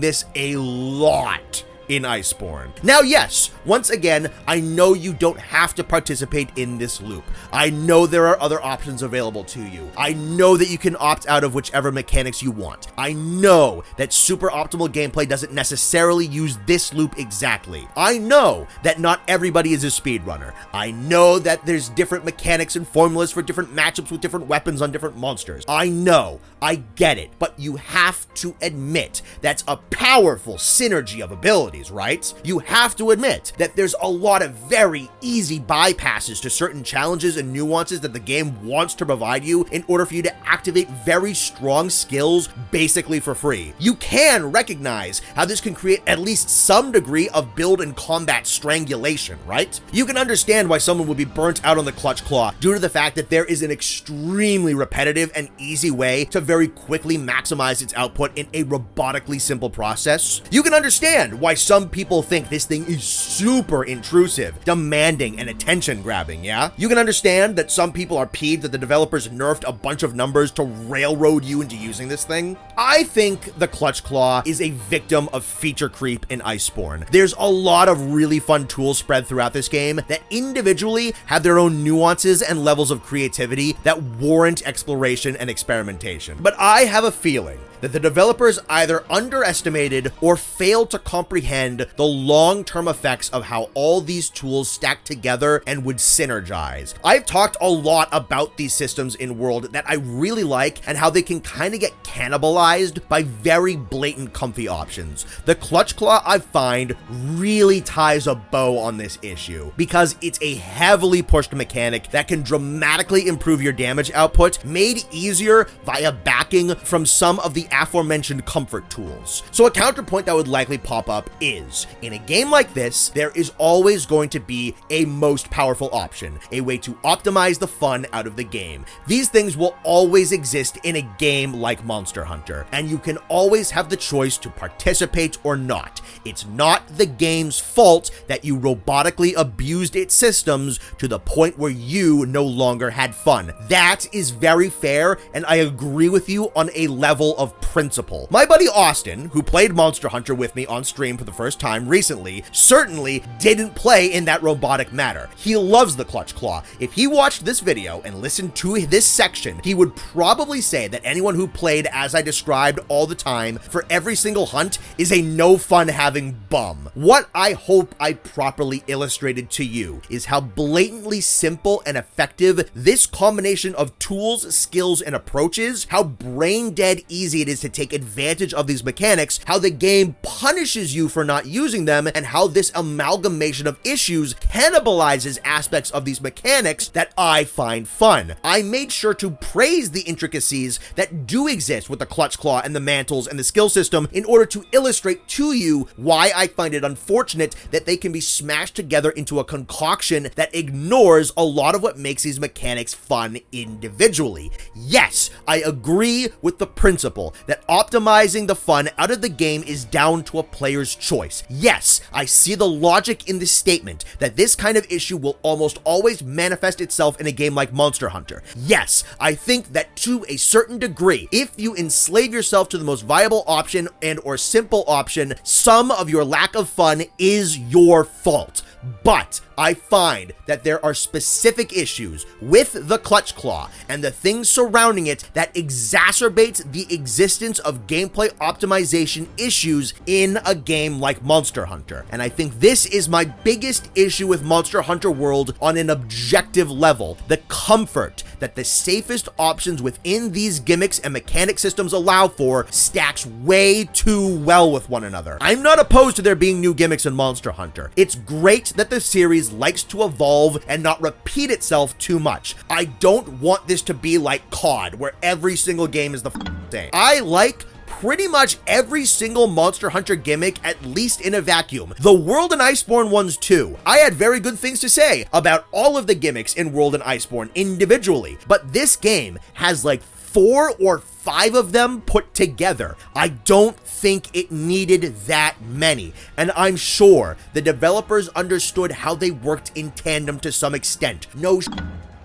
this a lot in Iceborne. Now, yes, once again, I know you don't have to participate in this loop. I know there are other options available to you. I know that you can opt out of whichever mechanics you want. I know that super optimal gameplay doesn't necessarily use this loop exactly. I know that not everybody is a speedrunner. I know that there's different mechanics and formulas for different matchups with different weapons on different monsters. I know, I get it, but you have to admit that's a powerful synergy of abilities, right? You have to admit that there's a lot of very easy bypasses to certain challenges and nuances that the game wants to provide you in order for you to activate very strong skills basically for free. You can recognize how this can create at least some degree of build and combat strangulation, right? You can understand why someone would be burnt out on the Clutch Claw due to the fact that there is an extremely repetitive and easy way to very quickly maximize its output in a robotically simple process. You can understand why some people think this thing is super intrusive, demanding, and attention-grabbing, yeah? You can understand that some people are peeved that the developers nerfed a bunch of numbers to railroad you into using this thing. I think the Clutch Claw is a victim of feature creep in Iceborne. There's a lot of really fun tools spread throughout this game that individually have their own nuances and levels of creativity that warrant exploration and experimentation. But I have a feeling that the developers either underestimated or failed to comprehend the long-term effects of how all these tools stack together and would synergize. I've talked a lot about these systems in World that I really like and how they can kind of get cannibalized by very blatant comfy options. The Clutch Claw, I find, really ties a bow on this issue because it's a heavily pushed mechanic that can dramatically improve your damage output, made easier via backing from some of the aforementioned comfort tools. So a counterpoint that would likely pop up is, in a game like this, there is always going to be a most powerful option, a way to optimize the fun out of the game. These things will always exist in a game like Monster Hunter, and you can always have the choice to participate or not. It's not the game's fault that you robotically abused its systems to the point where you no longer had fun. That is very fair, and I agree with you on a level of of principle. My buddy Austin, who played Monster Hunter with me on stream for the first time recently, certainly didn't play in that robotic manner. He loves the clutch claw. If he watched this video and listened to this section, he would probably say that anyone who played as I described all the time for every single hunt is a no fun having bum. What I hope I properly illustrated to you is how blatantly simple and effective this combination of tools, skills, and approaches, how brain dead easy it is to take advantage of these mechanics, how the game punishes you for not using them, and how this amalgamation of issues cannibalizes aspects of these mechanics that I find fun. I made sure to praise the intricacies that do exist with the clutch claw and the mantles and the skill system in order to illustrate to you why I find it unfortunate that they can be smashed together into a concoction that ignores a lot of what makes these mechanics fun individually. Yes, I agree with the principle that optimizing the fun out of the game is down to a player's choice. Yes, I see the logic in the statement that this kind of issue will almost always manifest itself in a game like Monster Hunter. Yes, I think that to a certain degree, if you enslave yourself to the most viable option and or simple option, some of your lack of fun is your fault. But I find that there are specific issues with the clutch claw and the things surrounding it that exacerbates the existence of gameplay optimization issues in a game like Monster Hunter. And I think this is my biggest issue with Monster Hunter World on an objective level. The comfort that the safest options within these gimmicks and mechanic systems allow for stacks way too well with one another. I'm not opposed to there being new gimmicks in Monster Hunter. It's great that the series likes to evolve and not repeat itself too much. I don't want this to be like COD, where every single game is the same. I like pretty much every single Monster Hunter gimmick, at least in a vacuum. The World and Iceborne ones too. I had very good things to say about all of the gimmicks in World and Iceborne individually, but this game has like 4 or 5 of them put together. I don't think it needed that many, and I'm sure the developers understood how they worked in tandem to some extent.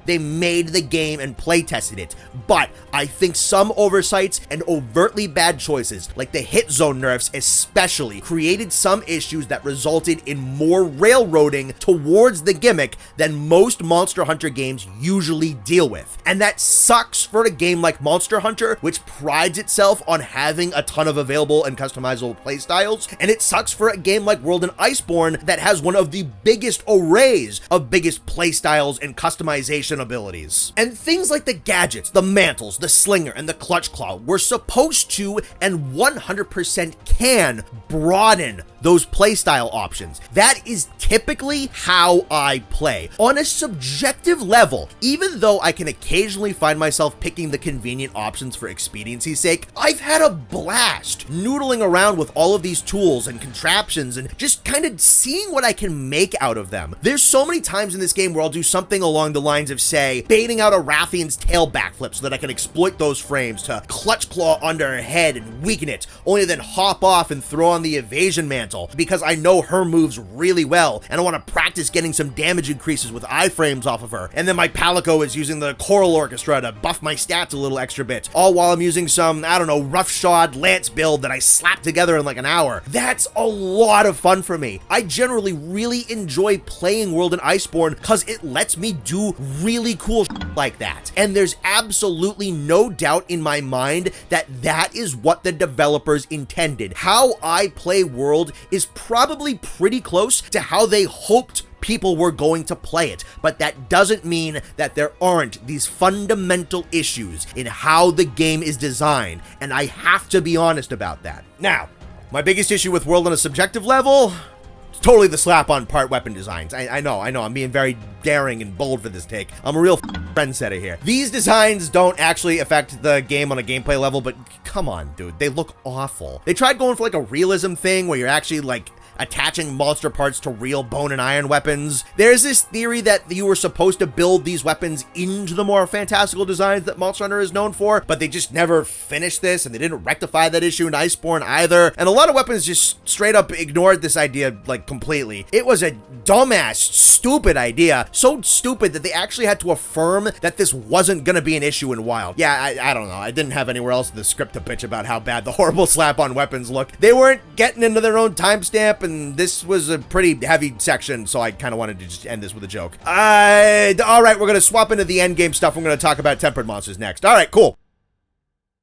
They made the game and play tested it, but I think some oversights and overtly bad choices, like the hit zone nerfs especially, created some issues that resulted in more railroading towards the gimmick than most Monster Hunter games usually deal with. And that sucks for a game like Monster Hunter, which prides itself on having a ton of available and customizable playstyles, and it sucks for a game like World and Iceborne that has one of the biggest arrays of biggest playstyles and customization abilities. And things like the gadgets, the mantles, the slinger, and the clutch claw were supposed to and 100% can broaden those playstyle options. That is typically how I play. On a subjective level, even though I can occasionally find myself picking the convenient options for expediency's sake, I've had a blast noodling around with all of these tools and contraptions and just kind of seeing what I can make out of them. There's so many times in this game where I'll do something along the lines of, say, baiting out a Rathian's tail backflip so that I can exploit those frames to clutch claw under her head and weaken it, only to then hop off and throw on the evasion mantle because I know her moves really well and I want to practice getting some damage increases with iframes off of her. And then my Palico is using the choral orchestra to buff my stats a little extra bit, all while I'm using some, I don't know, roughshod lance build that I slapped together in like an hour. That's a lot of fun for me. I generally really enjoy playing World and Iceborne because it lets me do really cool like that. And there's absolutely no doubt in my mind that that is what the developers intended. How I play World is probably pretty close to how they hoped people were going to play it, but that doesn't mean that there aren't these fundamental issues in how the game is designed, and I have to be honest about that. Now, my biggest issue with World on a subjective level, it's totally the slap-on part weapon designs. I know, I'm being very daring and bold for this take. I'm a real trendsetter here. These designs don't actually affect the game on a gameplay level, but come on, dude, they look awful. They tried going for like a realism thing where you're actually like, attaching monster parts to real bone and iron weapons. There's this theory that you were supposed to build these weapons into the more fantastical designs that Monster Hunter is known for, but they just never finished this, and they didn't rectify that issue in Iceborne either. And a lot of weapons just straight up ignored this idea like completely. It was a dumbass, stupid idea. So stupid that they actually had to affirm that this wasn't gonna be an issue in WoW. Yeah, I don't know. I didn't have anywhere else in the script to bitch about how bad the horrible slap-on weapons look. They weren't getting into their own timestamp, and this was a pretty heavy section, so I kind of wanted to just end this with a joke. All right, we're gonna swap into the endgame stuff. We're gonna talk about tempered monsters next. All right, cool.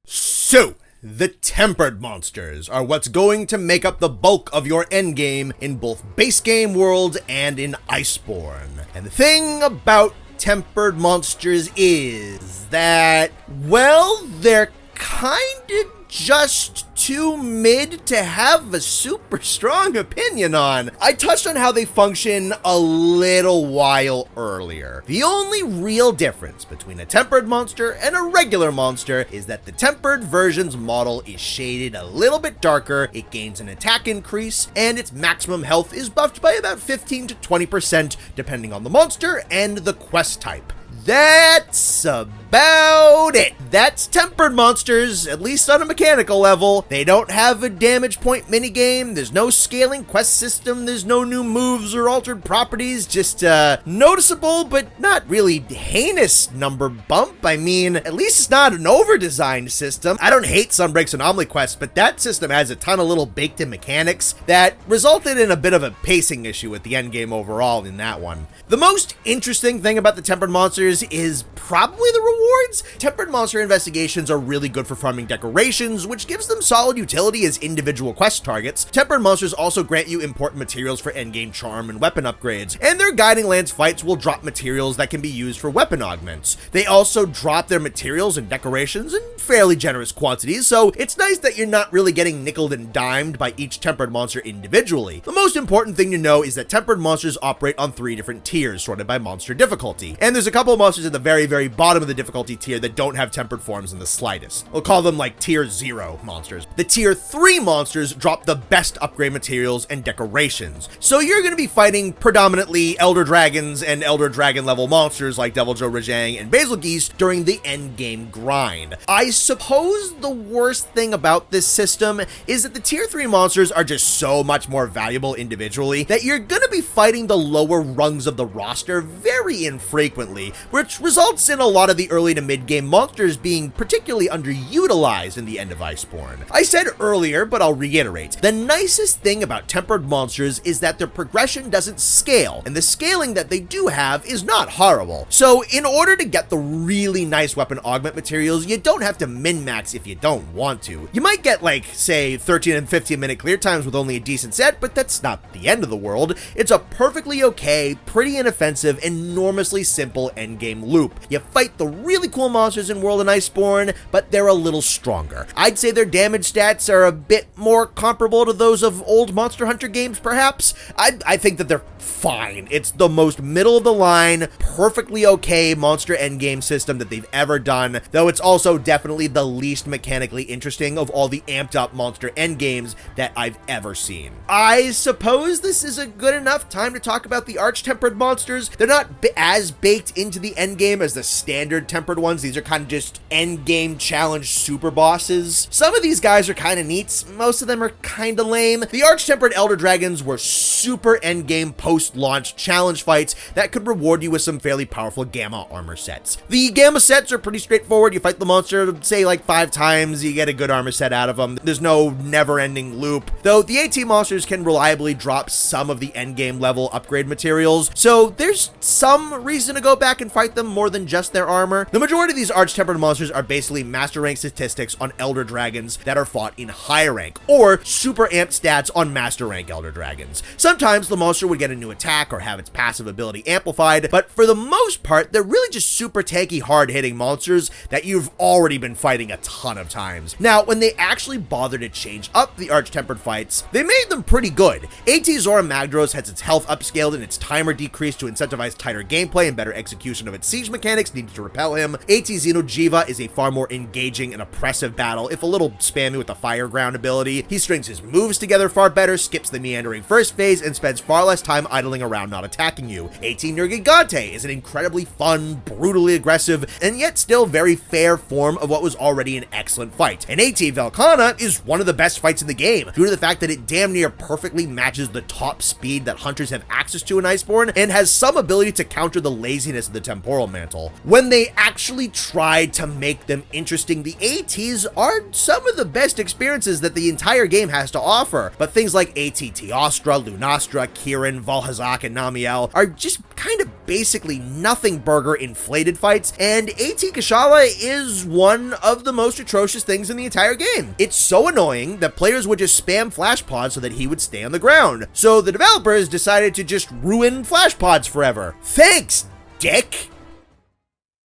So, the tempered monsters are what's going to make up the bulk of your endgame in both base game world and in Iceborne. And the thing about tempered monsters is that, well, they're kinda just too mid to have a super strong opinion on. I touched on how they function a little while earlier. The only real difference between a tempered monster and a regular monster is that the tempered version's model is shaded a little bit darker, it gains an attack increase, and its maximum health is buffed by about 15 to 20% depending on the monster and the quest type. That's about it. That's tempered monsters, at least on a mechanical level. They don't have a damage point minigame, there's no scaling quest system, there's no new moves or altered properties, just a noticeable but not really heinous number bump. I mean, at least it's not an over-designed system. I don't hate Sunbreak's Anomaly Quest, but that system has a ton of little baked-in mechanics that resulted in a bit of a pacing issue with the endgame overall in that one. The most interesting thing about the tempered monsters is probably the rewards. Tempered monster investigations are really good for farming decorations, which gives them solid utility as individual quest targets. Tempered monsters also grant you important materials for endgame charm and weapon upgrades, and their Guiding Lance fights will drop materials that can be used for weapon augments. They also drop their materials and decorations in fairly generous quantities, so it's nice that you're not really getting nickeled and dimed by each tempered monster individually. The most important thing to know is that tempered monsters operate on 3 different tiers, sorted by monster difficulty, and there's a couple of monsters at the very bottom of the difficulty tier that don't have tempered forms in the slightest. We'll call them like tier 0 monsters. The tier 3 monsters drop the best upgrade materials and decorations, so you're going to be fighting predominantly Elder Dragons and Elder Dragon level monsters like Deviljho Rajang and Basilgeuse during the end game grind. I suppose the worst thing about this system is that the tier 3 monsters are just so much more valuable individually that you're going to be fighting the lower rungs of the roster very infrequently, which results in a lot of the early to mid-game monsters being particularly underutilized in the end of Iceborne. I said earlier, but I'll reiterate, the nicest thing about tempered monsters is that their progression doesn't scale, and the scaling that they do have is not horrible. So in order to get the really nice weapon augment materials, you don't have to min-max if you don't want to. You might get like, say, 13 and 15 minute clear times with only a decent set, but that's not the end of the world. It's a perfectly okay, pretty inoffensive, enormously simple endgame loop. You fight the really cool monsters in World and Iceborne, but they're a little stronger. I'd say their damage stats are a bit more comparable to those of old Monster Hunter games, perhaps. I think that they're fine. It's the most middle of the line, perfectly okay monster endgame system that they've ever done, though it's also definitely the least mechanically interesting of all the amped up monster endgames that I've ever seen. I suppose this is a good enough time to talk about the arch-tempered monsters. They're not as baked into the endgame as the standard tempered ones. These are kind of just endgame challenge super bosses. Some of these guys are kind of neat, most of them are kind of lame. The arch-tempered Elder Dragons were super endgame post-launch challenge fights that could reward you with some fairly powerful Gamma armor sets. The Gamma sets are pretty straightforward. You fight the monster, say like 5 times, you get a good armor set out of them. There's no never-ending loop, though the AT monsters can reliably drop some of the endgame level upgrade materials, so there's some reason to go back and fight them more than just their armor. The majority of these arch-tempered monsters are basically master rank statistics on Elder Dragons that are fought in higher rank, or super amped stats on master rank Elder Dragons. Sometimes the monster would get a new attack or have its passive ability amplified, but for the most part, they're really just super tanky, hard-hitting monsters that you've already been fighting a ton of times. Now, when they actually bothered to change up the arch-tempered fights, they made them pretty good. AT Zora Magdros has its health upscaled and its timer decreased to incentivize tighter gameplay and better execution of its siege mechanics needed to repel tell him. AT Xenojiva is a far more engaging and oppressive battle, if a little spammy with the fire ground ability. He strings his moves together far better, skips the meandering first phase, and spends far less time idling around not attacking you. AT Nergigante is an incredibly fun, brutally aggressive, and yet still very fair form of what was already an excellent fight. And AT Velkhana is one of the best fights in the game, due to the fact that it damn near perfectly matches the top speed that hunters have access to in Iceborne, and has some ability to counter the laziness of the temporal mantle. When they actually tried to make them interesting, the ATs are some of the best experiences that the entire game has to offer, but things like AT Teostra, Lunastra, Kirin, Valhazak, and Namiel are just kind of basically nothing burger inflated fights, and AT Kashala is one of the most atrocious things in the entire game. It's so annoying that players would just spam flash pods so that he would stay on the ground. So the developers decided to just ruin flash pods forever. Thanks, dick!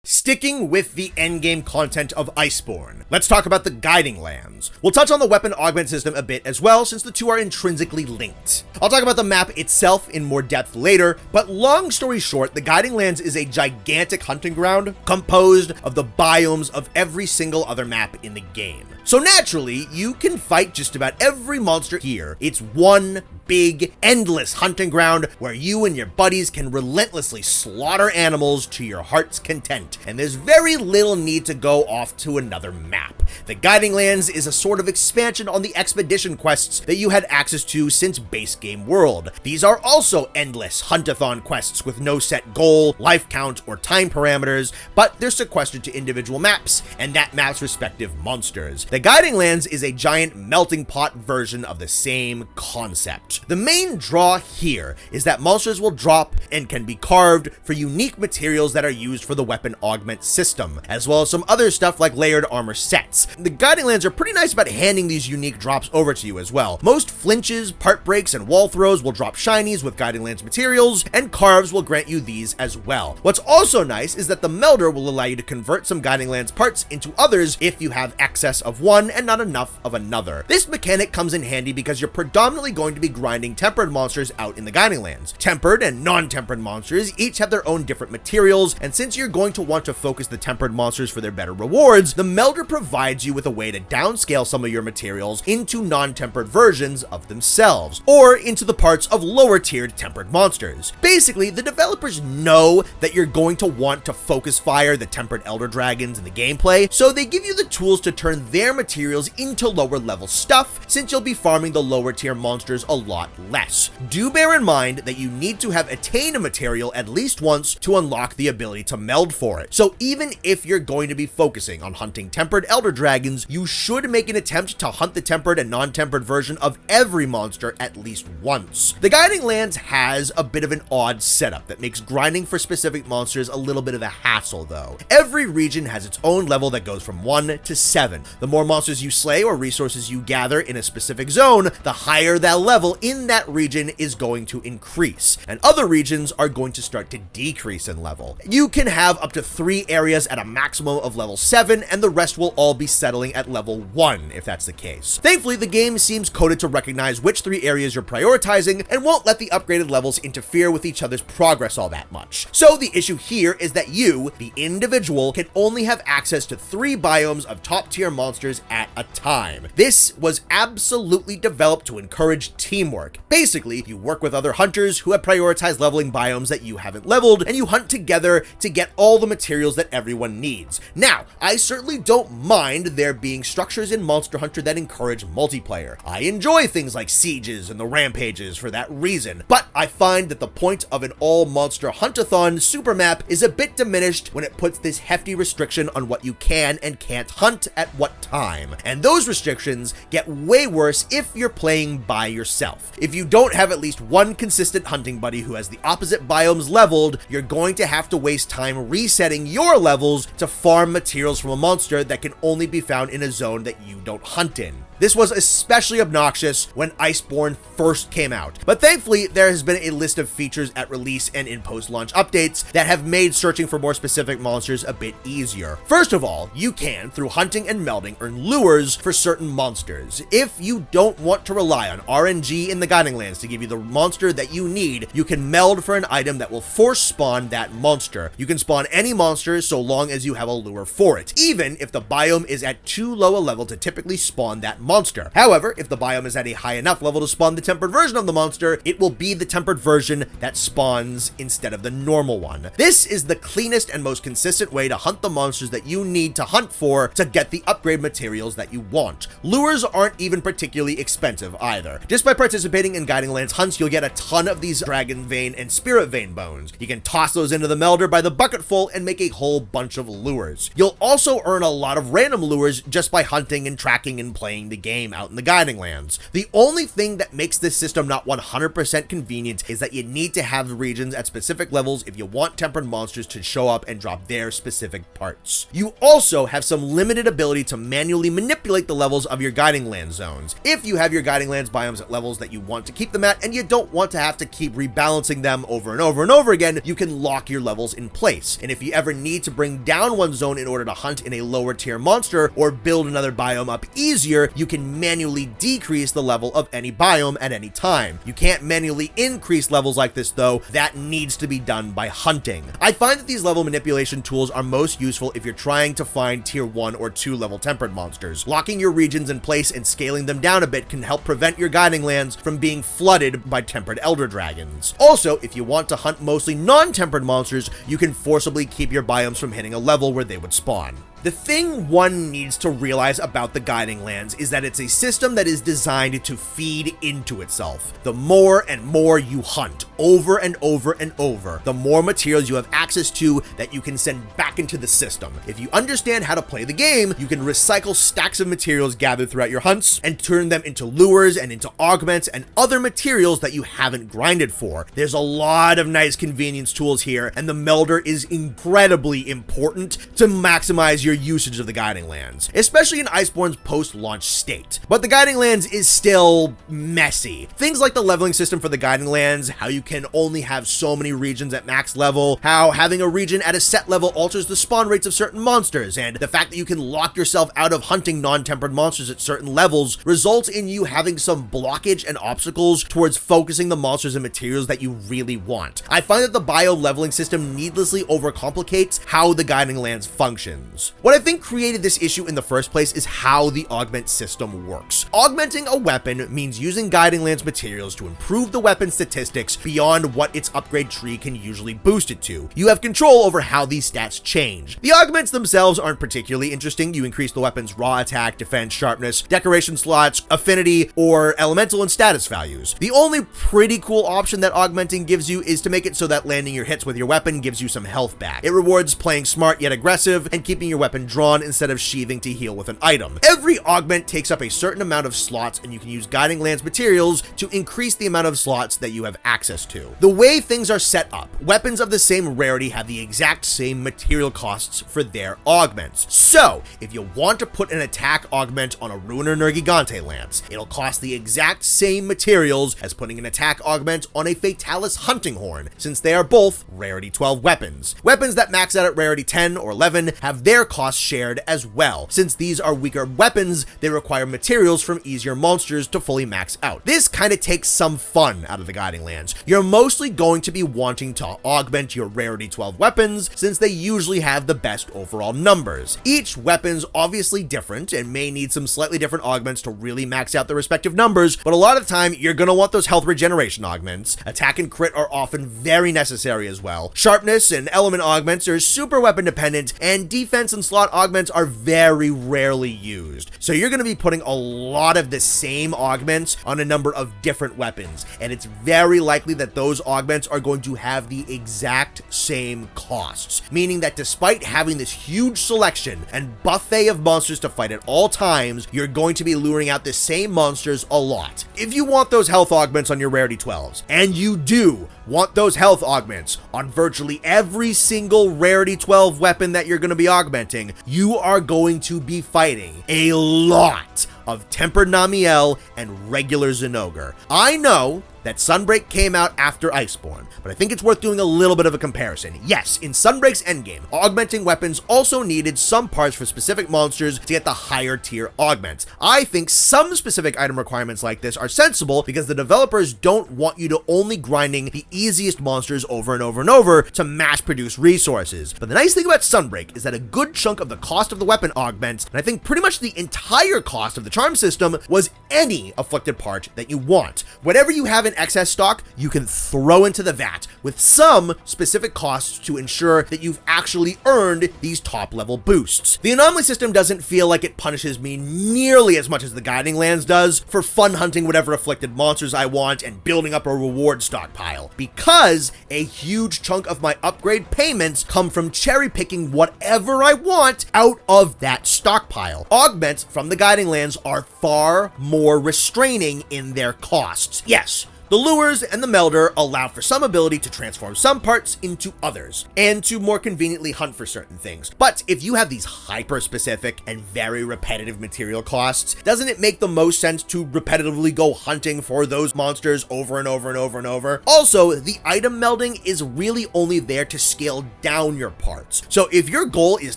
Sticking with the endgame content of Iceborne, let's talk about the Guiding Lands. We'll touch on the weapon augment system a bit as well, since the two are intrinsically linked. I'll talk about the map itself in more depth later, but long story short, the Guiding Lands is a gigantic hunting ground composed of the biomes of every single other map in the game. So naturally, you can fight just about every monster here. It's one big, endless hunting ground where you and your buddies can relentlessly slaughter animals to your heart's content, and there's very little need to go off to another map. The Guiding Lands is a sort of expansion on the expedition quests that you had access to since base game world. These are also endless huntathon quests with no set goal, life count, or time parameters, but they're sequestered to individual maps and that map's respective monsters. The Guiding Lands is a giant melting pot version of the same concept. The main draw here is that monsters will drop and can be carved for unique materials that are used for the weapon augment system, as well as some other stuff like layered armor sets. The Guiding Lands are pretty nice about handing these unique drops over to you as well. Most flinches, part breaks, and wall throws will drop shinies with Guiding Lands materials, and carves will grant you these as well. What's also nice is that the Melder will allow you to convert some Guiding Lands parts into others if you have excess of one and not enough of another. This mechanic comes in handy because you're predominantly going to be grinding tempered monsters out in the Guiding Lands. Tempered and non-tempered monsters each have their own different materials, and since you're going to want to focus the tempered monsters for their better rewards, the Melder provides you with a way to downscale some of your materials into non-tempered versions of themselves, or into the parts of lower tiered tempered monsters. Basically, the developers know that you're going to want to focus fire the tempered elder dragons in the gameplay, so they give you the tools to turn their materials into lower level stuff, since you'll be farming the lower tier monsters a lot less. Do bear in mind that you need to have attained a material at least once to unlock the ability to meld for it. So even if you're going to be focusing on hunting tempered elder dragons, you should make an attempt to hunt the tempered and non-tempered version of every monster at least once. The Guiding Lands has a bit of an odd setup that makes grinding for specific monsters a little bit of a hassle though. Every region has its own level that goes from 1 to 7. The more monsters you slay or resources you gather in a specific zone, the higher that level in that region is going to increase, and other regions are going to start to decrease in level. You can have up to 3 areas at a maximum of level 7, and the rest will all be settling at level 1 if that's the case. Thankfully, the game seems coded to recognize which 3 areas you're prioritizing and won't let the upgraded levels interfere with each other's progress all that much. So the issue here is that you, the individual, can only have access to 3 biomes of top tier monsters at a time. This was absolutely developed to encourage teamwork. Basically, you work with other hunters who have prioritized leveling biomes that you haven't leveled, and you hunt together to get all the materials that everyone needs. Now, I certainly don't mind there being structures in Monster Hunter that encourage multiplayer. I enjoy things like sieges and the rampages for that reason, but I find that the point of an all Monster Huntathon super map is a bit diminished when it puts this hefty restriction on what you can and can't hunt at what time. And those restrictions get way worse if you're playing by yourself. If you don't have at least one consistent hunting buddy who has the opposite biomes leveled, you're going to have to waste time resetting your levels to farm materials from a monster that can only be found in a zone that you don't hunt in. This was especially obnoxious when Iceborne first came out, but thankfully there has been a list of features at release and in post-launch updates that have made searching for more specific monsters a bit easier. First of all, you can, through hunting and melding, earn lures for certain monsters. If you don't want to rely on RNG in the Guiding Lands to give you the monster that you need, you can meld for an item that will force spawn that monster. You can spawn any monster so long as you have a lure for it, even if the biome is at too low a level to typically spawn that monster. However, if the biome is at a high enough level to spawn the tempered version of the monster, it will be the tempered version that spawns instead of the normal one. This is the cleanest and most consistent way to hunt the monsters that you need to hunt for to get the upgrade materials that you want. Lures aren't even particularly expensive either. Just by participating in Guiding Lands hunts, you'll get a ton of these Dragon Vein and Spirit Vein bones. You can toss those into the melder by the bucketful and make a whole bunch of lures. You'll also earn a lot of random lures just by hunting and tracking and playing the game out in the Guiding Lands. The only thing that makes this system not 100% convenient is that you need to have the regions at specific levels if you want tempered monsters to show up and drop their specific parts. You also have some limited ability to manually manipulate the levels of your Guiding Land zones. If you have your Guiding Lands biomes at levels that you want to keep them at and you don't want to have to keep rebalancing them over and over and over again, you can lock your levels in place. And if you ever need to bring down one zone in order to hunt in a lower tier monster or build another biome up easier, you can manually decrease the level of any biome at any time. You can't manually increase levels like this though. That needs to be done by hunting. I find that these level manipulation tools are most useful if you're trying to find tier 1 or 2 level tempered monsters. Locking your regions in place and scaling them down a bit can help prevent your Guiding Lands from being flooded by tempered elder dragons. Also, if you want to hunt mostly non-tempered monsters, you can forcibly keep your biomes from hitting a level where they would spawn. The thing one needs to realize about the Guiding Lands is that it's a system that is designed to feed into itself. The more and more you hunt, over and over and over, the more materials you have access to that you can send back into the system. If you understand how to play the game, you can recycle stacks of materials gathered throughout your hunts and turn them into lures and into augments and other materials that you haven't grinded for. There's a lot of nice convenience tools here, and the melder is incredibly important to maximize your usage of the Guiding Lands, especially in Iceborne's post-launch state. But the Guiding Lands is still messy. Things like the leveling system for the Guiding Lands, how you can only have so many regions at max level, how having a region at a set level alters the spawn rates of certain monsters, and the fact that you can lock yourself out of hunting non-tempered monsters at certain levels results in you having some blockage and obstacles towards focusing the monsters and materials that you really want. I find that the biome leveling system needlessly overcomplicates how the Guiding Lands functions. What I think created this issue in the first place is how the augment system works. Augmenting a weapon means using Guiding Lands materials to improve the weapon statistics beyond what its upgrade tree can usually boost it to. You have control over how these stats change. The augments themselves aren't particularly interesting. You increase the weapon's raw attack, defense, sharpness, decoration slots, affinity, or elemental and status values. The only pretty cool option that augmenting gives you is to make it so that landing your hits with your weapon gives you some health back. It rewards playing smart yet aggressive and keeping your weapon drawn instead of sheathing to heal with an item. Every augment takes up a certain amount of slots, and you can use Guiding Lands materials to increase the amount of slots that you have access to. The way things are set up, weapons of the same rarity have the exact same material costs for their augments. So, if you want to put an attack augment on a Ruiner Nergigante lance, it'll cost the exact same materials as putting an attack augment on a Fatalis hunting horn, since they are both rarity 12 weapons. Weapons that max out at rarity 10 or 11 have their costs shared as well. Since these are weaker weapons, they require materials from easier monsters to fully max out. This kind of takes some fun out of the Guiding Lands. You're mostly going to be wanting to augment your rarity 12 weapons since they usually have the best overall numbers. Each weapon's obviously different and may need some slightly different augments to really max out their respective numbers, but a lot of the time you're going to want those health regeneration augments. Attack and crit are often very necessary as well. Sharpness and element augments are super weapon dependent, and defense and slot augments are very rarely used. So you're going to be putting a lot of the same augments on a number of different weapons, and it's very likely that those augments are going to have the exact same costs, meaning that despite having this huge selection and buffet of monsters to fight at all times, you're going to be luring out the same monsters a lot. If you want those health augments on your rarity 12s, and you do want those health augments on virtually every single rarity 12 weapon that you're going to be augmenting, you are going to be fighting a lot of tempered Namiel and regular Zinogre. I know that Sunbreak came out after Iceborne, but I think it's worth doing a little bit of a comparison. Yes, in Sunbreak's endgame, augmenting weapons also needed some parts for specific monsters to get the higher tier augments. I think some specific item requirements like this are sensible because the developers don't want you to only grinding the easiest monsters over and over and over to mass produce resources. But the nice thing about Sunbreak is that a good chunk of the cost of the weapon augments, and I think pretty much the entire cost of the charm system, was any afflicted part that you want. Whatever you have in excess stock, you can throw into the vat, with some specific costs to ensure that you've actually earned these top level boosts. The anomaly system doesn't feel like it punishes me nearly as much as the Guiding Lands does for fun hunting whatever afflicted monsters I want and building up a reward stockpile, because a huge chunk of my upgrade payments come from cherry picking whatever I want out of that stockpile. Augments from the Guiding Lands are far more restraining in their costs. Yes, the lures and the melder allow for some ability to transform some parts into others, and to more conveniently hunt for certain things. But if you have these hyper-specific and very repetitive material costs, doesn't it make the most sense to repetitively go hunting for those monsters over and over and over and over? Also, the item melding is really only there to scale down your parts. So if your goal is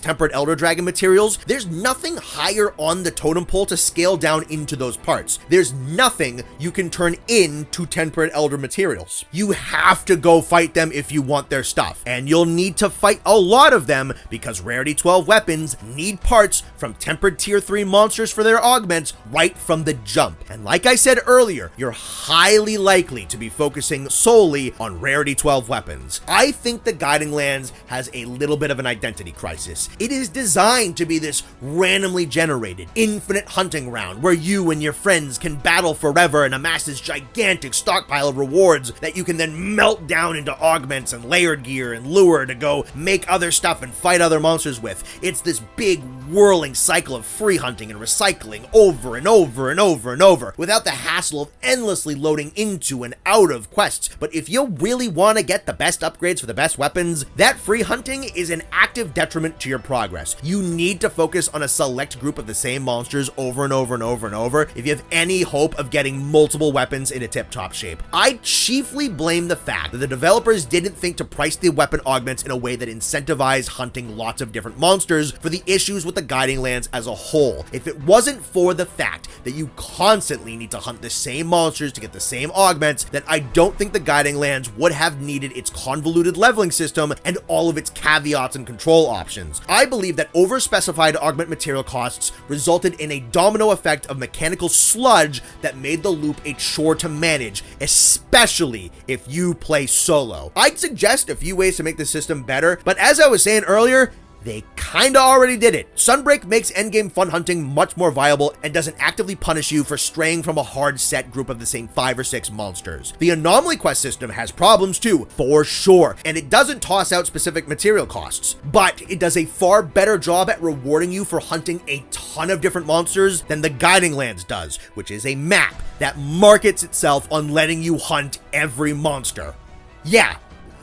tempered Elder Dragon materials, there's nothing higher on the totem pole to scale down into those parts. There's nothing you can turn into tempered Elder materials. You have to go fight them if you want their stuff, and you'll need to fight a lot of them because Rarity 12 weapons need parts from tempered tier 3 monsters for their augments right from the jump. And like I said earlier, you're highly likely to be focusing solely on Rarity 12 weapons. I think the Guiding Lands has a little bit of an identity crisis. It is designed to be this randomly generated, infinite hunting ground where you and your friends can battle forever and amass this gigantic stockpile of rewards that you can then melt down into augments and layered gear and lure to go make other stuff and fight other monsters with. It's this big whirling cycle of free hunting and recycling over and over and over and over without the hassle of endlessly loading into and out of quests. But if you really want to get the best upgrades for the best weapons, that free hunting is an active detriment to your progress. You need to focus on a select group of the same monsters over and over and over and over if you have any hope of getting multiple weapons in a tip-top shape. I chiefly blame the fact that the developers didn't think to price the weapon augments in a way that incentivized hunting lots of different monsters for the issues with the Guiding Lands as a whole. If it wasn't for the fact that you constantly need to hunt the same monsters to get the same augments, then I don't think the Guiding Lands would have needed its convoluted leveling system and all of its caveats and control options. I believe that overspecified augment material costs resulted in a domino effect of mechanical sludge that made the loop a chore to manage, especially if you play solo. I'd suggest a few ways to make the system better, but as I was saying earlier, they kinda already did it. Sunbreak makes endgame fun hunting much more viable and doesn't actively punish you for straying from a hard set group of the same 5 or 6 monsters. The anomaly quest system has problems too, for sure, and it doesn't toss out specific material costs, but it does a far better job at rewarding you for hunting a ton of different monsters than the Guiding Lands does, which is a map that markets itself on letting you hunt every monster. Yeah,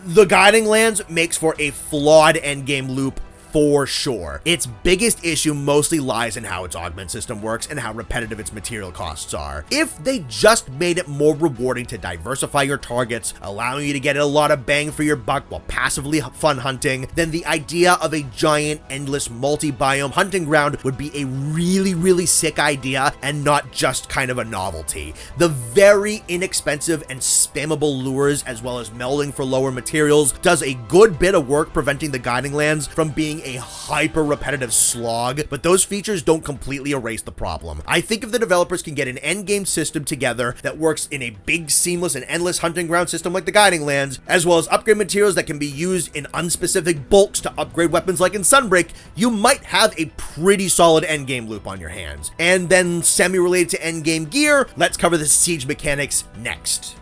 the Guiding Lands makes for a flawed endgame loop for sure. Its biggest issue mostly lies in how its augment system works and how repetitive its material costs are. If they just made it more rewarding to diversify your targets, allowing you to get a lot of bang for your buck while passively fun hunting, then the idea of a giant, endless, multi-biome hunting ground would be a really sick idea and not just kind of a novelty. The very inexpensive and spammable lures, as well as melding for lower materials, does a good bit of work preventing the Guiding Lands from being a hyper-repetitive slog, but those features don't completely erase the problem. I think if the developers can get an endgame system together that works in a big, seamless, and endless hunting ground system like the Guiding Lands, as well as upgrade materials that can be used in unspecific bulks to upgrade weapons like in Sunbreak, you might have a pretty solid endgame loop on your hands. And then, semi-related to endgame gear, let's cover the siege mechanics next.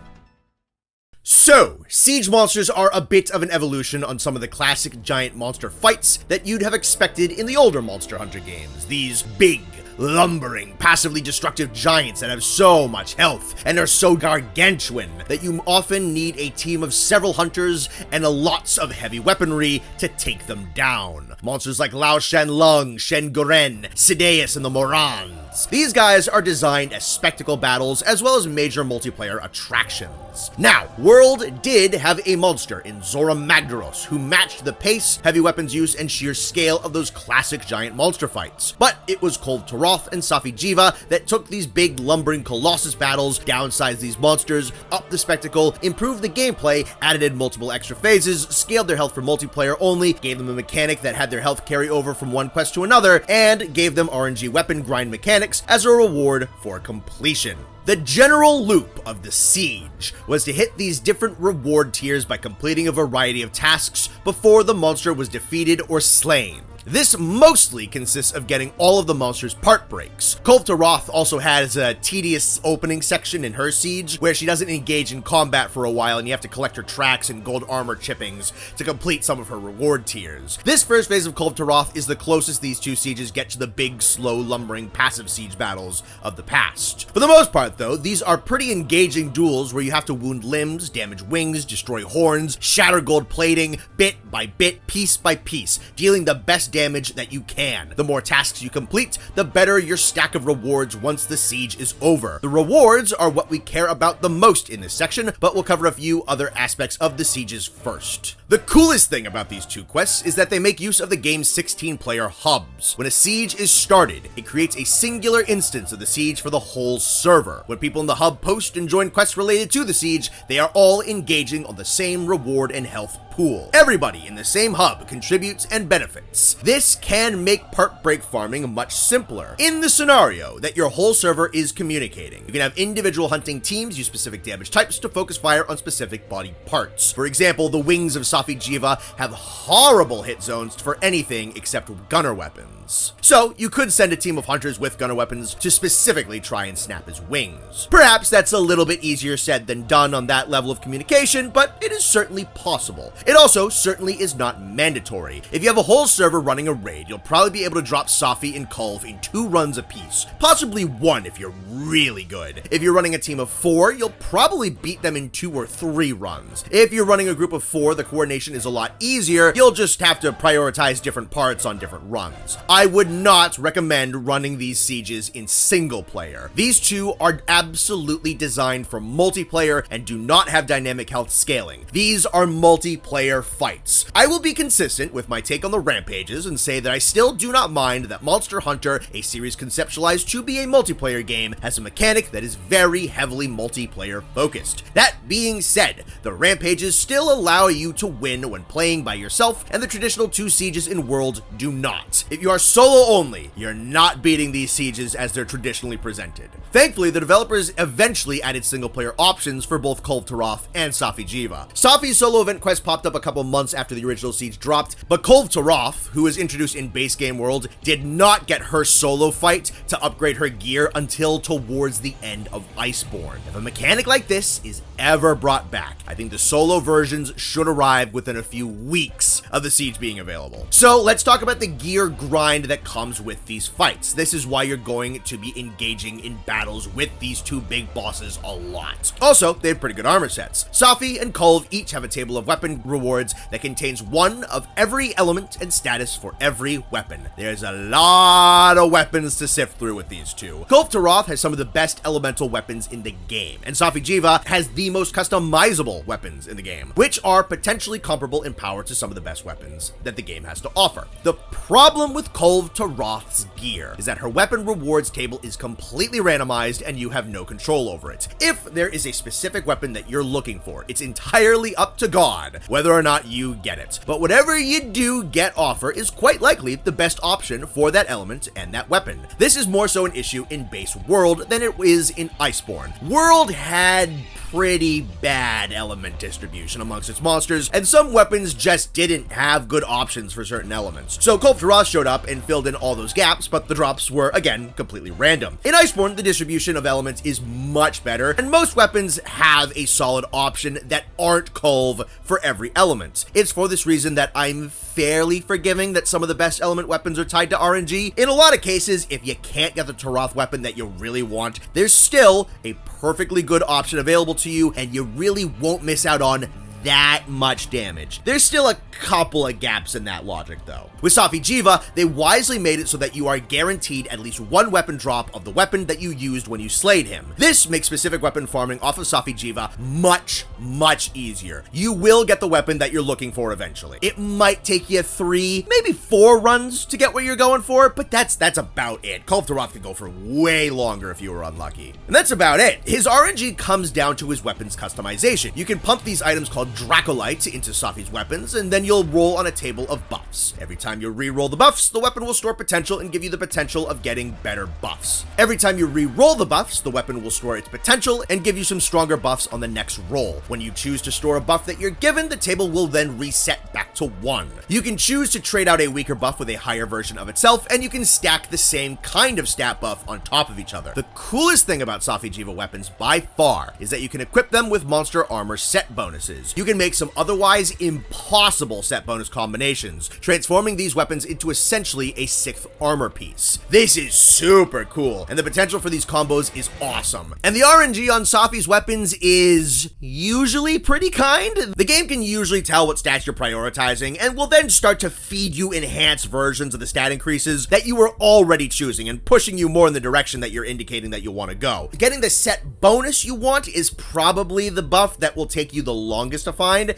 So, siege monsters are a bit of an evolution on some of the classic giant monster fights that you'd have expected in the older Monster Hunter games. These big, lumbering, passively destructive giants that have so much health and are so gargantuan that you often need a team of several hunters and lots of heavy weaponry to take them down. Monsters like Lao Shen Lung, Shen Guren, Sideus, and the Morans. These guys are designed as spectacle battles as well as major multiplayer attractions. Now, World did have a monster in Zora Magdaros who matched the pace, heavy weapons use, and sheer scale of those classic giant monster fights. But it was Kulve Taroth and Safi Jiva that took these big lumbering colossus battles, downsized these monsters, upped the spectacle, improved the gameplay, added in multiple extra phases, scaled their health for multiplayer only, gave them a mechanic that had their health carry over from one quest to another, and gave them RNG weapon grind mechanics as a reward for completion. The general loop of the siege was to hit these different reward tiers by completing a variety of tasks before the monster was defeated or slain. This mostly consists of getting all of the monster's part breaks. Kulve Taroth also has a tedious opening section in her siege, where she doesn't engage in combat for a while and you have to collect her tracks and gold armor chippings to complete some of her reward tiers. This first phase of Kulve Taroth is the closest these two sieges get to the big, slow, lumbering, passive siege battles of the past. For the most part, though, these are pretty engaging duels where you have to wound limbs, damage wings, destroy horns, shatter gold plating, bit by bit, piece by piece, dealing the best damage that you can. The more tasks you complete, the better your stack of rewards once the siege is over. The rewards are what we care about the most in this section, but we'll cover a few other aspects of the sieges first. The coolest thing about these two quests is that they make use of the game's 16-player hubs. When a siege is started, it creates a singular instance of the siege for the whole server. When people in the hub post and join quests related to the siege, they are all engaging on the same reward and health pool. Everybody in the same hub contributes and benefits. This can make part break farming much simpler, in the scenario that your whole server is communicating. You can have individual hunting teams use specific damage types to focus fire on specific body parts. For example, the wings of Safi Jiva have horrible hit zones for anything except gunner weapons. So you could send a team of hunters with gunner weapons to specifically try and snap his wings. Perhaps that's a little bit easier said than done on that level of communication, but it is certainly possible. It also certainly is not mandatory. If you have a whole server running a raid, you'll probably be able to drop Safi and Kulve in 2 runs apiece, possibly 1 if you're really good. If you're running a team of 4, you'll probably beat them in 2 or 3 runs. If you're running a group of 4, the coordination is a lot easier. You'll just have to prioritize different parts on different runs. I would not recommend running these sieges in single player. These two are absolutely designed for multiplayer and do not have dynamic health scaling. These are multiplayer fights. I will be consistent with my take on the rampages and say that I still do not mind that Monster Hunter, a series conceptualized to be a multiplayer game, has a mechanic that is very heavily multiplayer focused. That being said, the rampages still allow you to win when playing by yourself, and the traditional 2 sieges in World do not. If you are solo only, you're not beating these sieges as they're traditionally presented. Thankfully, the developers eventually added single-player options for both Kulve Taroth and Safi Jiva. Safi's solo event quest popped up a couple months after the original siege dropped, but Kulve Taroth, who was introduced in base game World, did not get her solo fight to upgrade her gear until towards the end of Iceborne. If a mechanic like this is ever brought back, I think the solo versions should arrive within a few weeks of the siege being available. So let's talk about the gear grind that comes with these fights. This is why you're going to be engaging in battles with these 2 big bosses a lot. Also, they have pretty good armor sets. Safi and Kulve each have a table of weapon rewards that contains 1 of every element and status for every weapon. There's a lot of weapons to sift through with these 2. Kulve Taroth has some of the best elemental weapons in the game, and Safi Jiva has the most customizable weapons in the game, which are potentially comparable in power to some of the best weapons that the game has to offer. The problem with Kulve Taroth's gear is that her weapon rewards table is completely randomized and you have no control over it. If there is a specific weapon that you're looking for, it's entirely up to God whether or not you get it. But whatever you do get offer is quite likely the best option for that element and that weapon. This is more so an issue in base World than it is in Iceborne. World had pretty bad element distribution amongst its monsters, and some weapons just didn't have good options for certain elements. So Kulve Taroth showed up and filled in all those gaps, but the drops were, again, completely random. In Iceborne, the distribution of elements is much better, and most weapons have a solid option that aren't Kulve for every element. It's for this reason that I'm fairly forgiving that some of the best element weapons are tied to RNG. In a lot of cases, if you can't get the Taroth weapon that you really want, there's still a perfectly good option available to you, and you really won't miss out on that much damage. There's still a couple of gaps in that logic though. With Safi'jiiva, they wisely made it so that you are guaranteed at least one weapon drop of the weapon that you used when you slayed him. This makes specific weapon farming off of Safi'jiiva much easier. You will get the weapon that you're looking for eventually. It might take you 3, maybe 4 runs to get what you're going for, but that's about it. Call of Taroth could go for way longer if you were unlucky. And that's about it. His RNG comes down to his weapons customization. You can pump these items called Dracolite into Safi's weapons, and then you'll roll on a table of buffs. Every time you re-roll the buffs, the weapon will store potential and give you the potential of getting better buffs. Every time you re-roll the buffs, the weapon will store its potential and give you some stronger buffs on the next roll. When you choose to store a buff that you're given, the table will then reset back to 1. You can choose to trade out a weaker buff with a higher version of itself, and you can stack the same kind of stat buff on top of each other. The coolest thing about Safi'jiiva weapons by far is that you can equip them with monster armor set bonuses. You can make some otherwise impossible set bonus combinations, transforming these weapons into essentially a 6th armor piece. This is super cool, and the potential for these combos is awesome. And the RNG on Safi's weapons is usually pretty kind. The game can usually tell what stats you're prioritizing, and will then start to feed you enhanced versions of the stat increases that you were already choosing, and pushing you more in the direction that you're indicating that you want to go. Getting the set bonus you want is probably the buff that will take you the longest to find.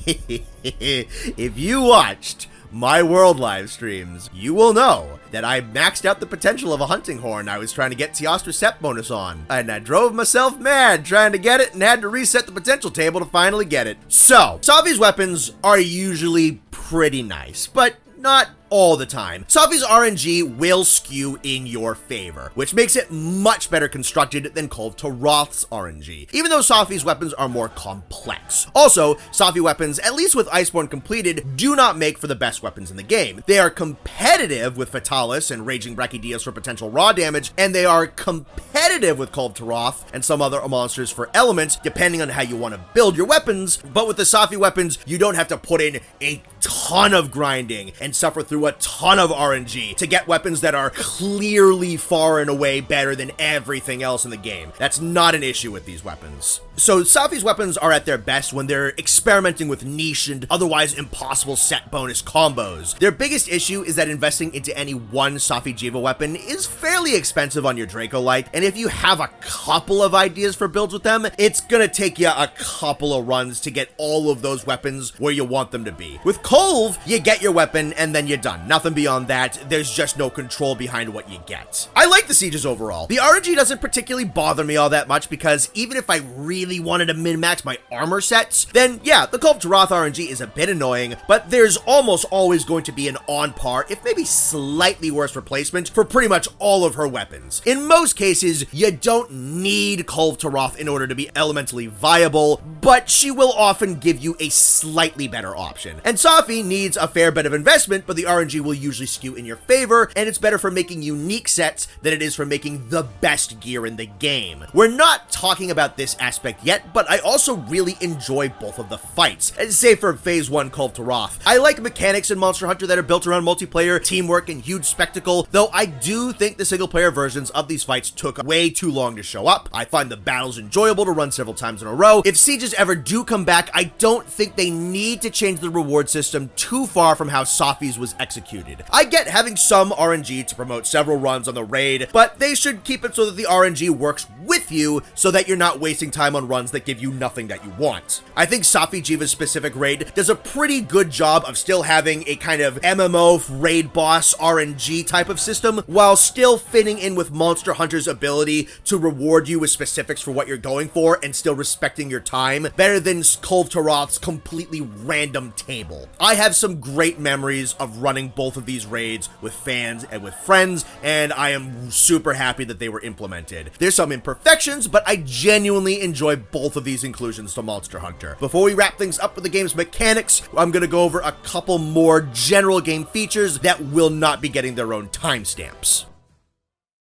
If you watched my world live streams, you will know that I maxed out the potential of a hunting horn I was trying to get Teostra set bonus on, and I drove myself mad trying to get it and had to reset the potential table to finally get it. So, Safi's weapons are usually pretty nice, but not all the time. Safi's RNG will skew in your favor, which makes it much better constructed than Call of Taroth's RNG, even though Safi's weapons are more complex. Also, Safi weapons, at least with Iceborne completed, do not make for the best weapons in the game. They are competitive with Fatalis and Raging Brachydios for potential raw damage, and they are competitive with Call of Taroth and some other monsters for element, depending on how you want to build your weapons. But with the Safi weapons, you don't have to put in a ton of grinding and suffer through a ton of RNG to get weapons that are clearly far and away better than everything else in the game. That's not an issue with these weapons. So Safi's weapons are at their best when they're experimenting with niche and otherwise impossible set bonus combos. Their biggest issue is that investing into any one Safi'jiiva weapon is fairly expensive on your Dracolite, and if you have a couple of ideas for builds with them, it's gonna take you a couple of runs to get all of those weapons where you want them to be. With Kolv, you get your weapon and then you're done. Nothing beyond that. There's just no control behind what you get. I like the sieges overall. The RNG doesn't particularly bother me all that much, because even if I really wanted to min-max my armor sets, then yeah, the Call of Taroth RNG is a bit annoying, but there's almost always going to be an on-par, if maybe slightly worse replacement for pretty much all of her weapons. In most cases, you don't need Call of Taroth in order to be elementally viable, but she will often give you a slightly better option. And Safi needs a fair bit of investment, but the RNG will usually skew in your favor, and it's better for making unique sets than it is for making the best gear in the game. We're not talking about this aspect yet, but I also really enjoy both of the fights. Save for Phase 1 Call of Taroth. I like mechanics in Monster Hunter that are built around multiplayer, teamwork, and huge spectacle, though I do think the single-player versions of these fights took way too long to show up. I find the battles enjoyable to run several times in a row. If sieges ever do come back, I don't think they need to change the reward system too far from how Safi's was executed. I get having some RNG to promote several runs on the raid, but they should keep it so that the RNG works with you so that you're not wasting time on runs that give you nothing that you want. I think Safi'jiiva's specific raid does a pretty good job of still having a kind of MMO raid boss RNG type of system, while still fitting in with Monster Hunter's ability to reward you with specifics for what you're going for and still respecting your time, better than Call of Taroth's completely random table. I have some great memories of running both of these raids with fans and with friends, and I am super happy that they were implemented. There's some imperfections, but I genuinely enjoy both of these inclusions to Monster Hunter. Before we wrap things up with the game's mechanics, I'm gonna go over a couple more general game features that will not be getting their own timestamps.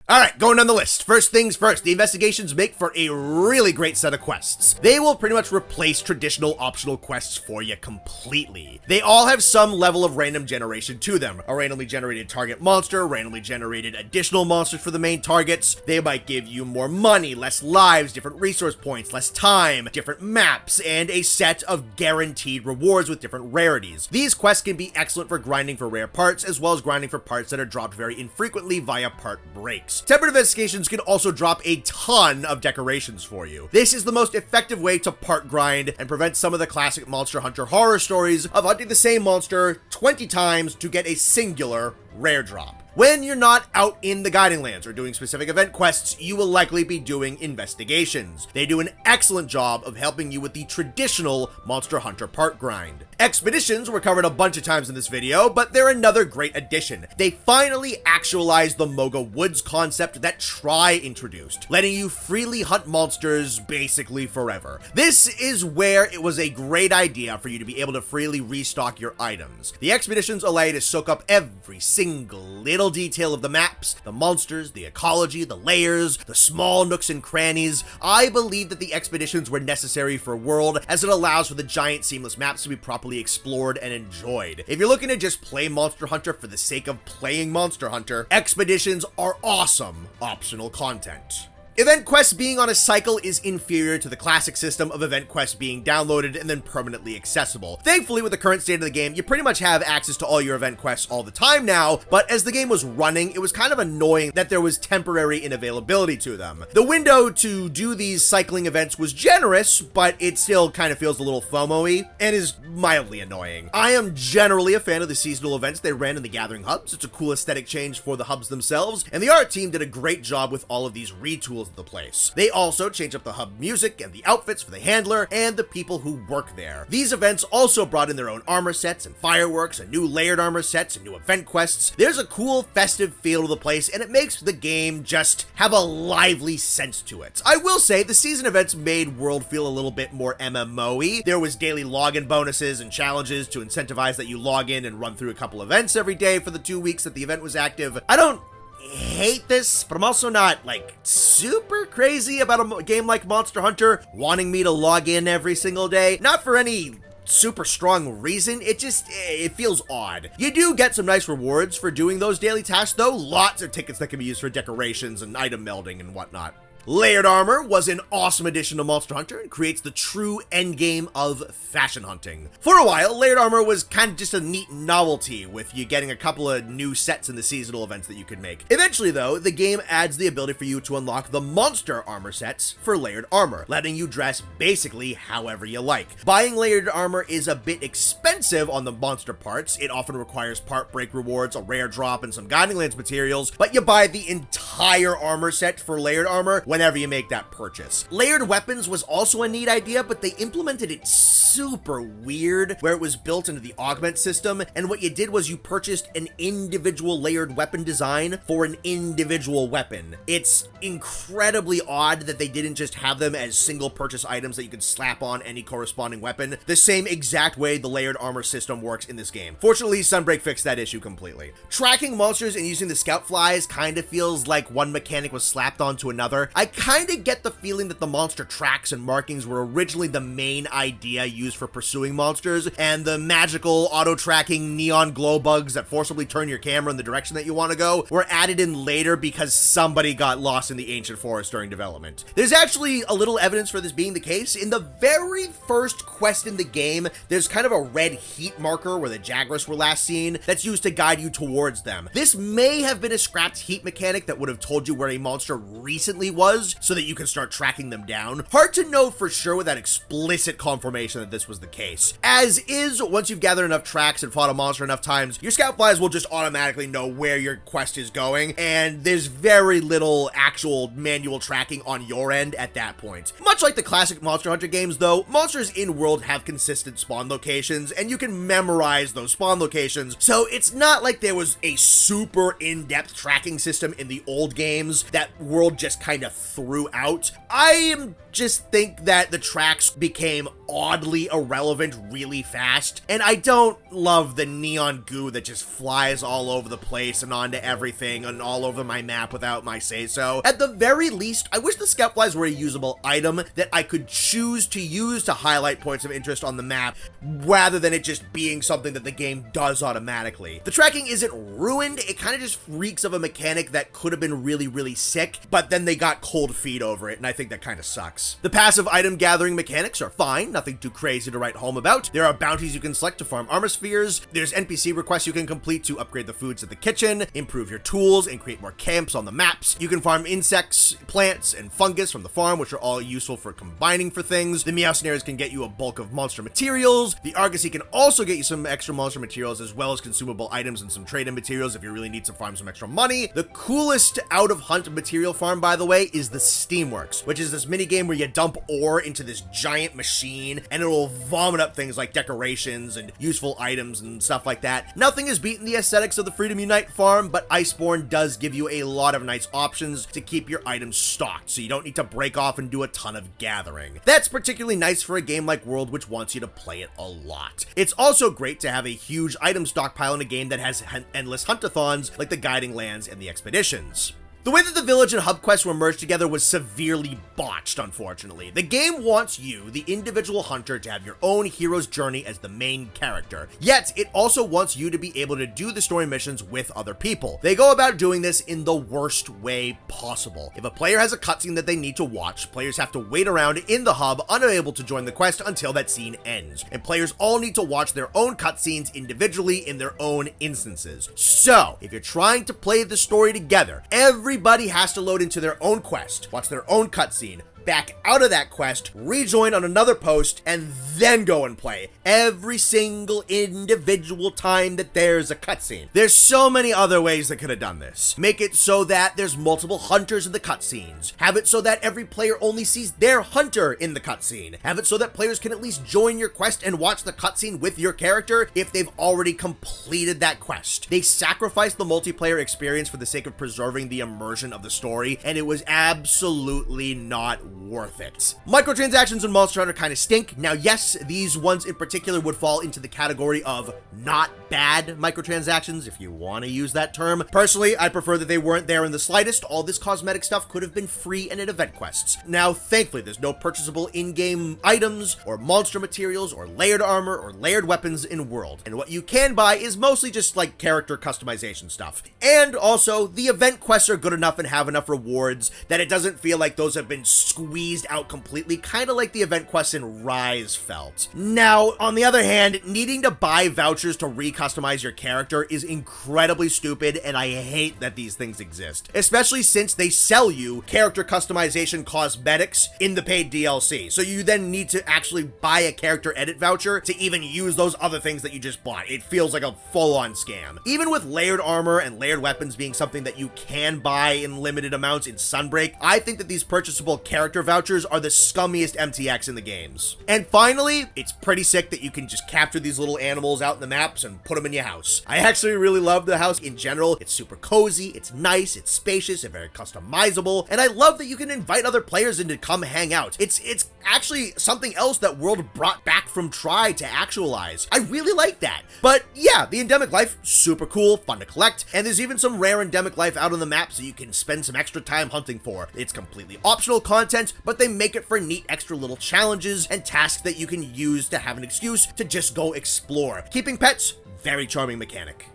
Alright, going down the list. First things first, the investigations make for a really great set of quests. They will pretty much replace traditional optional quests for you completely. They all have some level of random generation to them. A randomly generated target monster, randomly generated additional monsters for the main targets. They might give you more money, less lives, different resource points, less time, different maps, and a set of guaranteed rewards with different rarities. These quests can be excellent for grinding for rare parts, as well as grinding for parts that are dropped very infrequently via part breaks. Tempered investigations can also drop a ton of decorations for you. This is the most effective way to part grind and prevent some of the classic Monster Hunter horror stories of hunting the same monster 20 times to get a singular rare drop. When you're not out in the Guiding Lands or doing specific event quests, you will likely be doing investigations. They do an excellent job of helping you with the traditional Monster Hunter part grind. Expeditions were covered a bunch of times in this video, but they're another great addition. They finally actualized the Moga Woods concept that Tri introduced, letting you freely hunt monsters basically forever. This is where it was a great idea for you to be able to freely restock your items. The expeditions allow you to soak up every single little detail of the maps, the monsters, the ecology, the layers, the small nooks and crannies. I believe that the expeditions were necessary for World, as it allows for the giant seamless maps to be properly explored and enjoyed. If you're looking to just play Monster Hunter for the sake of playing Monster Hunter, expeditions are awesome optional content. Event quests being on a cycle is inferior to the classic system of event quests being downloaded and then permanently accessible. Thankfully, with the current state of the game, you pretty much have access to all your event quests all the time now, but as the game was running, it was kind of annoying that there was temporary inavailability to them. The window to do these cycling events was generous, but it still kind of feels a little FOMO-y and is mildly annoying. I am generally a fan of the seasonal events they ran in the Gathering hubs. It's a cool aesthetic change for the hubs themselves, and the art team did a great job with all of these retools of the place. They also changed up the hub music and the outfits for the handler and the people who work there. These events also brought in their own armor sets and fireworks and new layered armor sets and new event quests. There's a cool festive feel to the place, and it makes the game just have a lively sense to it. I will say the season events made World feel a little bit more MMO-y. There was daily login bonuses and challenges to incentivize that you log in and run through a couple events every day for the 2 weeks that the event was active. I don't hate this, but I'm also not like super crazy about a game like Monster Hunter wanting me to log in every single day. Not for any super strong reason, it feels odd. You do get some nice rewards for doing those daily tasks though, lots of tickets that can be used for decorations and item melding and whatnot. Layered armor was an awesome addition to Monster Hunter and creates the true endgame of fashion hunting. For a while, layered armor was kind of just a neat novelty, with you getting a couple of new sets in the seasonal events that you could make. Eventually though, the game adds the ability for you to unlock the monster armor sets for layered armor, letting you dress basically however you like. Buying layered armor is a bit expensive on the monster parts. It often requires part break rewards, a rare drop, and some Guiding Lands materials, but you buy the entire armor set for layered armor whenever you make that purchase. Layered weapons was also a neat idea, but they implemented it super weird, where it was built into the augment system, and what you did was you purchased an individual layered weapon design for an individual weapon. It's incredibly odd that they didn't just have them as single purchase items that you could slap on any corresponding weapon, the same exact way the layered armor system works in this game. Fortunately, Sunbreak fixed that issue completely. Tracking monsters and using the scout flies kind of feels like one mechanic was slapped onto another. I kind of get the feeling that the monster tracks and markings were originally the main idea used for pursuing monsters, and the magical auto-tracking neon glow bugs that forcibly turn your camera in the direction that you want to go were added in later because somebody got lost in the ancient forest during development. There's actually a little evidence for this being the case. In the very first quest in the game, there's kind of a red heat marker where the Jagras were last seen that's used to guide you towards them. This may have been a scrapped heat mechanic that would have told you where a monster recently was so that you can start tracking them down. Hard to know for sure without explicit confirmation that this was the case. As is, once you've gathered enough tracks and fought a monster enough times, your scout flies will just automatically know where your quest is going, and there's very little actual manual tracking on your end at that point. Much like the classic Monster Hunter games though, monsters in World have consistent spawn locations, and you can memorize those spawn locations, so it's not like there was a super in-depth tracking system in the old games that World just kind of threw out. I just think that the tracks became oddly irrelevant really fast, and I don't love the neon goo that just flies all over the place and onto everything and all over my map without my say-so. At the very least, I wish the scout flies were a usable item that I could choose to use to highlight points of interest on the map, rather than it just being something that the game does automatically. The tracking isn't ruined, it kind of just reeks of a mechanic that could have been really, really sick, but then they got cold feet over it, and I think that kind of sucks. The passive item gathering mechanics are fine, nothing too crazy to write home about. There are bounties you can select to farm armor spheres, there's NPC requests you can complete to upgrade the foods at the kitchen, improve your tools, and create more camps on the maps. You can farm insects, plants, and fungus from the farm, which are all useful for combining for things. The Meow Snares can get you a bulk of monster materials. The Argosy can also get you some extra monster materials, as well as consumable items and some trade-in materials if you really need to farm some extra money. The coolest out-of-hunt material farm, by the way, is the Steamworks, which is this minigame where you dump ore into this giant machine, and it will vomit up things like decorations and useful items and stuff like that. Nothing has beaten the aesthetics of the Freedom Unite farm, but Iceborne does give you a lot of nice options to keep your items stocked, so you don't need to break off and do a ton of gathering. That's particularly nice for a game like World, which wants you to play it a lot. It's also great to have a huge item stockpile in a game that has endless huntathons like the Guiding Lands and the Expeditions. The way that the village and hub quests were merged together was severely botched, unfortunately. The game wants you, the individual hunter, to have your own hero's journey as the main character, yet it also wants you to be able to do the story missions with other people. They go about doing this in the worst way possible. If a player has a cutscene that they need to watch, players have to wait around in the hub, unable to join the quest until that scene ends, and players all need to watch their own cutscenes individually in their own instances. So, if you're trying to play the story together, everybody has to load into their own quest, watch their own cutscene, back out of that quest, rejoin on another post, and then go and play every single individual time that there's a cutscene. There's so many other ways that could have done this. Make it so that there's multiple hunters in the cutscenes. Have it so that every player only sees their hunter in the cutscene. Have it so that players can at least join your quest and watch the cutscene with your character if they've already completed that quest. They sacrificed the multiplayer experience for the sake of preserving the immersion of the story, and it was absolutely not worth it. Microtransactions in Monster Hunter kind of stink. Now, yes, these ones in particular would fall into the category of not bad microtransactions, if you want to use that term. Personally, I prefer that they weren't there in the slightest. All this cosmetic stuff could have been free and in event quests. Now, thankfully, there's no purchasable in-game items or monster materials or layered armor or layered weapons in World. And what you can buy is mostly just like character customization stuff. And also, the event quests are good enough and have enough rewards that it doesn't feel like those have been squeezed out completely, kind of like the event quests in Rise felt. Now, on the other hand, needing to buy vouchers to re-customize your character is incredibly stupid, and I hate that these things exist, especially since they sell you character customization cosmetics in the paid DLC, so you then need to actually buy a character edit voucher to even use those other things that you just bought. It feels like a full-on scam. Even with layered armor and layered weapons being something that you can buy in limited amounts in Sunbreak, I think that these purchasable character vouchers are the scummiest MTX in the games. And finally, it's pretty sick that you can just capture these little animals out in the maps and put them in your house. I actually really love the house in general. It's super cozy, it's nice, it's spacious, and very customizable, and I love that you can invite other players in to come hang out. It's actually something else that World brought back from Try to actualize. I really like that. But yeah, the endemic life, super cool, fun to collect, and there's even some rare endemic life out on the map so you can spend some extra time hunting for. It's completely optional content, but they make it for neat extra little challenges and tasks that you can use to have an excuse to just go explore. Keeping pets, very charming mechanic.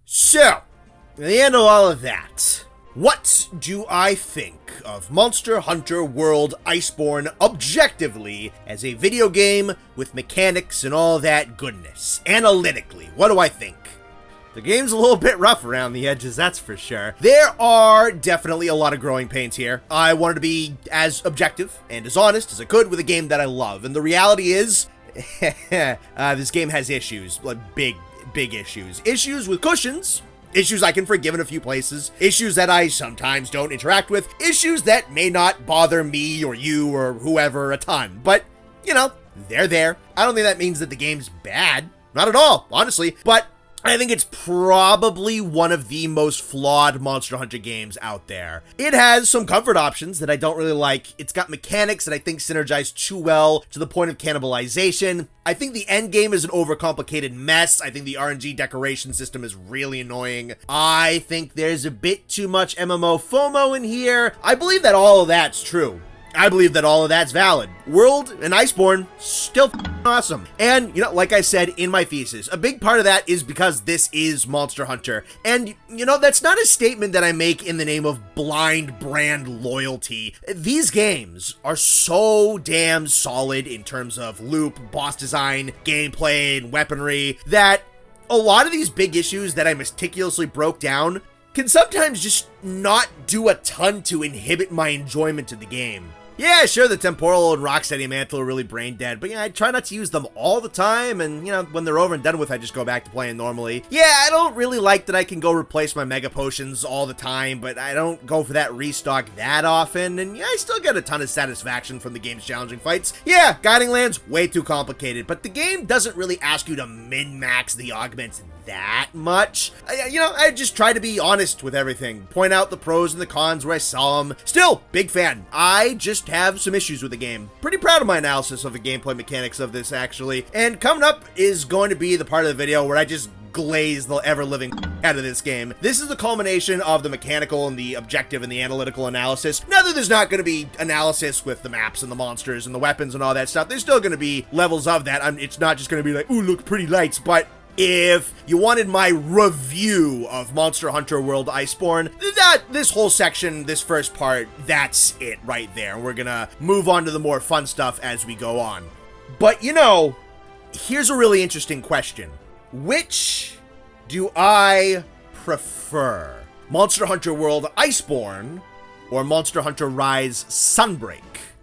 So, at the end of all of that, what do I think of Monster Hunter World Iceborne objectively as a video game with mechanics and all that goodness? Analytically, what do I think? The game's a little bit rough around the edges, that's for sure. There are definitely a lot of growing pains here. I wanted to be as objective and as honest as I could with a game that I love, and the reality is, this game has issues, like big issues. Issues with cushions, issues I can forgive in a few places, issues that I sometimes don't interact with, issues that may not bother me or you or whoever a ton, but, you know, they're there. I don't think that means that the game's bad. Not at all, honestly, but I think it's probably one of the most flawed Monster Hunter games out there. It has some comfort options that I don't really like. It's got mechanics that I think synergize too well to the point of cannibalization. I think the end game is an overcomplicated mess. I think the RNG decoration system is really annoying. I think there's a bit too much MMO FOMO in here. I believe that all of that's true. I believe that all of that's valid. World and Iceborne, still awesome. And, you know, like I said in my thesis, a big part of that is because this is Monster Hunter. And, you know, that's not a statement that I make in the name of blind brand loyalty. These games are so damn solid in terms of loop, boss design, gameplay, and weaponry, that a lot of these big issues that I meticulously broke down can sometimes just not do a ton to inhibit my enjoyment of the game. Yeah, sure, the Temporal and Rocksteady and Mantle are really brain dead, but yeah, I try not to use them all the time, and you know, when they're over and done with, I just go back to playing normally. Yeah, I don't really like that I can go replace my Mega Potions all the time, but I don't go for that restock that often, and yeah, I still get a ton of satisfaction from the game's challenging fights. Yeah, Guiding Land's way too complicated, but the game doesn't really ask you to min-max the augments that much. You know, I just try to be honest with everything, point out the pros and the cons where I saw them. Still, big fan. I just have some issues with the game. Pretty proud of my analysis of the gameplay mechanics of this, actually. And coming up is going to be the part of the video where I just glaze the ever-living out of this game. This is the culmination of the mechanical and the objective and the analytical analysis. Now that there's not going to be analysis with the maps and the monsters and the weapons and all that stuff, there's still going to be levels of that. It's not just going to be like, ooh, look, pretty lights, but if you wanted my review of Monster Hunter World Iceborne, this whole section, this first part, that's it right there. We're gonna move on to the more fun stuff as we go on. But you know, here's a really interesting question. Which do I prefer? Monster Hunter World Iceborne or Monster Hunter Rise Sunbreak?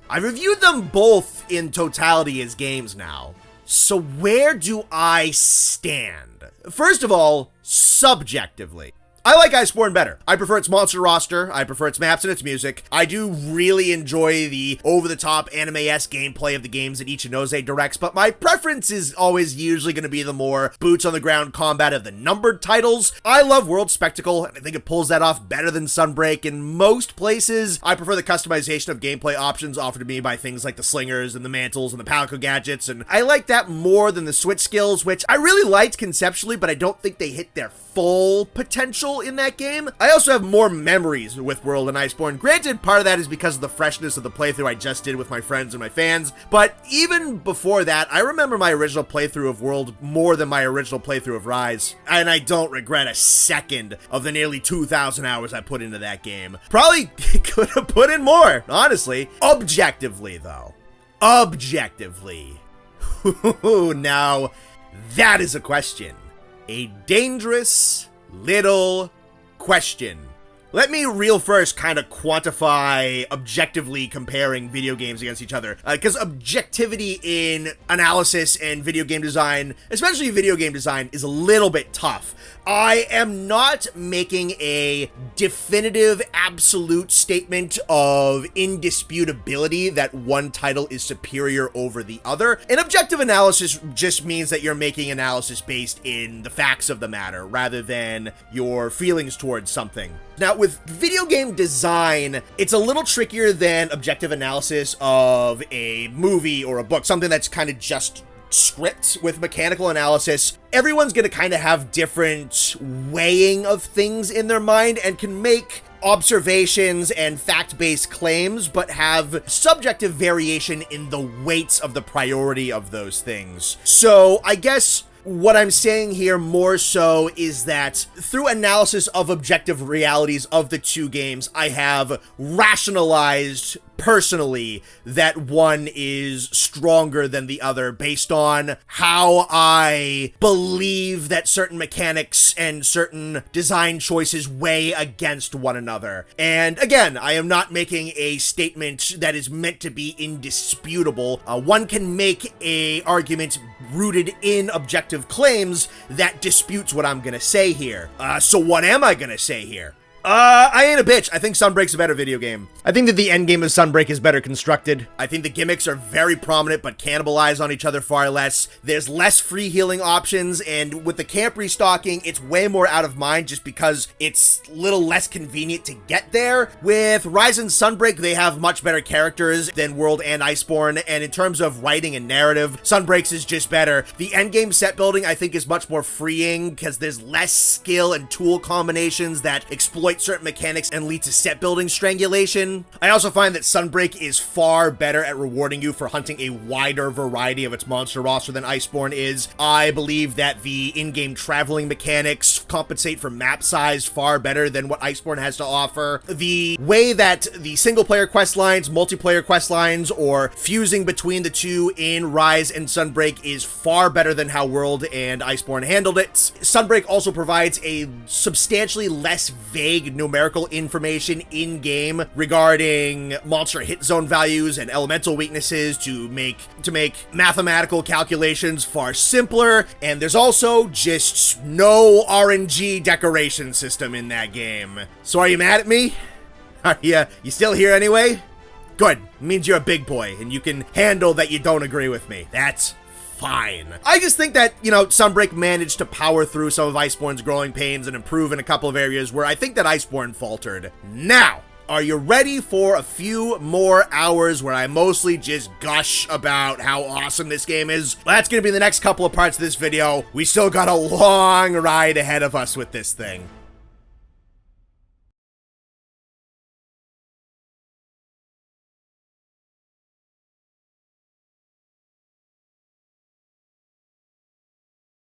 I reviewed them both in totality as games now. So where do I stand? First of all, subjectively. I like Iceborne better. I prefer its monster roster, I prefer its maps and its music. I do really enjoy the over-the-top anime-esque gameplay of the games that Ichinose directs, but my preference is always usually going to be the more boots-on-the-ground combat of the numbered titles. I love World Spectacle, and I think it pulls that off better than Sunbreak in most places. I prefer the customization of gameplay options offered to me by things like the Slingers and the Mantles and the Palico Gadgets, and I like that more than the switch skills, which I really liked conceptually, but I don't think they hit their full potential in that game. I also have more memories with World and Iceborne. Granted, part of that is because of the freshness of the playthrough I just did with my friends and my fans, but even before that, I remember my original playthrough of World more than my original playthrough of Rise, and I don't regret a second of the nearly 2,000 hours I put into that game. Probably could have put in more, honestly. Objectively, though. Objectively. Now, that is a question. A dangerous little question. Let me real first kind of quantify objectively comparing video games against each other, because objectivity in analysis and video game design, especially video game design, is a little bit tough. I am not making a definitive, absolute statement of indisputability that one title is superior over the other. An objective analysis just means that you're making analysis based in the facts of the matter, rather than your feelings towards something. Now, with video game design, it's a little trickier than objective analysis of a movie or a book, something that's kind of just script. With mechanical analysis, everyone's going to kind of have different weighing of things in their mind and can make observations and fact-based claims, but have subjective variation in the weights of the priority of those things. So I guess what I'm saying here more so is that through analysis of objective realities of the two games, I have rationalized personally that one is stronger than the other based on how I believe that certain mechanics and certain design choices weigh against one another. And again, I am not making a statement that is meant to be indisputable. One can make an argument rooted in objective claims that disputes what I'm gonna say here. So what am I gonna say here? I ain't a bitch. I think Sunbreak's a better video game. I think that the endgame of Sunbreak is better constructed. I think the gimmicks are very prominent, but cannibalize on each other far less. There's less free healing options, and with the camp restocking, it's way more out of mind just because it's a little less convenient to get there. With Rise and Sunbreak, they have much better characters than World and Iceborne, and in terms of writing and narrative, Sunbreak's is just better. The endgame set building, I think, is much more freeing because there's less skill and tool combinations that exploit certain mechanics and lead to set building strangulation. I also find that Sunbreak is far better at rewarding you for hunting a wider variety of its monster roster than Iceborne is. I believe that the in-game traveling mechanics compensate for map size far better than what Iceborne has to offer. The way that the single-player quest lines, multiplayer quest lines, or fusing between the two in Rise and Sunbreak is far better than how World and Iceborne handled it. Sunbreak also provides a substantially less vague numerical information in-game regarding monster hit zone values and elemental weaknesses to make mathematical calculations far simpler, and there's also just no RNG decoration system in that game. So are you mad at me? Are you still here anyway? Good. It means you're a big boy and you can handle that you don't agree with me. That's fine. I just think that, Sunbreak managed to power through some of Iceborne's growing pains and improve in a couple of areas where I think that Iceborne faltered. Now, are you ready for a few more hours where I mostly just gush about how awesome this game is? Well, that's gonna be the next couple of parts of this video. We still got a long ride ahead of us with this thing.